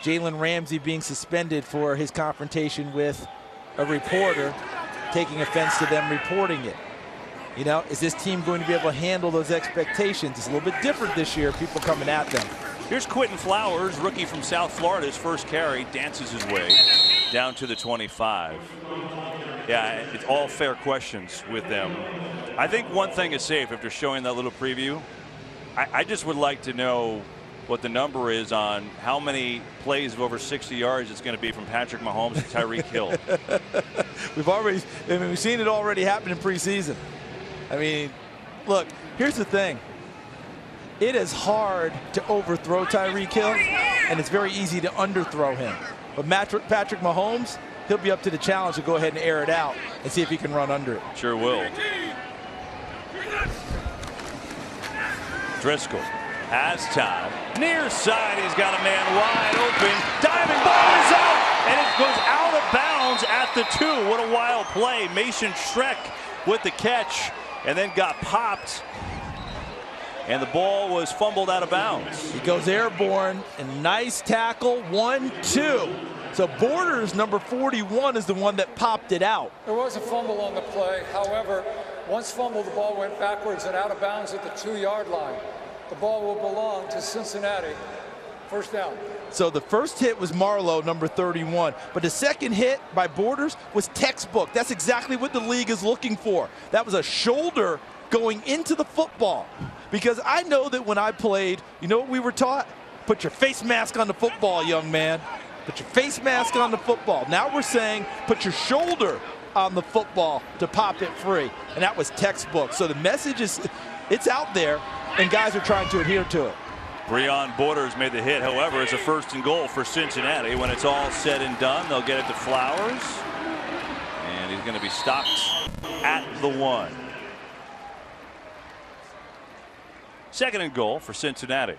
Jalen Ramsey being suspended for his confrontation with a reporter, taking offense to them reporting it. You know, is this team going to be able to handle those expectations? It's a little bit different this year, people coming at them. Here's Quentin Flowers, rookie from South Florida. His 1st carry, dances his way down to the 25. Yeah, it's all fair questions with them. I think one thing is safe after showing that little preview. I just would like to know what the number is on how many plays of over 60 yards it's going to be from Patrick Mahomes and Tyreek Hill. We've seen it already happen in preseason. I mean, look, here's the thing. It is hard to overthrow Tyreek Hill, and it's very easy to underthrow him. But Patrick Mahomes, he'll be up to the challenge to go ahead and air it out and see if he can run under it. Sure will. Driscoll has time. Near side, he's got a man wide open. Diving ball is out, and it goes out of bounds at the 2. What a wild play. Mason Schreck with the catch, and then got popped. And the ball was fumbled out of bounds. He goes airborne, and nice tackle, 1-2. So Borders, number 41, is the one that popped it out. There was a fumble on the play. However, once fumbled, the ball went backwards and out of bounds at the 2-yard line. The ball will belong to Cincinnati. 1st down. So the first hit was Marlowe, number 31. But the second hit by Borders was textbook. That's exactly what the league is looking for. That was a shoulder going into the football. Because I know that when I played, you know what we were taught? Put your face mask on the football, young man. Put your face mask on the football. Now we're saying put your shoulder on the football to pop it free. And that was textbook. So the message is, it's out there, and guys are trying to adhere to it. Breon Borders made the hit. However, it's a 1st and goal for Cincinnati. When it's all said and done, they'll get it to Flowers. And he's going to be stopped at the 1. 2nd and goal for Cincinnati.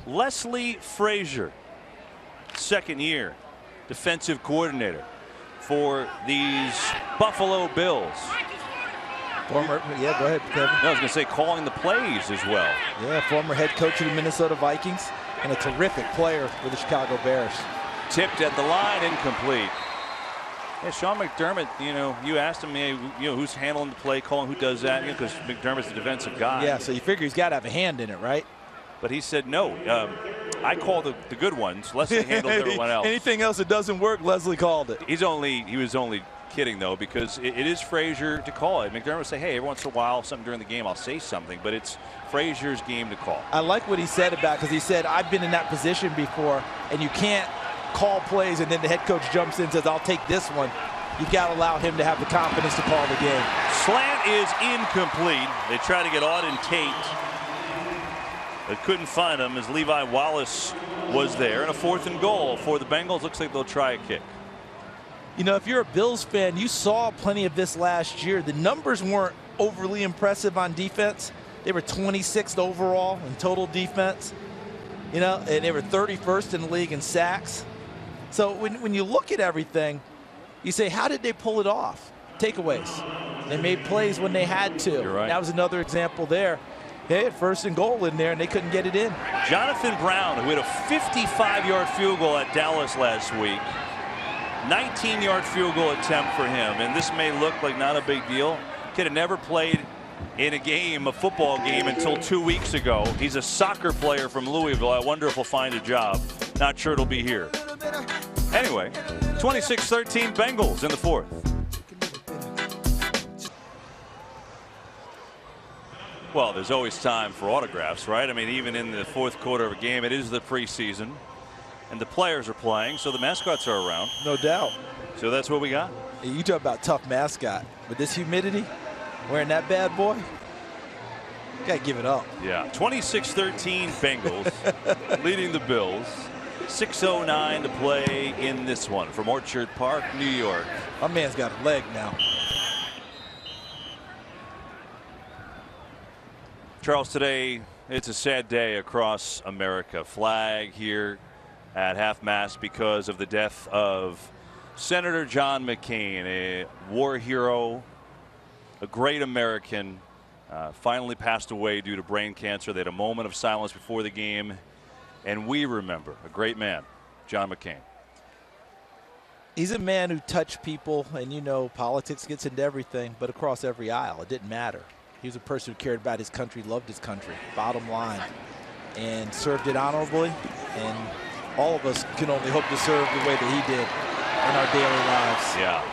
Leslie Frazier, 2nd year defensive coordinator for these Buffalo Bills. Former, yeah, go ahead, Kevin. I was going to say calling the plays as well. Yeah, former head coach of the Minnesota Vikings and a terrific player for the Chicago Bears. Tipped at the line, incomplete. Yeah, Sean McDermott, you asked him, who's handling the play calling, who does that, because McDermott's the defensive guy. Yeah, so you figure he's got to have a hand in it, right? But he said, no, I call the good ones. Leslie handles everyone else. Anything else that doesn't work, Leslie called it. He was only kidding, though, because it is Frazier to call it. McDermott say, hey, every once in a while, something during the game, I'll say something, but it's Frazier's game to call. I like what he said about, because he said, I've been in that position before, and you can't call plays and then the head coach jumps in and says, I'll take this one. You got to allow him to have the confidence to call the game. Slant is incomplete. They try to get Auden Tate, but couldn't find him as Levi Wallace was there. And a 4th and goal for the Bengals. Looks like they'll try a kick. If you're a Bills fan, you saw plenty of this last year. The numbers weren't overly impressive on defense. They were 26th overall in total defense, and they were 31st in the league in sacks. So when you look at everything, you say, how did they pull it off? Takeaways. They made plays when they had to. You're right. That was another example there. They had 1st and goal in there, and they couldn't get it in. Jonathan Brown, who had a 55-yard field goal at Dallas last week. 19-yard field goal attempt for him, and this may look like not a big deal. Kid had never played in a football game, until 2 weeks ago. He's a soccer player from Louisville. I wonder if he'll find a job. Not sure it'll be here. Anyway, 26-13 Bengals in the 4th. Well, there's always time for autographs, right? I mean, even in the 4th quarter of a game, it is the preseason, and the players are playing, so the mascots are around. No doubt. So that's what we got. You talk about tough mascot. With this humidity, wearing that bad boy, you got to give it up. Yeah, 26-13 Bengals leading the Bills. 6:09 to play in this one from Orchard Park, New York. My man's got a leg now. Charles, today it's a sad day across America. Flag here at half-mast because of the death of Senator John McCain, a war hero, a great American, finally passed away due to brain cancer. They had a moment of silence before the game. And we remember a great man, John McCain. He's a man who touched people, and politics gets into everything, but across every aisle. It didn't matter. He was a person who cared about his country, loved his country, bottom line, and served it honorably. And all of us can only hope to serve the way that he did in our daily lives. Yeah.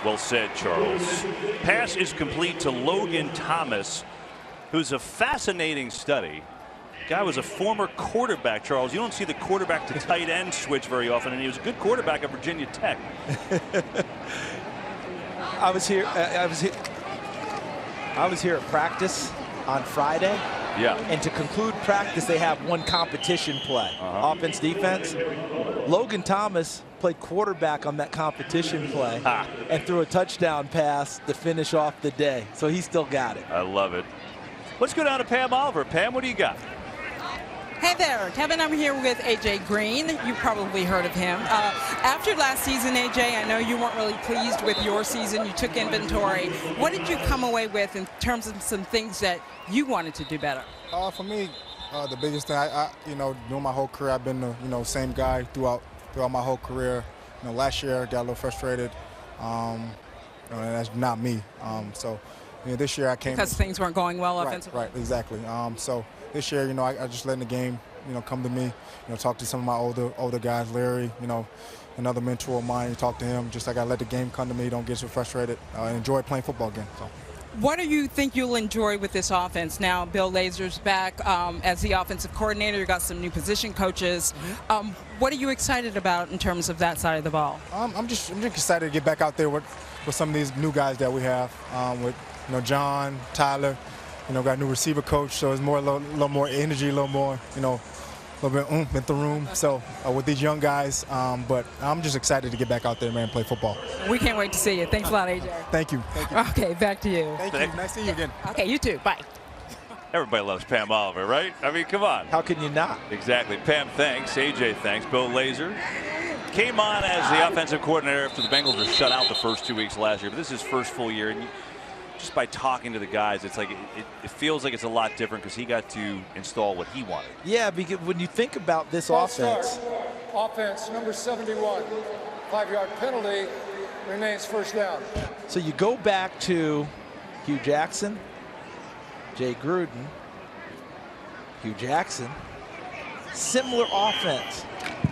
Well said, Charles. Pass is complete to Logan Thomas, who's a fascinating study. Guy was a former quarterback, Charles. You don't see the quarterback to tight end switch very often, and he was a good quarterback at Virginia Tech. I was here at practice on Friday. Yeah. And to conclude practice, they have one competition play, offense, defense. Logan Thomas played quarterback on that competition play and threw a touchdown pass to finish off the day. So he still got it. I love it. Let's go down to Pam Oliver. Pam, what do you got? Hey there, Kevin. I'm here with A.J. Green. You probably heard of him. After last season, A.J., I know you weren't really pleased with your season. You took inventory. What did you come away with in terms of some things that you wanted to do better? For me, the biggest thing, during my whole career, I've been the same guy throughout my whole career. Last year I got a little frustrated, and that's not me. So this year I came because things weren't going well offensively. Right, exactly. So this year, I just letting the game, come to me. Talk to some of my older guys, Larry, another mentor of mine. Talk to him. Just I got to let the game come to me. Don't get so frustrated. Enjoy playing football again. So. What do you think you'll enjoy with this offense? Now Bill Lazor's back as the offensive coordinator. You got some new position coaches. What are you excited about in terms of that side of the ball? I'm just excited to get back out there with some of these new guys that we have with John, Tyler. Got a new receiver coach, so it's a little more energy, a little more, a little bit in the room. So with these young guys, but I'm just excited to get back out there, man, and play football. We can't wait to see you. Thanks a lot, AJ. Thank you. Okay, back to you. Thank you. Nice seeing you again. Okay, you too. Bye. Everybody loves Pam Oliver, right? I mean, come on. How can you not? Exactly. Pam, thanks. AJ, thanks. Bill Lazor, came on as the offensive coordinator after the Bengals were shut out the first 2 weeks last year. But this is his first full year, and just by talking to the guys, it's like it feels like it's a lot different because he got to install what he wanted. Yeah, because when you think about this offense, number 71, 5-yard penalty, remains first down. So you go back to Hugh Jackson, Jay Gruden, Hugh Jackson, similar offense.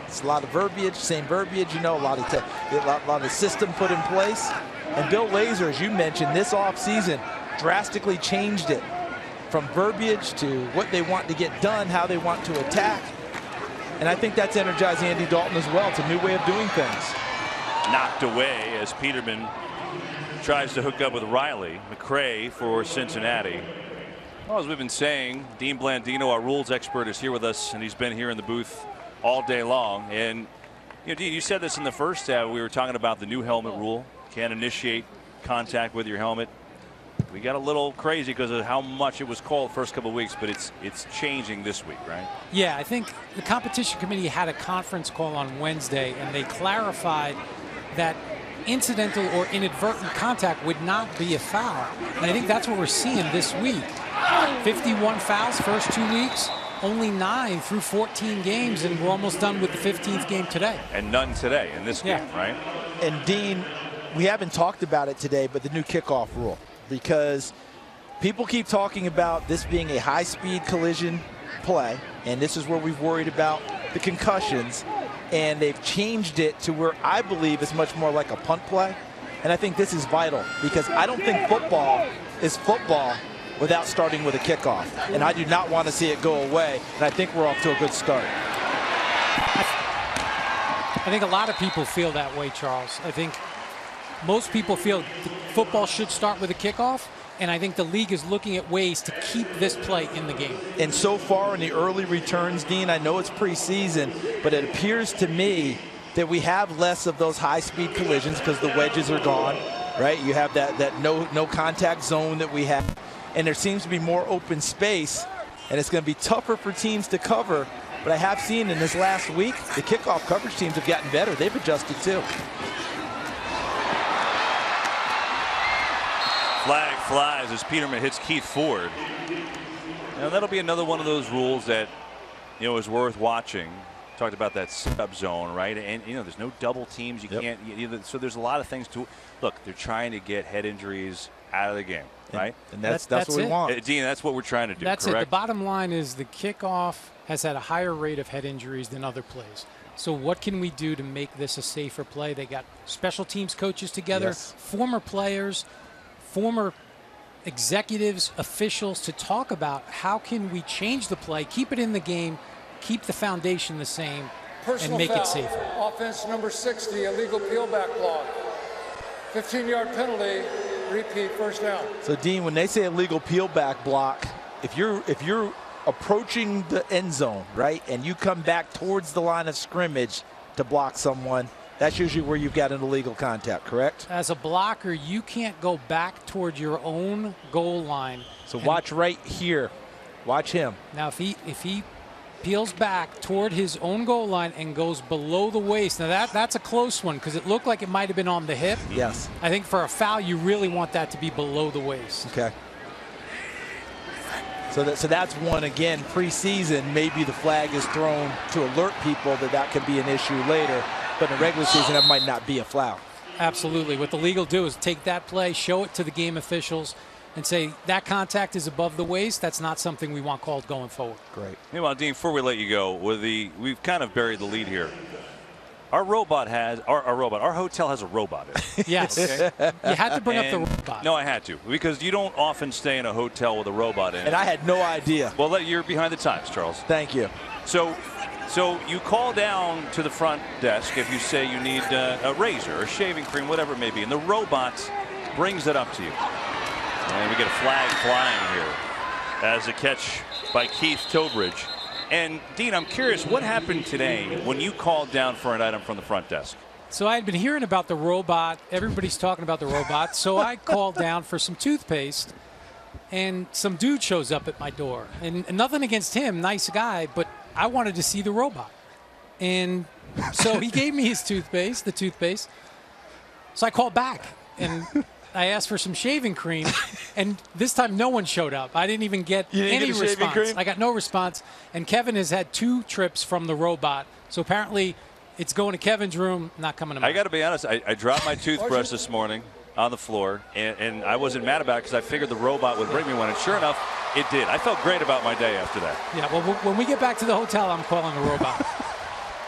It's a lot of verbiage, same verbiage, you know, a lot of system put in place. And Bill Lazor, as you mentioned, this offseason drastically changed it from verbiage to what they want to get done, how they want to attack. And I think that's energized Andy Dalton as well. It's a new way of doing things. Knocked away as Peterman tries to hook up with Riley. McCray for Cincinnati. Well, as we've been saying, Dean Blandino, our rules expert, is here with us, and he's been here in the booth all day long. And you know, Dean, you said this in the first half. We were talking about the new helmet rule. Can't initiate contact with your helmet. We got a little crazy because of how much it was called the first couple of weeks, but it's changing this week, right? Yeah, I think the competition committee had a conference call on Wednesday, and they clarified that incidental or inadvertent contact would not be a foul. And I think that's what we're seeing this week. 51 fouls first 2 weeks, only 9 through 14 games, and we're almost done with the 15th game today. And none today in this game, right? And Dean, we haven't talked about it today, but the new kickoff rule, because people keep talking about this being a high-speed collision play, and this is where we've worried about the concussions, and they've changed it to where I believe it's much more like a punt play. And I think this is vital because I don't think football is football without starting with a kickoff, and I do not want to see it go away, and I think we're off to a good start. I think a lot of people feel that way, Charles. I think most people feel football should start with a kickoff, and I think the league is looking at ways to keep this play in the game. And so far in the early returns, Dean, I know it's preseason, but it appears to me that we have less of those high-speed collisions because the wedges are gone, right? You have that no contact zone that we have, and there seems to be more open space, and it's going to be tougher for teams to cover. But I have seen in this last week, the kickoff coverage teams have gotten better. They've adjusted too. Flag flies as Peterman hits Keith Ford. Now that'll be another one of those rules that, you know, is worth watching. Talked about that sub zone, right? And you know, there's no double teams. You can't. So there's a lot of things to look. They're trying to get head injuries out of the game, right? And that's what we want. Dean, that's what we're trying to do. That's correct? it. The bottom line is the kickoff has had a higher rate of head injuries than other plays. So what can we do to make this a safer play? They got special teams coaches together, former players, former executives, officials to talk about how can we change the play, keep it in the game, keep the foundation the same, and make it safer. Offense number 60, illegal peelback block. 15-yard penalty, repeat, first down. So Dean, when they say illegal peelback block, if you're approaching the end zone, right, and you come back towards the line of scrimmage to block someone, that's usually where you've got an illegal contact, correct? As a blocker, you can't go back toward your own goal line. So watch right here. Watch him. Now, if he peels back toward his own goal line and goes below the waist, now that's a close one because it looked like it might have been on the hip. Yes. I think for a foul, you really want that to be below the waist. Okay. So that's one, again, preseason, maybe the flag is thrown to alert people that could be an issue later. But in the regular season, that might not be a foul. Absolutely. What the league will do is take that play, show it to the game officials, and say that contact is above the waist. That's not something we want called going forward. Great. Meanwhile, Dean, before we let you go, we've kind of buried the lead here. Our hotel has a robot in it. Yes. Okay? You had to bring up the robot. No, I had to, because you don't often stay in a hotel with a robot in it. And I had no idea. Well, you're behind the times, Charles. Thank you. So you call down to the front desk if you say you need a razor or shaving cream, whatever it may be, and the robot brings it up to you. And we get a flag flying here as a catch by Keith Tobridge. And Dean, I'm curious, what happened today when you called down for an item from the front desk? So I had been hearing about the robot. Everybody's talking about the robot. So I called down for some toothpaste, and some dude shows up at my door. And nothing against him, nice guy, but I wanted to see the robot. And So he gave me his toothpaste, the toothpaste. So I called back and I asked for some shaving cream, and this time no one showed up. I didn't even get any response. Cream? I got no response, and Kevin has had 2 trips from the robot. So apparently it's going to Kevin's room, not coming to mine. I got to be honest, I dropped my toothbrush this morning on the floor, and I wasn't mad about it because I figured the robot would bring me one, and sure enough, it did. I felt great about my day after that. Yeah, well, when we get back to the hotel, I'm calling a robot.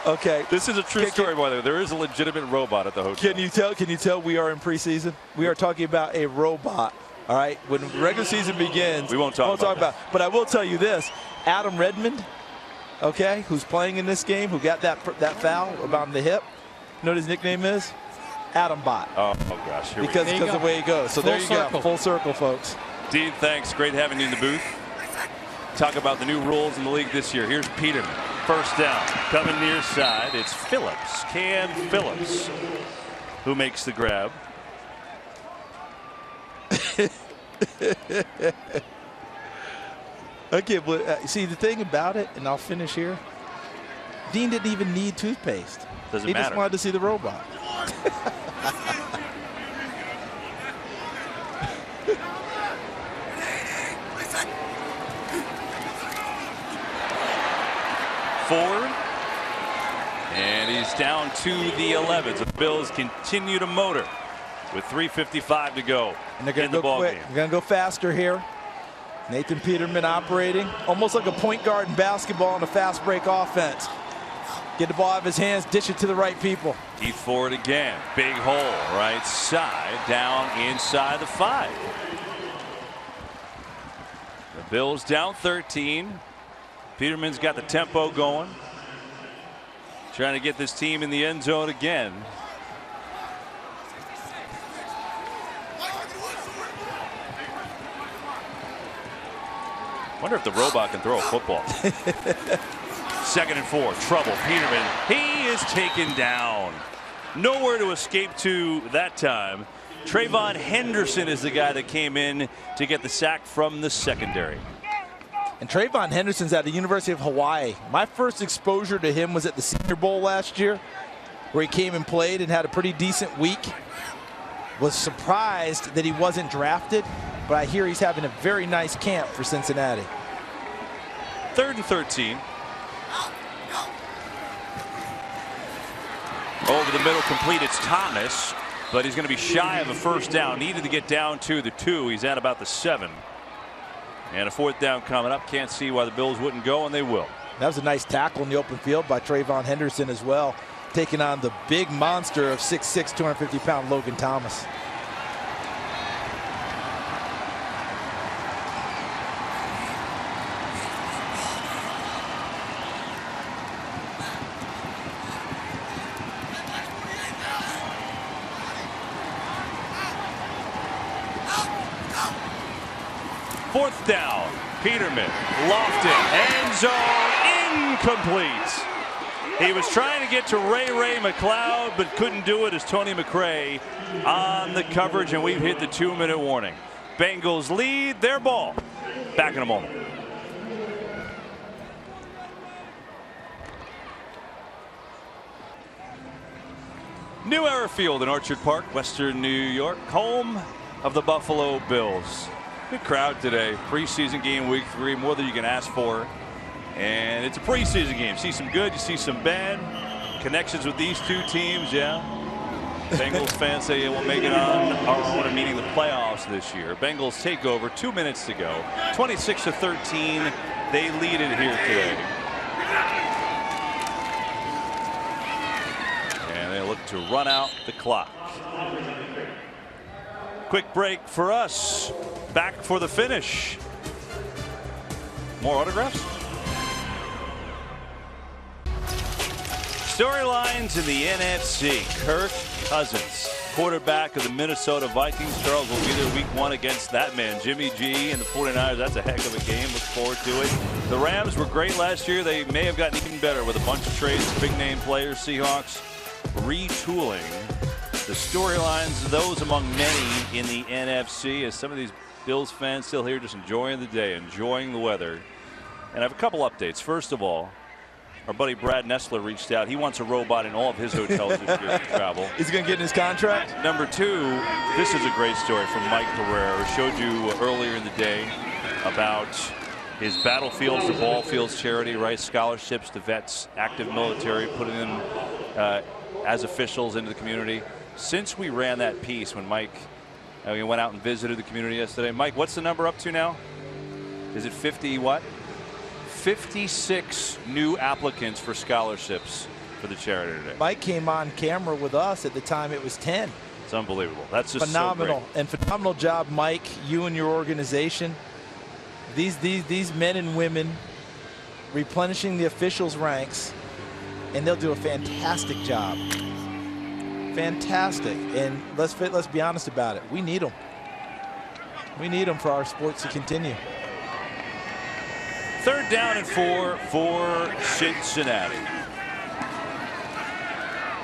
Okay. This is a true story, by the way. There is a legitimate robot at the hotel. Can you tell we are in preseason? We are talking about a robot. All right. When regular season begins, we won't talk about it. But I will tell you this: Adam Redmond, okay, who's playing in this game, who got that foul about the hip. You know what his nickname is? Adam Bot. Oh gosh. Because of the way he goes. So there you go. Full circle, folks. Dean, thanks. Great having you in the booth. Talk about the new rules in the league this year. Here's Peterman. First down. Coming near side. It's Phillips. Cam Phillips, who makes the grab. Okay, but see, the thing about it, and I'll finish here, Dean didn't even need toothpaste. Doesn't matter. He just wanted to see the robot. Forward, and he's down to the 11. So the Bills continue to motor with 3:55 to go and they're going in to the ball game. They're going to go faster here. Nathan Peterman operating almost like a point guard in basketball in a fast break offense. Get the ball out of his hands, dish it to the right people. Heath forward again. Big hole right side, down inside the 5. The Bills down 13. Peterman's got the tempo going. Trying to get this team in the end zone again. Wonder if the robot can throw a football. 2nd and 4. Trouble. Peterman. He is taken down. Nowhere to escape to that time. Trayvon Henderson is the guy that came in to get the sack from the secondary. And Trayvon Henderson's at the University of Hawaii. My first exposure to him was at the Senior Bowl last year, where he came and played and had a pretty decent week. Was surprised that he wasn't drafted, but I hear he's having a very nice camp for Cincinnati. 3rd and 13. Over the middle, complete. It's Thomas, but he's going to be shy of a first down. Needed to get down to the 2. He's at about the 7. And a 4th down coming up. Can't see why the Bills wouldn't go, and they will. That was a nice tackle in the open field by Trayvon Henderson as well, taking on the big monster of 6'6", 250-pound Logan Thomas. Fourth down. Peterman lofted. End zone incomplete. He was trying to get to Ray McLeod, but couldn't do it as Tony McRae on the coverage, and we've hit the 2-minute warning. Bengals lead their ball. Back in a moment. New Era Field in Orchard Park, Western New York, home of the Buffalo Bills. Good crowd today. Preseason game week 3, more than you can ask for. And it's a preseason game. You see some good, you see some bad. Connections with these 2 teams, yeah. Bengals fans say it will make it on meaning the playoffs this year. Bengals take over, 2 minutes to go. 26-13. They lead it here today. And they look to run out the clock. Quick break for us. Back for the finish. More autographs? Storylines in the NFC. Kirk Cousins, quarterback of the Minnesota Vikings. Charles will be there week 1 against that man, Jimmy G and the 49ers. That's a heck of a game. Look forward to it. The Rams were great last year. They may have gotten even better with a bunch of trades, big name players. Seahawks retooling. The storylines, those among many in the NFC, as some of these Bills fans still here just enjoying the day, enjoying the weather. And I have a couple updates. First of all, Our buddy Brad Nessler reached out. He wants a robot in all of his hotels this year to travel. He's going to get in his contract? Number 2, this is a great story from Mike Pereira. We showed you earlier in the day about his Battlefields to Ball Fields charity, right? Scholarships to vets, active military, putting them as officials into the community. Since we ran that piece when Mike we went out and visited the community yesterday. Mike, what's the number up to now? Is it 50 what? 56 new applicants for scholarships for the charity today. Mike came on camera with us at the time it was 10. It's unbelievable. That's just phenomenal. So great. And phenomenal job, Mike, you and your organization. These men and women replenishing the officials' ranks, and they'll do a fantastic job. Fantastic. And let's be honest about it. We need them. We need them for our sports to continue. 3rd down and 4 for Cincinnati.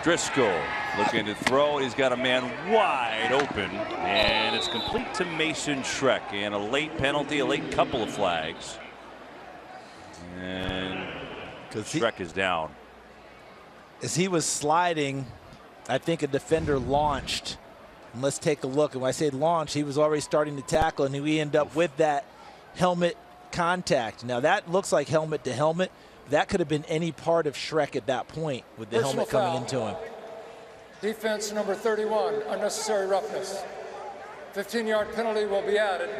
Driscoll looking to throw. He's got a man wide open, and it's complete to Mason Schreck. And a late penalty, a late couple of flags. And Schreck is down. As he was sliding, I think a defender launched. And let's take a look. And when I say launch, he was already starting to tackle, and we end up with that helmet contact. Now that looks like helmet to helmet. That could have been any part of Schreck at that point with the helmet coming into him. Defense number 31, unnecessary roughness. 15-yard penalty will be added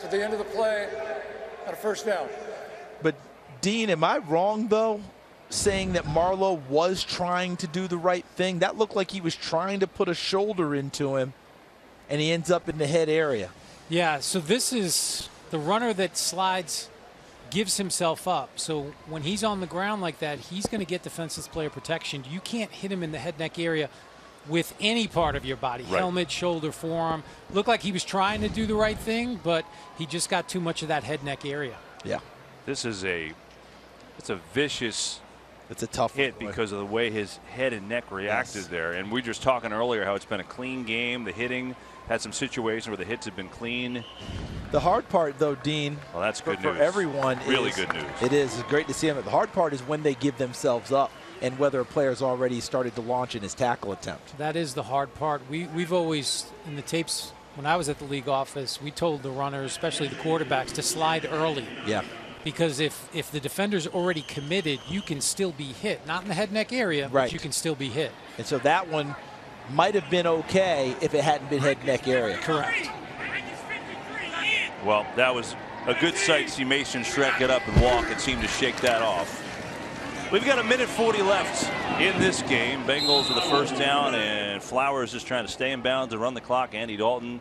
to the end of the play at a 1st down. But Dean, am I wrong though, saying that Marlowe was trying to do the right thing? That looked like he was trying to put a shoulder into him, and he ends up in the head area. Yeah, so this is the runner that slides, gives himself up. So when he's on the ground like that, he's going to get defenseless player protection. You can't hit him in the head neck area with any part of your body, right. Helmet, shoulder, forearm. Looked like he was trying to do the right thing, but he just got too much of that head neck area. Yeah. This is it's a vicious It's a tough hit because of the way his head and neck reacted there. And we were just talking earlier how it's been a clean game. The hitting had some situations where the hits have been clean. The hard part, though, Dean, well, that's good news for everyone. Really good news. It is. It's great to see him. The hard part is when they give themselves up and whether a player's already started to launch in his tackle attempt. That is the hard part. We've always, in the tapes, when I was at the league office, we told the runners, especially the quarterbacks, to slide early. Yeah. Because if the defender's already committed, you can still be hit. Not in the head neck area, right. But you can still be hit. And so that one might have been okay if it hadn't been head neck area. Correct. Well, that was a good sight to see Mason Schreck get up and walk and seem to shake that off. We've got 1:40 left in this game. Bengals with a 1st down, and Flowers just trying to stay in bounds and run the clock. Andy Dalton,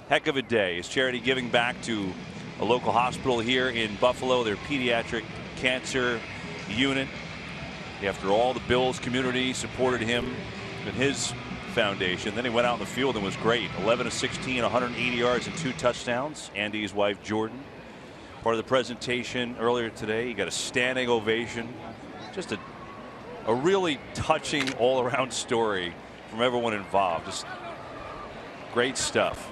heck of a day. His charity giving back to a local hospital here in Buffalo, their pediatric cancer unit. After all, the Bills community supported him and his foundation. Then he went out in the field and was great. 11 of 16, 180 yards and 2 touchdowns. Andy's wife, Jordan, part of the presentation earlier today. He got a standing ovation. Just a really touching all-around story from everyone involved. Just great stuff.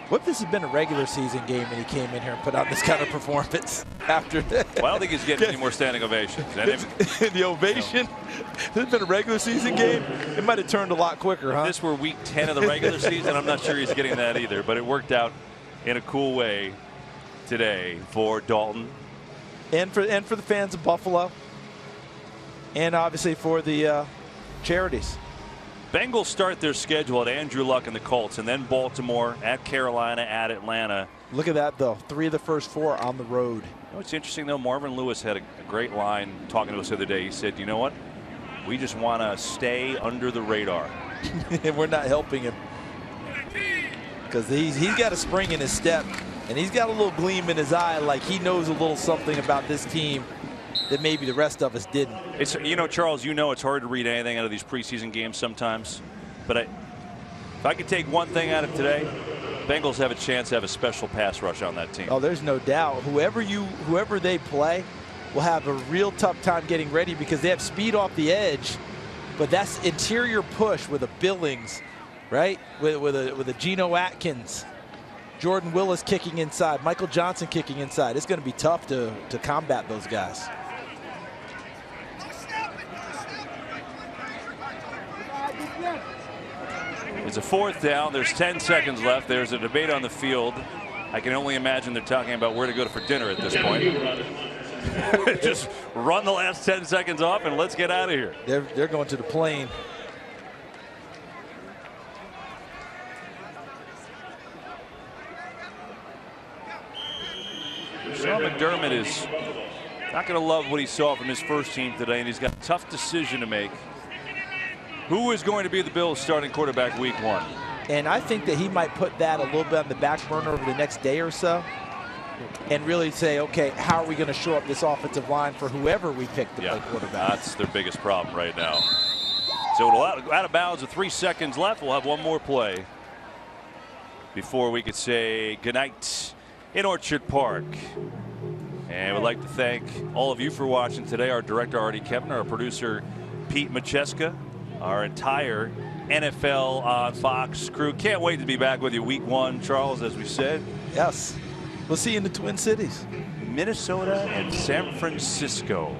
What if this had been a regular season game and he came in here and put out this kind of performance after that? Well, I don't think he's getting any more standing ovations. And the ovation? If this had been a regular season game, it might have turned a lot quicker, huh? If this were week 10 of the regular season, I'm not sure he's getting that either. But it worked out in a cool way today for Dalton. And for the fans of Buffalo. And obviously for the charities. Bengals start their schedule at Andrew Luck and the Colts, and then Baltimore, at Carolina, at Atlanta. Look at that, though. 3 of the first 4 on the road. You know what's interesting, though? Marvin Lewis had a great line talking to us the other day. He said, you know what? We just want to stay under the radar. And we're not helping him. Because he's got a spring in his step, and he's got a little gleam in his eye like he knows a little something about this team that maybe the rest of us didn't. It's, you know, Charles, you know it's hard to read anything out of these preseason games sometimes. But if I could take one thing out of today, Bengals have a chance to have a special pass rush on that team. Oh, there's no doubt. Whoever they play will have a real tough time getting ready because they have speed off the edge. But that's interior push with a Billings, right? With a Geno Atkins. Jordan Willis kicking inside. Michael Johnson kicking inside. It's going to be tough to combat those guys. It's a 4th down. There's 10 seconds left. There's a debate on the field. I can only imagine they're talking about where to go for dinner at this point. Just run the last 10 seconds off and let's get out of here. They're going to the plane. Sean McDermott is not going to love what he saw from his first team today, and he's got a tough decision to make. Who is going to be the Bills' starting quarterback week 1? And I think that he might put that a little bit on the back burner over the next day or so and really say, okay, how are we going to show up this offensive line for whoever we pick to play quarterback? That's their biggest problem right now. So out of bounds with 3 seconds left. We'll have one more play before we could say goodnight in Orchard Park. And we'd like to thank all of you for watching today. Our director, Artie Kevin, our producer, Pete Macheska, our entire NFL on Fox crew. Can't wait to be back with you week 1, Charles, as we said. Yes. We'll see you in the Twin Cities. Minnesota and San Francisco.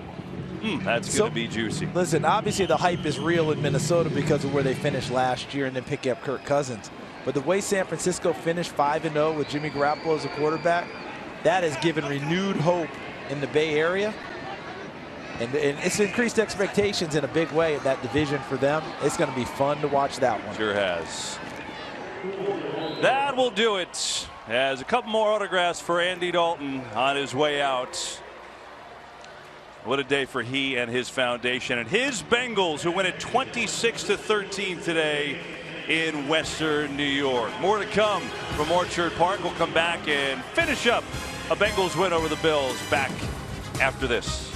That's going to be juicy. Listen, obviously the hype is real in Minnesota because of where they finished last year and then pick up Kirk Cousins. But the way San Francisco finished 5-0 with Jimmy Garoppolo as a quarterback, that has given renewed hope in the Bay Area. And it's increased expectations in a big way in that division for them. It's going to be fun to watch that one. Sure has. That will do it. As a couple more autographs for Andy Dalton on his way out. What a day for he and his foundation and his Bengals, who win it 26-13 today in Western New York. More to come from Orchard Park. We'll come back and finish up a Bengals win over the Bills back after this.